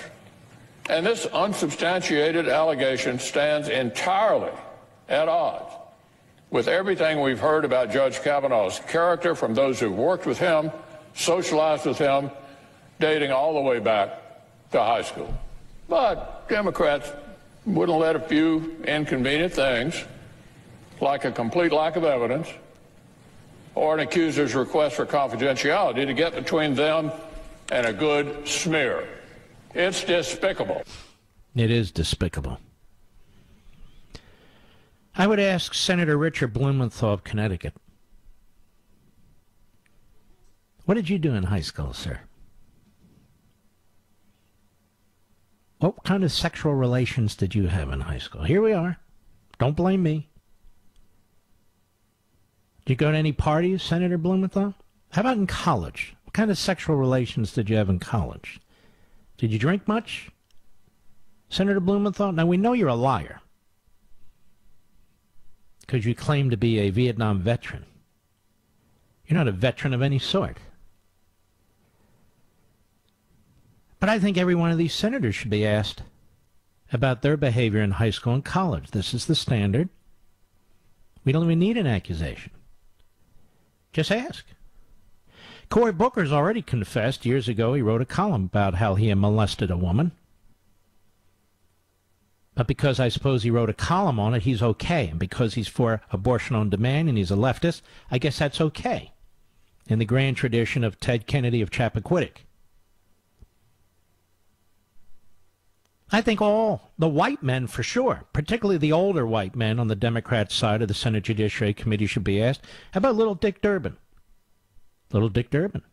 And this unsubstantiated allegation stands entirely at odds with everything we've heard about Judge Kavanaugh's character from those who've worked with him, socialized with him, dating all the way back to high school. But Democrats wouldn't let a few inconvenient things, like a complete lack of evidence or an accuser's request for confidentiality, to get between them and a good smear. It's despicable. It is despicable. I would ask Senator Richard Blumenthal of Connecticut, what did you do in high school, sir? What kind of sexual relations did you have in high school? Here we are. Don't blame me. Did you go to any parties, Senator Blumenthal? How about in college? What kind of sexual relations did you have in college? Did you drink much, Senator Blumenthal? Now, we know you're a liar because you claim to be a Vietnam veteran. You're not a veteran of any sort. But I think every one of these senators should be asked about their behavior in high school and college. This is the standard. We don't even need an accusation. Just ask. Cory Booker's already confessed years ago he wrote a column about how he had molested a woman. But because I suppose he wrote a column on it, he's okay. And because he's for abortion on demand and he's a leftist, I guess that's okay. In the grand tradition of Ted Kennedy of Chappaquiddick. I think all the white men, for sure, particularly the older white men on the Democrat side of the Senate Judiciary Committee, should be asked, how about little Dick Durbin? Little Dick Durbin.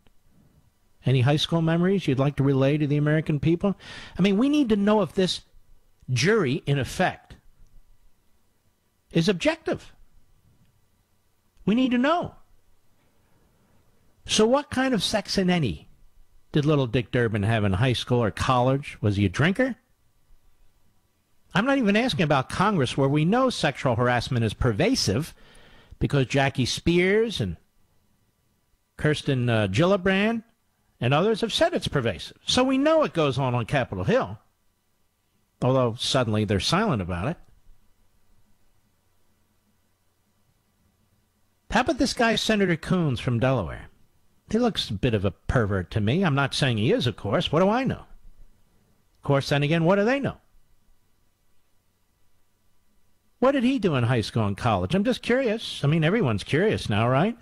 Any high school memories you'd like to relay to the American people? I mean, we need to know if this jury, in effect, is objective. We need to know. So what kind of sex in any did little Dick Durbin have in high school or college? Was he a drinker? I'm not even asking about Congress, where we know sexual harassment is pervasive because Jackie Spears and Kirsten Gillibrand and others have said it's pervasive. So we know it goes on Capitol Hill, although suddenly they're silent about it. How about this guy, Senator Coons from Delaware? He looks a bit of a pervert to me. I'm not saying he is, of course. What do I know? Of course, then again, what do they know? What did he do in high school and college? I'm just curious. I mean, everyone's curious now, right?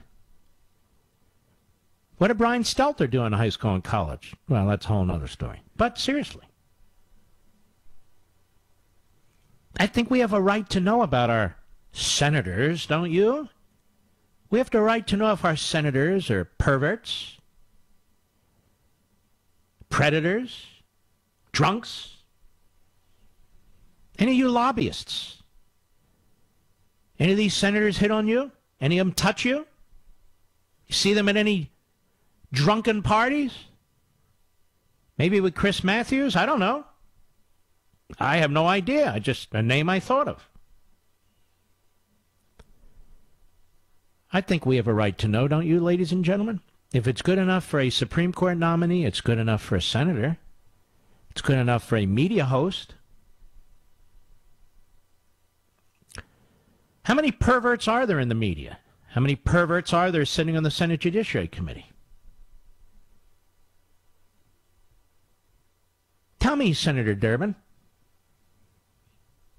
What did Brian Stelter do in high school and college? Well, that's a whole other story. But seriously, I think we have a right to know about our senators, don't you? We have the right to know if our senators are perverts, predators, drunks, any of you lobbyists. Any of these senators hit on you? Any of them touch you? You see them at any drunken parties? Maybe with Chris Matthews? I don't know. I have no idea. Just a name I thought of. I think we have a right to know, don't you, ladies and gentlemen? If it's good enough for a Supreme Court nominee, it's good enough for a senator. It's good enough for a media host. How many perverts are there in the media? How many perverts are there sitting on the Senate Judiciary Committee? Tell me, Senator Durbin.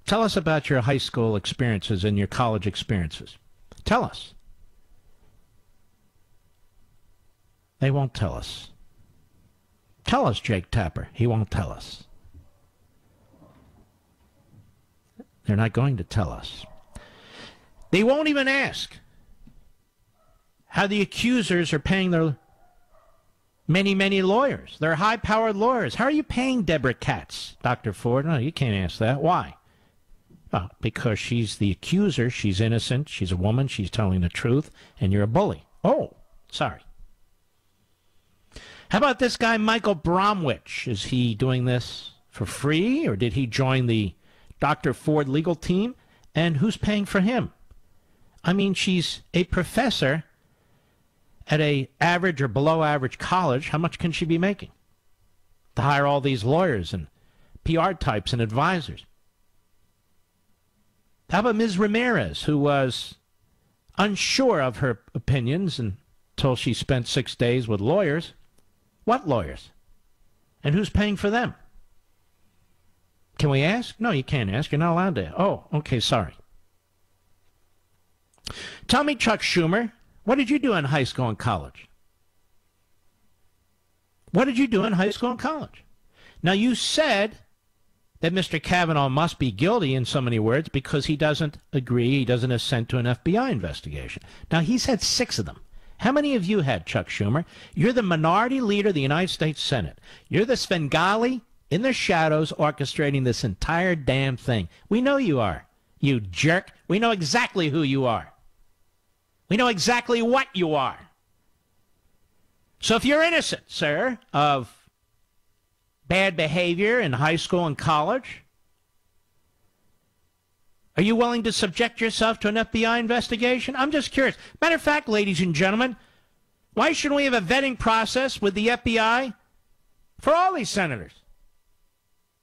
Tell us about your high school experiences and your college experiences. Tell us. They won't tell us. Tell us, Jake Tapper. He won't tell us. They're not going to tell us. They won't even ask how the accusers are paying their many, many lawyers. They're high-powered lawyers. How are you paying Deborah Katz, Dr. Ford? No, you can't ask that. Why? Well, because she's the accuser. She's innocent. She's a woman. She's telling the truth. And you're a bully. Oh, sorry. How about this guy, Michael Bromwich? Is he doing this for free, or did he join the Dr. Ford legal team? And who's paying for him? I mean, she's a professor at a average or below average college. How much can she be making to hire all these lawyers and PR types and advisors? How about Ms. Ramirez, who was unsure of her opinions until she spent 6 days with lawyers? What lawyers? And who's paying for them? Can we ask? No, you can't ask. You're not allowed to. Oh, okay, sorry. Tell me, Chuck Schumer, what did you do in high school and college? What did you do in high school and college? Now, you said that Mr. Kavanaugh must be guilty in so many words because he doesn't agree, he doesn't assent to an FBI investigation. Now, he's had 6 of them. How many have you had, Chuck Schumer? You're the minority leader of the United States Senate. You're the Svengali in the shadows orchestrating this entire damn thing. We know you are, you jerk. We know exactly who you are. We know exactly what you are. So if you're innocent, sir, of bad behavior in high school and college, are you willing to subject yourself to an FBI investigation? I'm just curious. Matter of fact, ladies and gentlemen, why shouldn't we have a vetting process with the FBI for all these senators?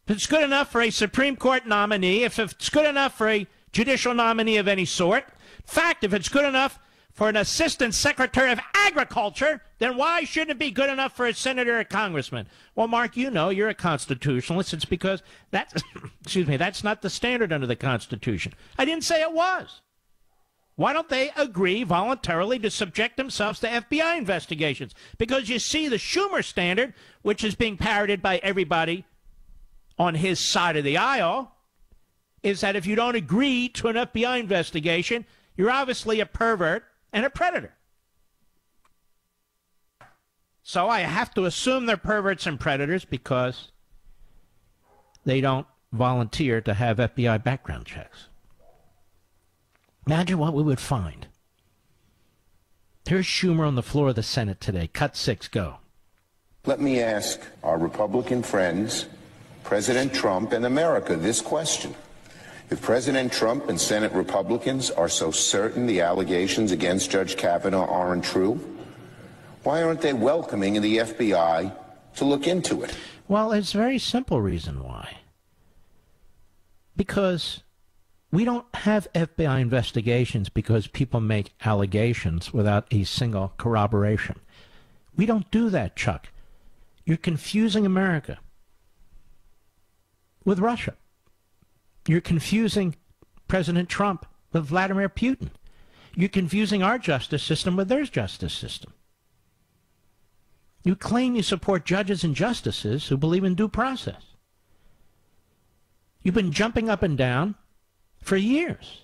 If it's good enough for a Supreme Court nominee, if it's good enough for a judicial nominee of any sort, in fact, if it's good enough for an Assistant Secretary of Agriculture, then why shouldn't it be good enough for a senator or congressman? Well, Mark, you know, you're a constitutionalist. It's because that's, excuse me, that's not the standard under the Constitution. I didn't say it was. Why don't they agree voluntarily to subject themselves to FBI investigations? Because you see, the Schumer standard, which is being parroted by everybody on his side of the aisle, is that if you don't agree to an FBI investigation, you're obviously a pervert and a predator. So I have to assume they're perverts and predators because they don't volunteer to have FBI background checks. Imagine what we would find. Here's Schumer on the floor of the Senate today. Cut 6, go. Let me ask our Republican friends, President Trump and America, this question. If President Trump and Senate Republicans are so certain the allegations against Judge Kavanaugh aren't true, why aren't they welcoming the FBI to look into it? Well, it's a very simple reason why. Because we don't have FBI investigations because people make allegations without a single corroboration. We don't do that, Chuck. You're confusing America with Russia. You're confusing President Trump with Vladimir Putin. You're confusing our justice system with their justice system. You claim you support judges and justices who believe in due process. You've been jumping up and down for years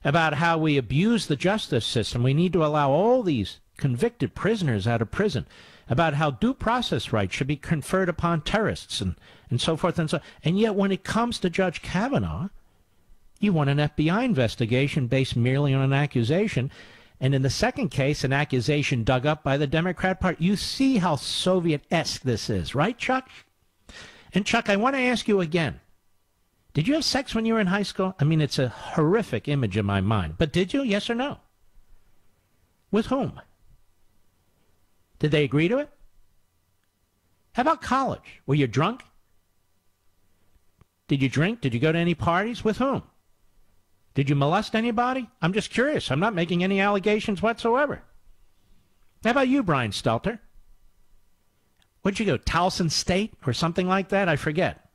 about how we abuse the justice system. We need to allow all these convicted prisoners out of prison, about how due process rights should be conferred upon terrorists and so forth and so on. And yet when it comes to Judge Kavanaugh, you want an FBI investigation based merely on an accusation. And in the second case, an accusation dug up by the Democrat Party. You see how Soviet-esque this is, right, Chuck? And Chuck, I want to ask you again. Did you have sex when you were in high school? I mean, it's a horrific image in my mind. But did you? Yes or no? With whom? Did they agree to it? How about college? Were you drunk? Did you drink? Did you go to any parties? With whom? Did you molest anybody? I'm just curious. I'm not making any allegations whatsoever. How about you, Brian Stelter? Where'd you go, Towson State or something like that? I forget.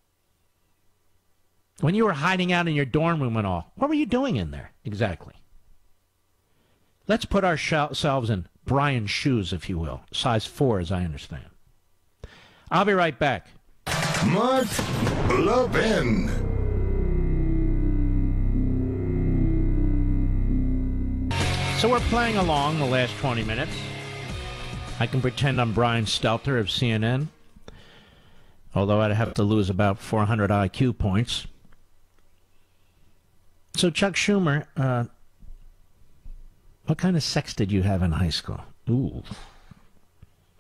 When you were hiding out in your dorm room and all, what were you doing in there exactly? Let's put ourselves in Brian's shoes, if you will. Size 4, as I understand. I'll be right back. Mark Levin. So we're playing along the last 20 minutes. I can pretend I'm Brian Stelter of CNN, although I'd have to lose about 400 IQ points. So Chuck Schumer, what kind of sex did you have in high school? Ooh.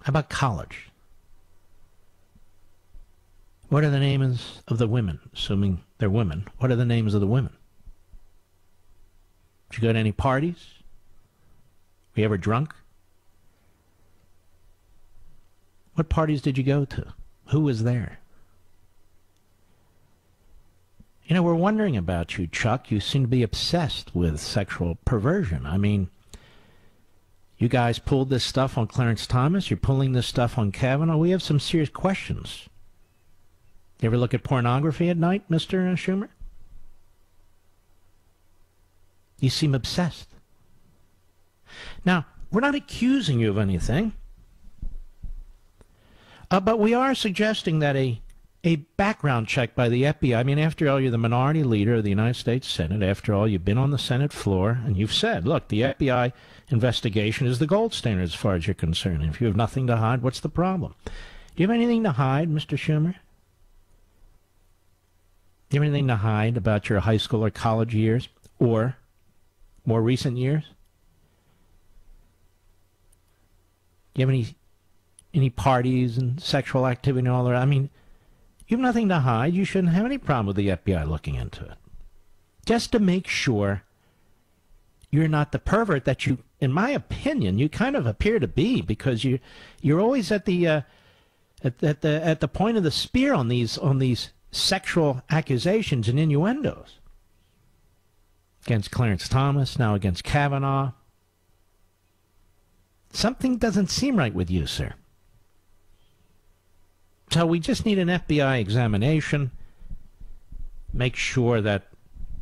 How about college? What are the names of the women? Assuming they're women, what are the names of the women? Did you go to any parties? Were you ever drunk? What parties did you go to? Who was there? You know, we're wondering about you, Chuck. You seem to be obsessed with sexual perversion. I mean, you guys pulled this stuff on Clarence Thomas. You're pulling this stuff on Kavanaugh. We have some serious questions. You ever look at pornography at night, Mr. Schumer? You seem obsessed. Now, we're not accusing you of anything, but we are suggesting that a background check by the FBI. I mean, after all, you're the minority leader of the United States Senate. After all, you've been on the Senate floor, and you've said, look, the FBI investigation is the gold standard as far as you're concerned. If you have nothing to hide, what's the problem? Do you have anything to hide, Mr. Schumer? You have anything to hide about your high school or college years or more recent years? Do you have any parties and sexual activity and all that? I mean, you have nothing to hide. You shouldn't have any problem with the FBI looking into it. Just to make sure you're not the pervert that you, in my opinion, you kind of appear to be, because you're always at the point of the spear on these sexual accusations and innuendos against Clarence Thomas, now against Kavanaugh. Something doesn't seem right with you, sir. So we just need an FBI examination. Make sure that,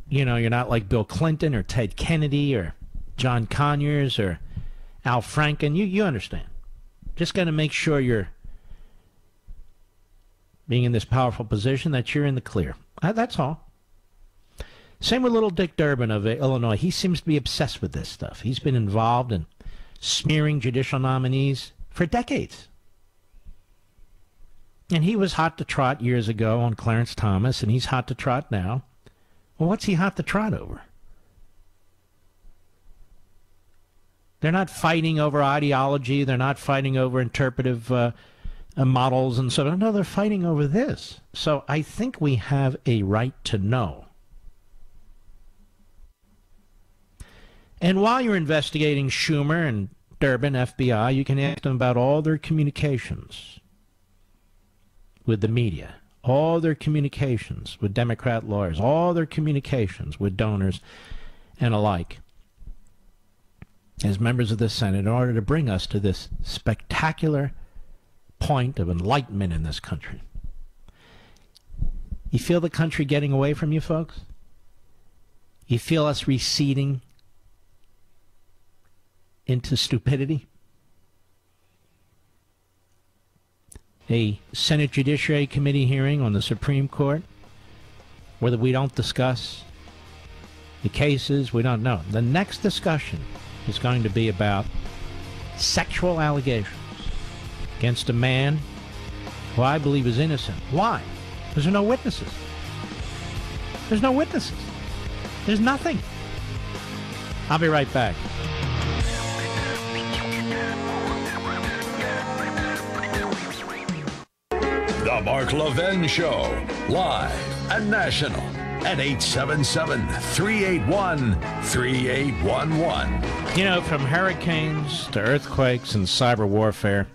you're not like Bill Clinton or Ted Kennedy or John Conyers or Al Franken. You understand. Just got to make sure you're being in this powerful position that you're in the clear. That's all. Same with little Dick Durbin of Illinois. He seems to be obsessed with this stuff. He's been involved in smearing judicial nominees for decades. And he was hot to trot years ago on Clarence Thomas, and he's hot to trot now. Well, what's he hot to trot over? They're not fighting over ideology. They're not fighting over interpretive models and so on. No, they're fighting over this. So I think we have a right to know. And while you're investigating Schumer and Durbin, FBI, you can ask them about all their communications with the media, all their communications with Democrat lawyers, all their communications with donors and alike, as members of the Senate, in order to bring us to this spectacular point of enlightenment in this country. You feel the country getting away from you, folks? You feel us receding into stupidity? A Senate Judiciary Committee hearing on the Supreme Court where we don't discuss the cases, we don't know. The next discussion is going to be about sexual allegations against a man who I believe is innocent. Why? Because there are no witnesses. There's no witnesses. There's nothing. I'll be right back. The Mark Levin Show, live and national at 877-381-3811. From hurricanes to earthquakes and cyber warfare,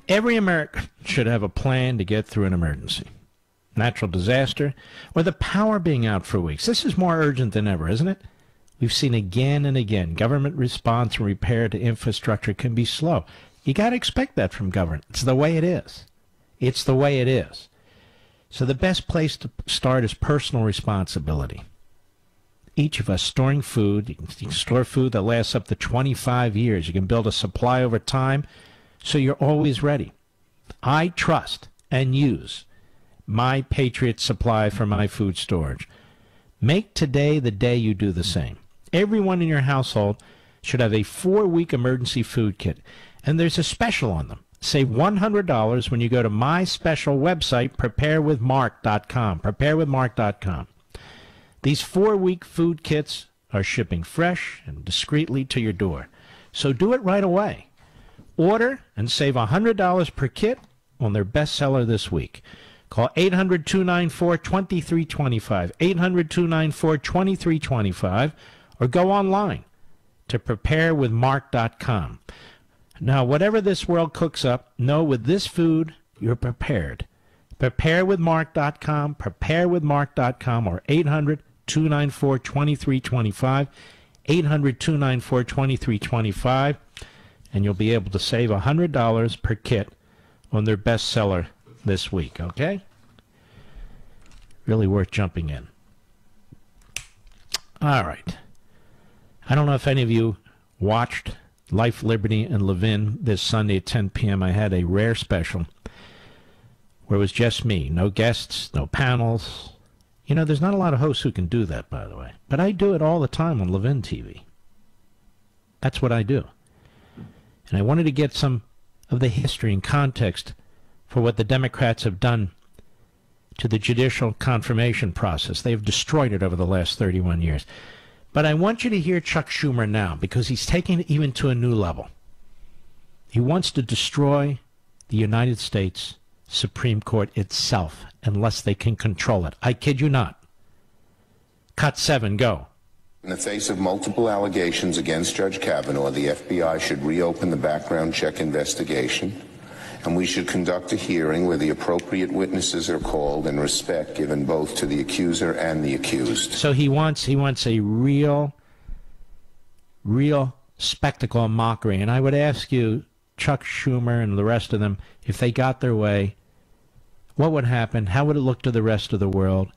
every American should have a plan to get through an emergency. Natural disaster, or the power being out for weeks. This is more urgent than ever, isn't it? We've seen again and again, government response and repair to infrastructure can be slow. You got to expect that from government. It's the way it is. It's the way it is. So the best place to start is personal responsibility. Each of us storing food, you can store food that lasts up to 25 years. You can build a supply over time so you're always ready. I trust and use My Patriot Supply for my food storage. Make today the day you do the same. Everyone in your household should have a 4-week emergency food kit, and there's a special on them. Save $100 when you go to my special website, preparewithmark.com. Preparewithmark.com. These 4-week food kits are shipping fresh and discreetly to your door. So do it right away. Order and save $100 per kit on their bestseller this week. Call 800-294-2325, 800-294-2325, or go online to preparewithmark.com. Now, whatever this world cooks up, know with this food, you're prepared. Preparewithmark.com, preparewithmark.com, or 800-294-2325, 800-294-2325, and you'll be able to save $100 per kit on their bestseller this week, okay? Really worth jumping in. All right. I don't know if any of you watched Life, Liberty, and Levin this Sunday at 10 p.m. I had a rare special where it was just me. No guests, no panels. There's not a lot of hosts who can do that, by the way. But I do it all the time on Levin TV. That's what I do. And I wanted to get some of the history and context for what the Democrats have done to the judicial confirmation process. They have destroyed it over the last 31 years. But I want you to hear Chuck Schumer now, because he's taking it even to a new level. He wants to destroy the United States Supreme Court itself unless they can control it. I kid you not. Cut 7, go. In the face of multiple allegations against Judge Kavanaugh, the FBI should reopen the background check investigation, and we should conduct a hearing where the appropriate witnesses are called and respect given both to the accuser and the accused. So he wants a real spectacle and mockery. And I would ask you, Chuck Schumer and the rest of them, if they got their way, what would happen? How would it look to the rest of the world?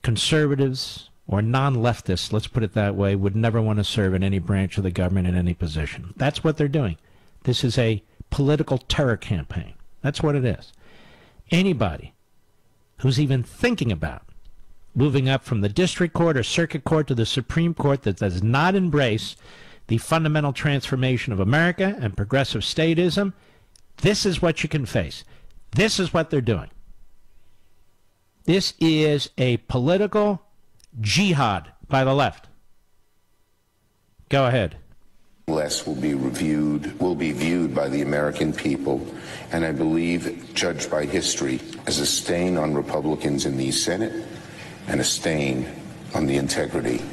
Conservatives or non-leftists, let's put it that way, would never want to serve in any branch of the government in any position. That's what they're doing. This is a political terror campaign. That's what it is. Anybody who's even thinking about moving up from the district court or circuit court to the Supreme Court that does not embrace the fundamental transformation of America and progressive statism, this is what you can face. This is what they're doing. This is a political jihad by the left. Go ahead. Less will be viewed by the American people, and I believe judged by history as a stain on Republicans in the Senate and a stain on the integrity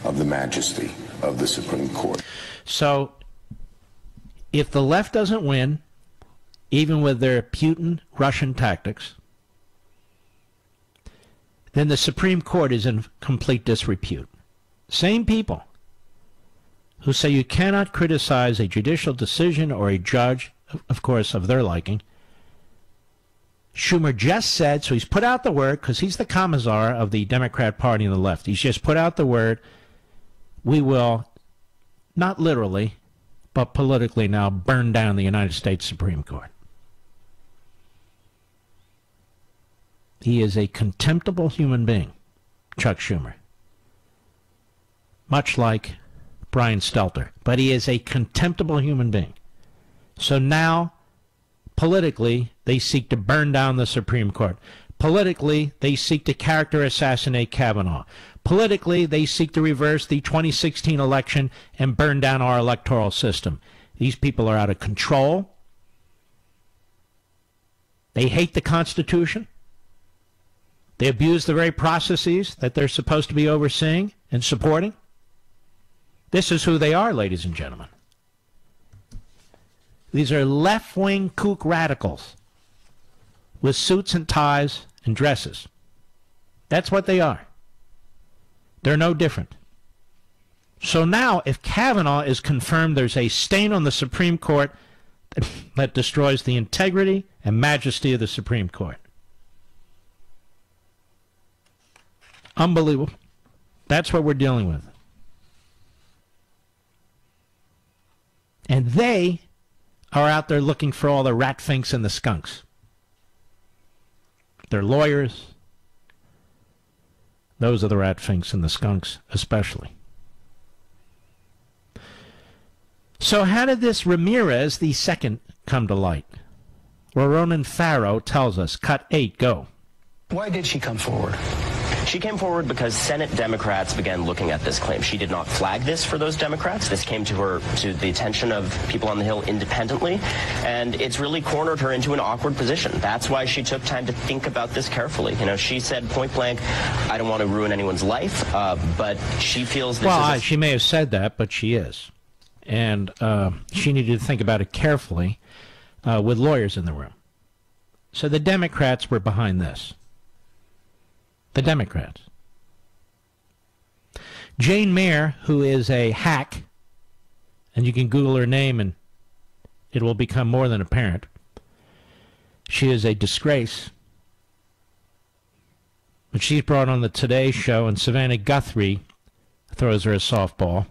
of the majesty of the Supreme Court. So, if the left doesn't win, even with their Putin Russian tactics, then the Supreme Court is in complete disrepute. Same people who say you cannot criticize a judicial decision or a judge, of course, of their liking. Schumer just said, so he's put out the word, because he's the commissar of the Democrat Party and the left. He's just put out the word, we will, not literally, but politically now, burn down the United States Supreme Court. He is a contemptible human being, Chuck Schumer. Much like Brian Stelter. But he is a contemptible human being. So now, politically, they seek to burn down the Supreme Court. Politically, they seek to character assassinate Kavanaugh. Politically, they seek to reverse the 2016 election and burn down our electoral system. These people are out of control. They hate the Constitution. They abuse the very processes that they're supposed to be overseeing and supporting. This is who they are, ladies and gentlemen. These are left-wing kook radicals with suits and ties and dresses. That's what they are. They're no different. So now, if Kavanaugh is confirmed, there's a stain on the Supreme Court that destroys the integrity and majesty of the Supreme Court. Unbelievable. That's what we're dealing with. And they are out there looking for all the ratfinks and the skunks. They're lawyers. Those are the ratfinks and the skunks especially. So how did this Ramirez the second come to light? Well, Ronan Farrow tells us. Cut 8, go. Why did she come forward? She came forward because Senate Democrats began looking at this claim. She did not flag this for those Democrats. This came to the attention of people on the Hill independently, and it's really cornered her into an awkward position. That's why she took time to think about this carefully. You know, she said point blank, I don't want to ruin anyone's life, but she feels this is... she may have said that, but she is. And she needed to think about it carefully with lawyers in the room. So the Democrats were behind this. The Democrats. Jane Mayer, who is a hack, and you can Google her name and it will become more than apparent. She is a disgrace. But she's brought on the Today Show, and Savannah Guthrie throws her a softball.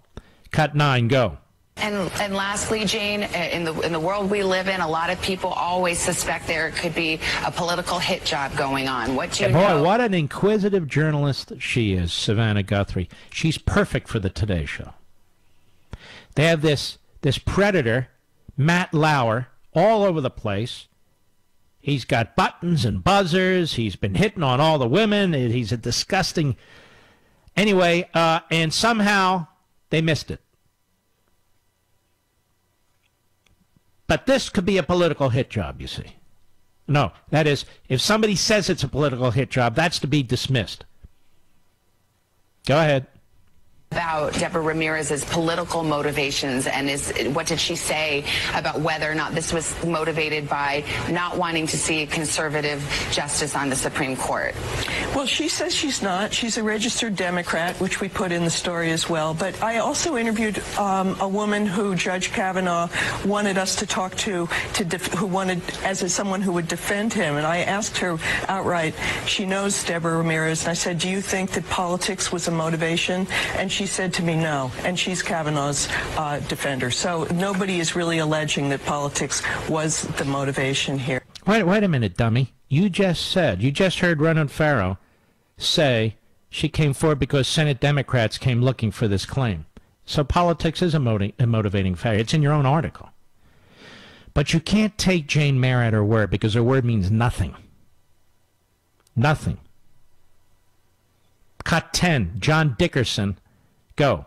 Cut 9, go. And lastly, Jane, in the world we live in, a lot of people always suspect there could be a political hit job going on. What do you know? Boy, what an inquisitive journalist she is, Savannah Guthrie. She's perfect for the Today Show. They have this predator, Matt Lauer, all over the place, He's got buttons and buzzers. He's been hitting on all the women. He's a disgusting... Anyway, and somehow they missed it. But this could be a political hit job, you see. No, that is, if somebody says it's a political hit job, that's to be dismissed. Go ahead. About Deborah Ramirez's political motivations, and what did she say about whether or not this was motivated by not wanting to see a conservative justice on the Supreme Court? Well, she says she's not. She's a registered Democrat, which we put in the story as well. But I also interviewed a woman who Judge Kavanaugh wanted us to talk to who wanted, as someone who would defend him. And I asked her outright, she knows Deborah Ramirez, and I said, do you think that politics was a motivation? And she said to me, no. And she's Kavanaugh's defender. So nobody is really alleging that politics was the motivation here. Wait a minute, dummy. You just heard Ronan Farrow say she came forward because Senate Democrats came looking for this claim. So politics is a motivating factor. It's in your own article. But you can't take Jane Mayer at her word, because her word means nothing. Nothing. Cut 10, John Dickerson, go.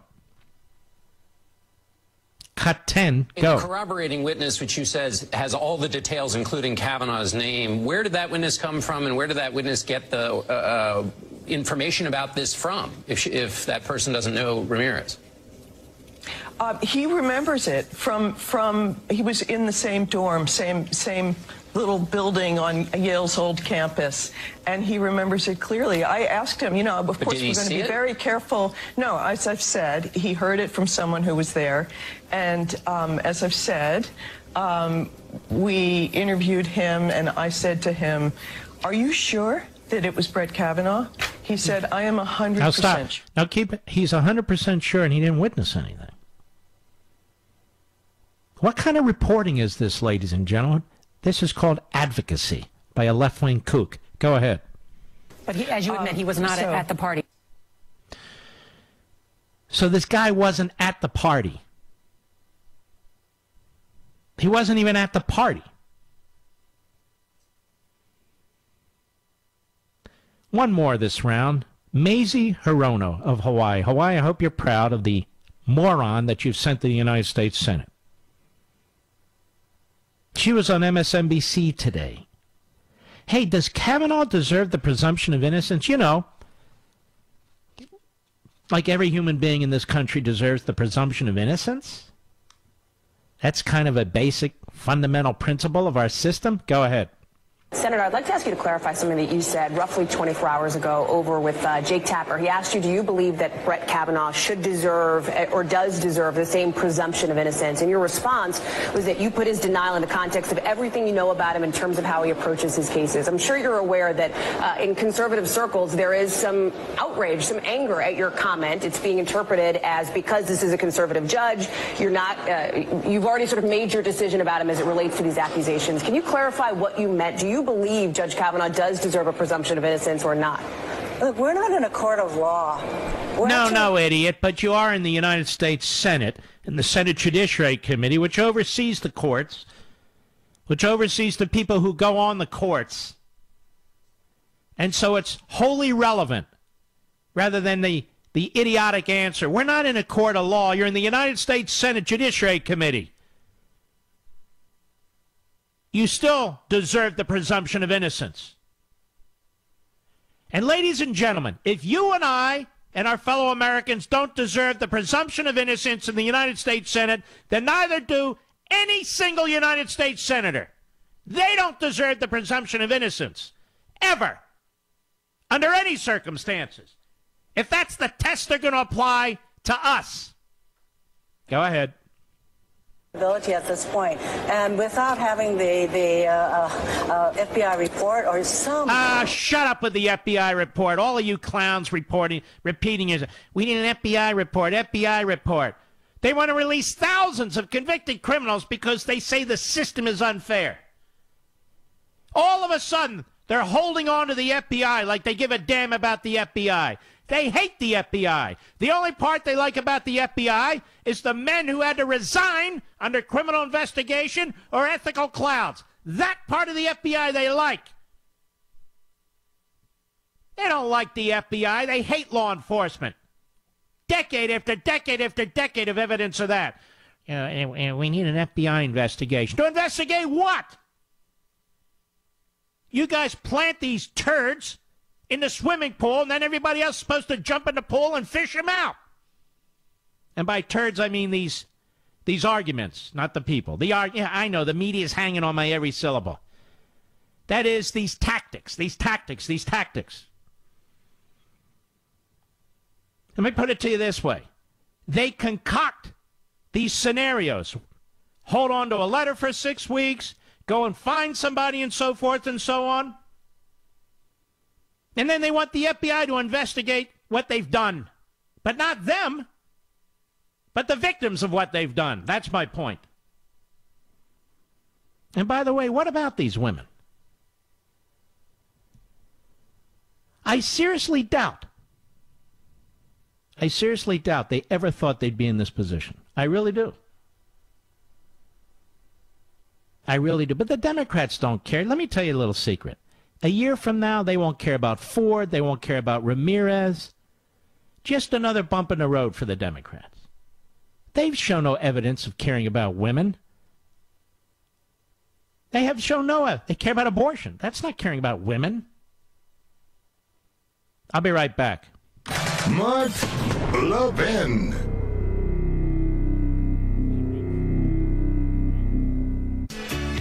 Cut 10, go. A corroborating witness, which you says has all the details, including Kavanaugh's name. Where did that witness come from, and where did that witness get the information about this from, if that person doesn't know Ramirez? He remembers it from he was in the same dorm, same little building on Yale's old campus, and he remembers it clearly. I asked him, of course, we're going to be very careful. No, as I've said, he heard it from someone who was there, and as I've said, we interviewed him, and I said to him, are you sure that it was Brett Kavanaugh? He said, I am 100%. Now stop. Now keep it. He's 100% sure, and he didn't witness anything. What kind of reporting is this, ladies and gentlemen? This is called advocacy by a left-wing kook. Go ahead. But as you admit, he was not at the party. So this guy wasn't at the party. He wasn't even at the party. One more this round. Mazie Hirono of Hawaii. Hawaii, I hope you're proud of the moron that you've sent to the United States Senate. She was on MSNBC today. Hey, does Kavanaugh deserve the presumption of innocence? Like every human being in this country deserves the presumption of innocence? That's kind of a basic, fundamental principle of our system. Go ahead. Senator, I'd like to ask you to clarify something that you said roughly 24 hours ago over with Jake Tapper. He asked you, do you believe that Brett Kavanaugh should deserve or does deserve the same presumption of innocence? And your response was that you put his denial in the context of everything you know about him in terms of how he approaches his cases. I'm sure you're aware that in conservative circles there is some outrage, some anger at your comment. It's being interpreted as because this is a conservative judge, you've already sort of made your decision about him as it relates to these accusations. Can you clarify what you meant? Do you believe Judge Kavanaugh does deserve a presumption of innocence or not? Look, we're not in a court of law. No, idiot, but you are in the United States Senate, in the Senate Judiciary Committee, which oversees the courts, which oversees the people who go on the courts. And so it's wholly relevant, rather than the idiotic answer. We're not in a court of law. You're in the United States Senate Judiciary Committee. You still deserve the presumption of innocence. And ladies and gentlemen, if you and I and our fellow Americans don't deserve the presumption of innocence in the United States Senate, then neither do any single United States senator. They don't deserve the presumption of innocence, ever, under any circumstances, if that's the test they're going to apply to us. Go ahead. At this point, and without having the FBI report or some... shut up with the FBI report. All of you clowns repeating is, we need an FBI report. They want to release thousands of convicted criminals because they say the system is unfair. All of a sudden, they're holding on to the FBI like they give a damn about the FBI. They hate the FBI. The only part they like about the FBI is the men who had to resign under criminal investigation or ethical clouds. That part of the FBI they like. They don't like the FBI. They hate law enforcement. Decade after decade after decade of evidence of that. And we need an FBI investigation. To investigate what? You guys plant these turds in the swimming pool, and then everybody else is supposed to jump in the pool and fish them out. And by turds, I mean these arguments, not the people. Yeah, I know, the media is hanging on my every syllable. That is these tactics. Let me put it to you this way. They concoct these scenarios. Hold on to a letter for 6 weeks, go and find somebody and so forth and so on. And then they want the FBI to investigate what they've done. But not them, but the victims of what they've done. That's my point. And by the way, what about these women? I seriously doubt they ever thought they'd be in this position. I really do. But the Democrats don't care. Let me tell you a little secret. A year from now, they won't care about Ford. They won't care about Ramirez. Just another bump in the road for the Democrats. They've shown no evidence of caring about women. They have shown they care about abortion. That's not caring about women. I'll be right back. Mark Levin.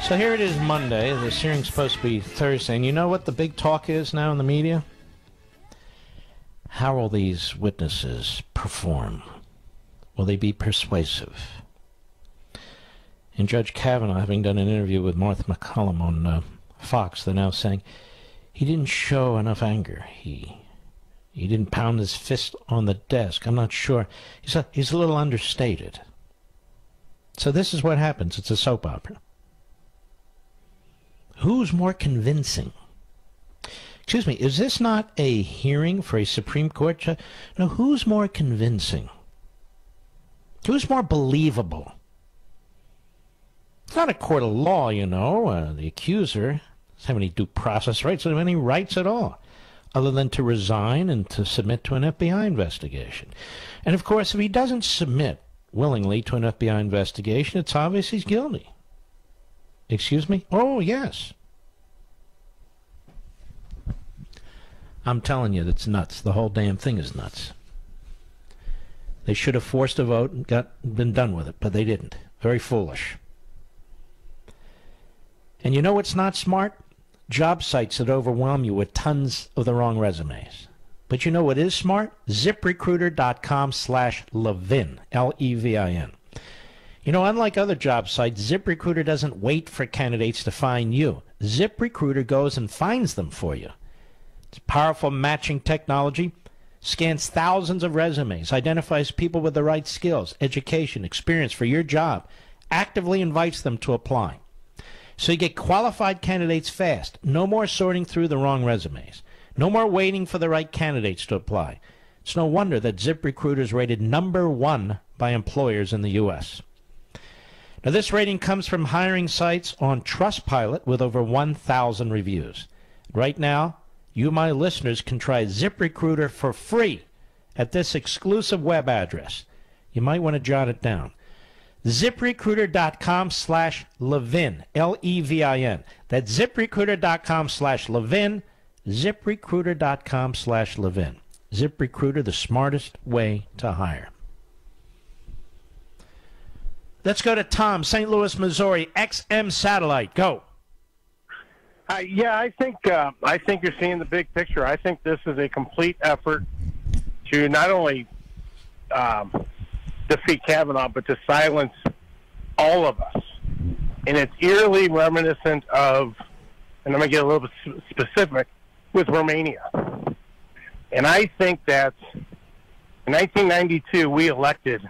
So here it is Monday. This hearing's supposed to be Thursday. And you know what the big talk is now in the media? How will these witnesses perform? Will they be persuasive? And Judge Kavanaugh, having done an interview with Martha McCallum on Fox, they're now saying he didn't show enough anger. He didn't pound his fist on the desk. I'm not sure. He's a little understated. So this is what happens. It's a soap opera. Who's more convincing? Excuse me, is this not a hearing for a Supreme Court judge? No, who's more convincing? Who's more believable? It's not a court of law, you know. The accuser doesn't have any due process rights, doesn't have any rights at all, other than to resign and to submit to an FBI investigation. And, of course, if he doesn't submit willingly to an FBI investigation, it's obvious he's guilty. Excuse me? Oh, yes. I'm telling you, that's nuts. The whole damn thing is nuts. They should have forced a vote and been done with it, but they didn't. Very foolish. And you know what's not smart? Job sites that overwhelm you with tons of the wrong resumes. But you know what is smart? ZipRecruiter.com/Levin, Levin. You know, unlike other job sites, ZipRecruiter doesn't wait for candidates to find you. ZipRecruiter goes and finds them for you. It's powerful matching technology, scans thousands of resumes, identifies people with the right skills, education, experience for your job, actively invites them to apply. So you get qualified candidates fast. No more sorting through the wrong resumes. No more waiting for the right candidates to apply. It's no wonder that ZipRecruiter is rated #1 by employers in the U.S. Now, this rating comes from hiring sites on Trustpilot with over 1,000 reviews. Right now, you, my listeners, can try ZipRecruiter for free at this exclusive web address. You might want to jot it down. ZipRecruiter.com/Levin, Levin. That's ZipRecruiter.com/Levin, ZipRecruiter.com/Levin. ZipRecruiter, the smartest way to hire. Let's go to Tom, St. Louis, Missouri, XM Satellite. Go. Yeah, I think you're seeing the big picture. I think this is a complete effort to not only defeat Kavanaugh, but to silence all of us. And it's eerily reminiscent of, and I'm going to get a little bit specific, with Romania. And I think that in 1992, we elected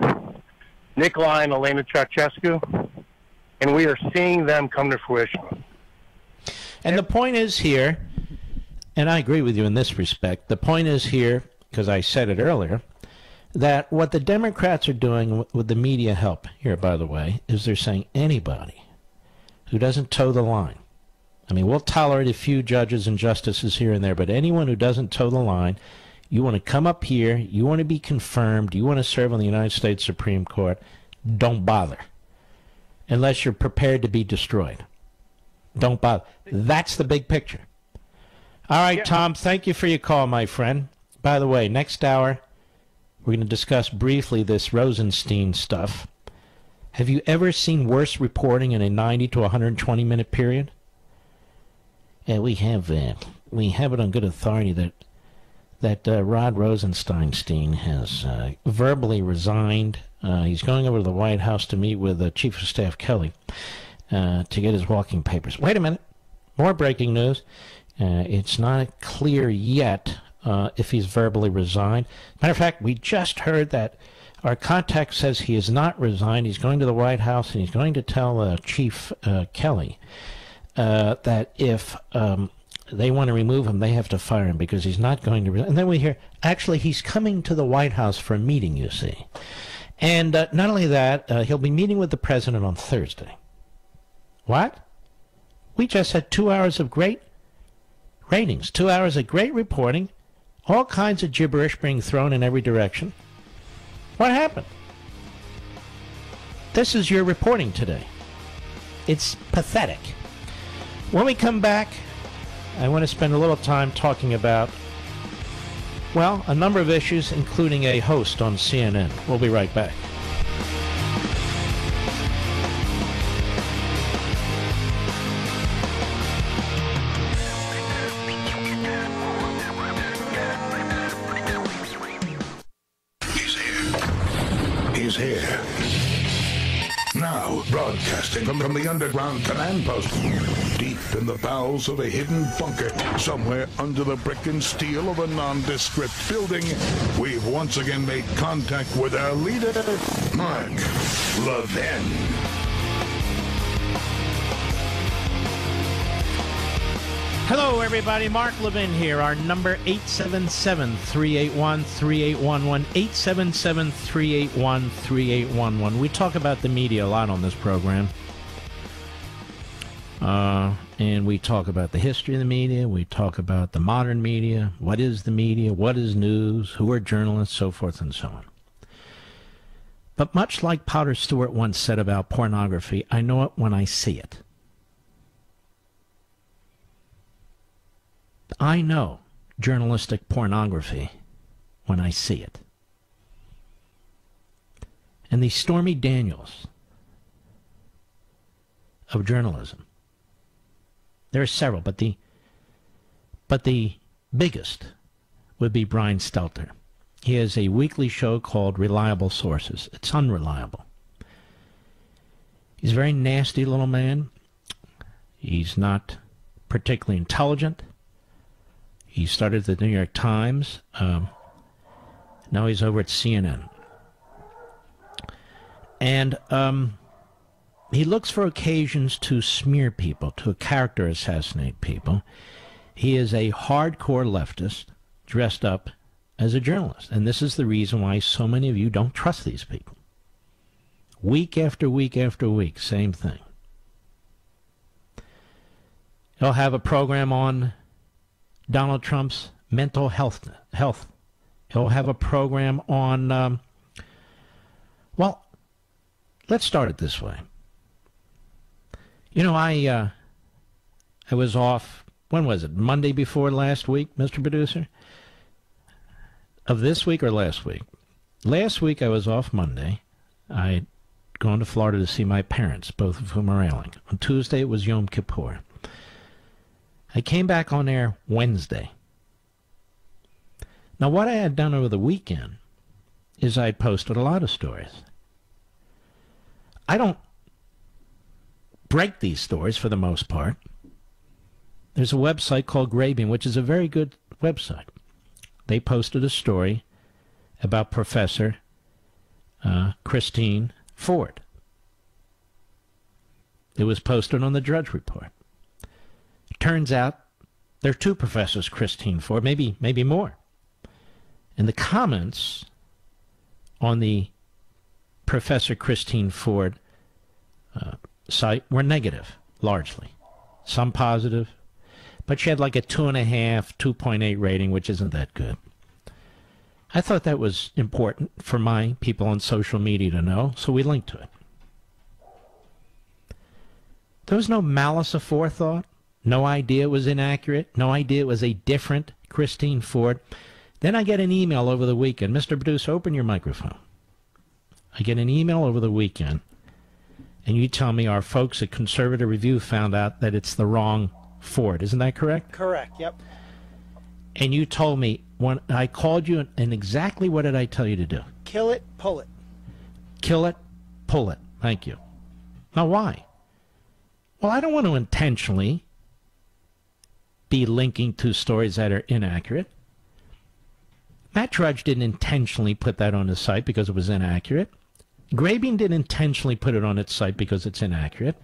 Nicolae and Elena Ceausescu, and we are seeing them come to fruition. And the point is here, and I agree with you in this respect, the point is here, because I said it earlier, that what the Democrats are doing with the media help here, by the way, is they're saying anybody who doesn't toe the line, I mean, we'll tolerate a few judges and justices here and there, but anyone who doesn't toe the line, you want to come up here, you want to be confirmed, you want to serve on the United States Supreme Court, don't bother. Unless you're prepared to be destroyed. Don't bother. That's the big picture. All right, Tom, thank you for your call, my friend. By the way, next hour, we're going to discuss briefly this Rosenstein stuff. Have you ever seen worse reporting in a 90 to 120-minute period? Yeah, we have it on good authority that Rod Rosenstein has verbally resigned. He's going over to the White House to meet with Chief of Staff Kelly to get his walking papers. Wait a minute. More breaking news. It's not clear yet if he's verbally resigned. Matter of fact, we just heard that our contact says he is not resigned. He's going to the White House, and he's going to tell Chief Kelly that if they want to remove him, they have to fire him because he's not going to resign. And then we hear, actually, he's coming to the White House for a meeting, you see. And not only that, he'll be meeting with the president on Thursday. What? We just had 2 hours of great ratings, 2 hours of great reporting, all kinds of gibberish being thrown in every direction. What happened? This is your reporting today. It's pathetic. When we come back, I want to spend a little time talking about, well, a number of issues, including a host on CNN. We'll be right back. He's here. Now, broadcasting from the underground command post, deep in the bowels of a hidden bunker, somewhere under the brick and steel of a nondescript building, we've once again made contact with our leader, Mark Levin. Hello, everybody. Mark Levin here. Our number, 877-381-3811, 877-381-3811. We talk about the media a lot on this program. And we talk about the history of the media. We talk about the modern media. What is the media? What is news? Who are journalists? So forth and so on. But much like Potter Stewart once said about pornography, I know it when I see it. I know journalistic pornography when I see it. And the Stormy Daniels of journalism, there are several, but the biggest would be Brian Stelter. He has a weekly show called Reliable Sources. It's unreliable. He's a very nasty little man. He's not particularly intelligent. He started at the New York Times. Now he's over at CNN. And he looks for occasions to smear people, to character assassinate people. He is a hardcore leftist dressed up as a journalist. And this is the reason why so many of you don't trust these people. Week after week after week, same thing. He'll have a program on Donald Trump's mental health. He'll have a program on, well, let's start it this way. You know, I was off, when was it? Monday before last week, Mr. Producer? Of this week or last week? Last week I was off Monday. I'd gone to Florida to see my parents, both of whom are ailing. On Tuesday it was Yom Kippur. I came back on air Wednesday. Now, what I had done over the weekend is I posted a lot of stories. I don't break these stories for the most part. There's a website called Grabien, which is a very good website. They posted a story about Professor Christine Ford. It was posted on the Drudge Report. Turns out there are two Professors Christine Ford, maybe more. And the comments on the Professor Christine Ford site were negative, largely. some positive. But she had like a 2.5, 2.8 rating, which isn't that good. I thought that was important for my people on social media to know, so we linked to it. There was no malice aforethought, no idea it was inaccurate, no idea it was a different Christine Ford. Then I get an email over the weekend. Mr. Producer, open your microphone. I get an email over the weekend, and you tell me our folks at Conservative Review found out that it's the wrong Ford. Isn't that correct? Correct, yep. And you told me, when I called you, and exactly what did I tell you to do? Kill it, pull it. Kill it, pull it. Thank you. Now, why? Well, I don't want to intentionally be linking to stories that are inaccurate. Matt Drudge didn't intentionally put that on his site because it was inaccurate. Grabing didn't intentionally put it on its site because it's inaccurate.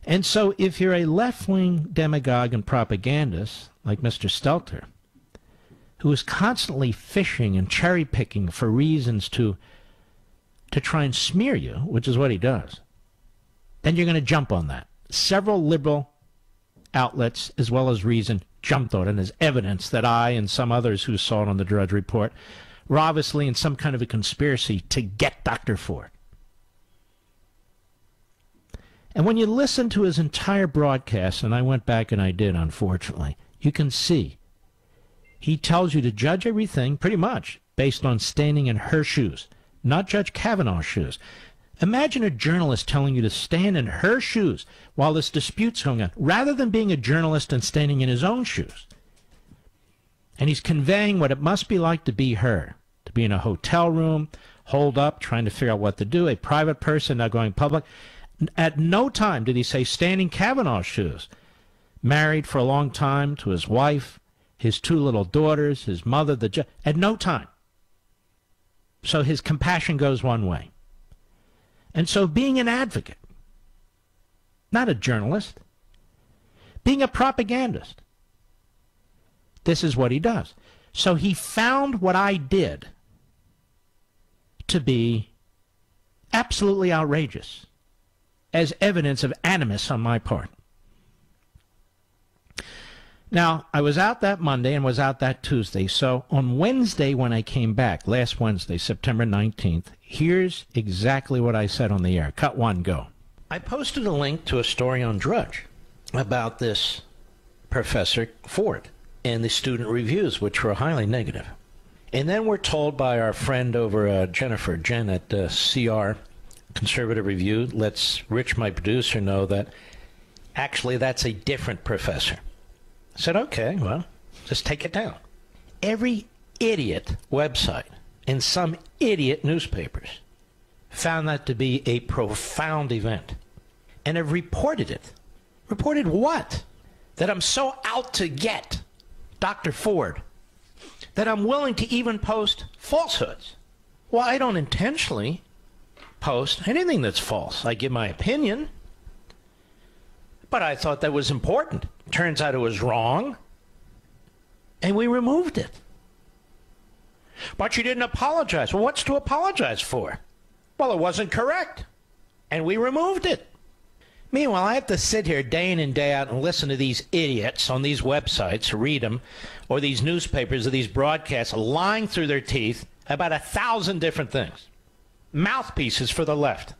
And so if you're a left-wing demagogue and propagandist like Mr. Stelter, who is constantly fishing and cherry-picking for reasons to try and smear you, which is what he does, then you're going to jump on that. Several liberal outlets, as well as Reason, jumped on it as evidence that I and some others who saw it on the Drudge Report were obviously in some kind of a conspiracy to get Dr. Ford. And when you listen to his entire broadcast, and I went back and I did, unfortunately, you can see he tells you to judge everything pretty much based on standing in her shoes, not Judge Kavanaugh's shoes. Imagine a journalist telling you to stand in her shoes while this dispute's going on, rather than being a journalist and standing in his own shoes. And he's conveying what it must be like to be her, to be in a hotel room, holed up, trying to figure out what to do, a private person now going public. At no time did he say stand in Kavanaugh's shoes. Married for a long time to his wife, his 2 little daughters, his mother, the judge. At no time. So his compassion goes one way. And so being an advocate, not a journalist, being a propagandist, this is what he does. So he found what I did to be absolutely outrageous as evidence of animus on my part. Now, I was out that Monday and was out that Tuesday. So on Wednesday when I came back, last Wednesday, September 19th, here's exactly what I said on the air. Cut 1, go. I posted a link to a story on Drudge about this Professor Ford and the student reviews, which were highly negative. And then we're told by our friend over Jennifer Jen at CR, Conservative Review, lets Rich, my producer, know that actually that's a different professor. I said, okay, well, just take it down. Every idiot website and some idiot newspapers found that to be a profound event and have reported it. Reported what? That I'm so out to get Dr. Ford that I'm willing to even post falsehoods. Well, I don't intentionally post anything that's false. I give my opinion. But I thought that was important. Turns out it was wrong. And we removed it. But you didn't apologize. Well, what's to apologize for? Well, it wasn't correct. And we removed it. Meanwhile, I have to sit here day in and day out and listen to these idiots on these websites, read them, or these newspapers or these broadcasts lying through their teeth about 1,000 different things. Mouthpieces for the left.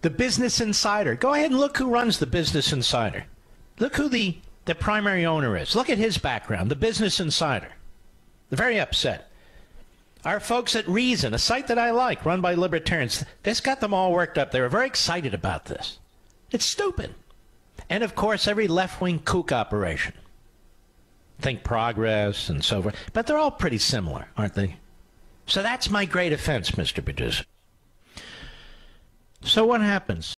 The Business Insider. Go ahead and look who runs the Business Insider. Look who the primary owner is. Look at his background, the Business Insider. They're very upset. Our folks at Reason, a site that I like, run by libertarians, this got them all worked up. They were very excited about this. It's stupid. And, of course, every left-wing kook operation. Think Progress and so forth. But they're all pretty similar, aren't they? So that's my great offense, Mr. Producer. So what happens?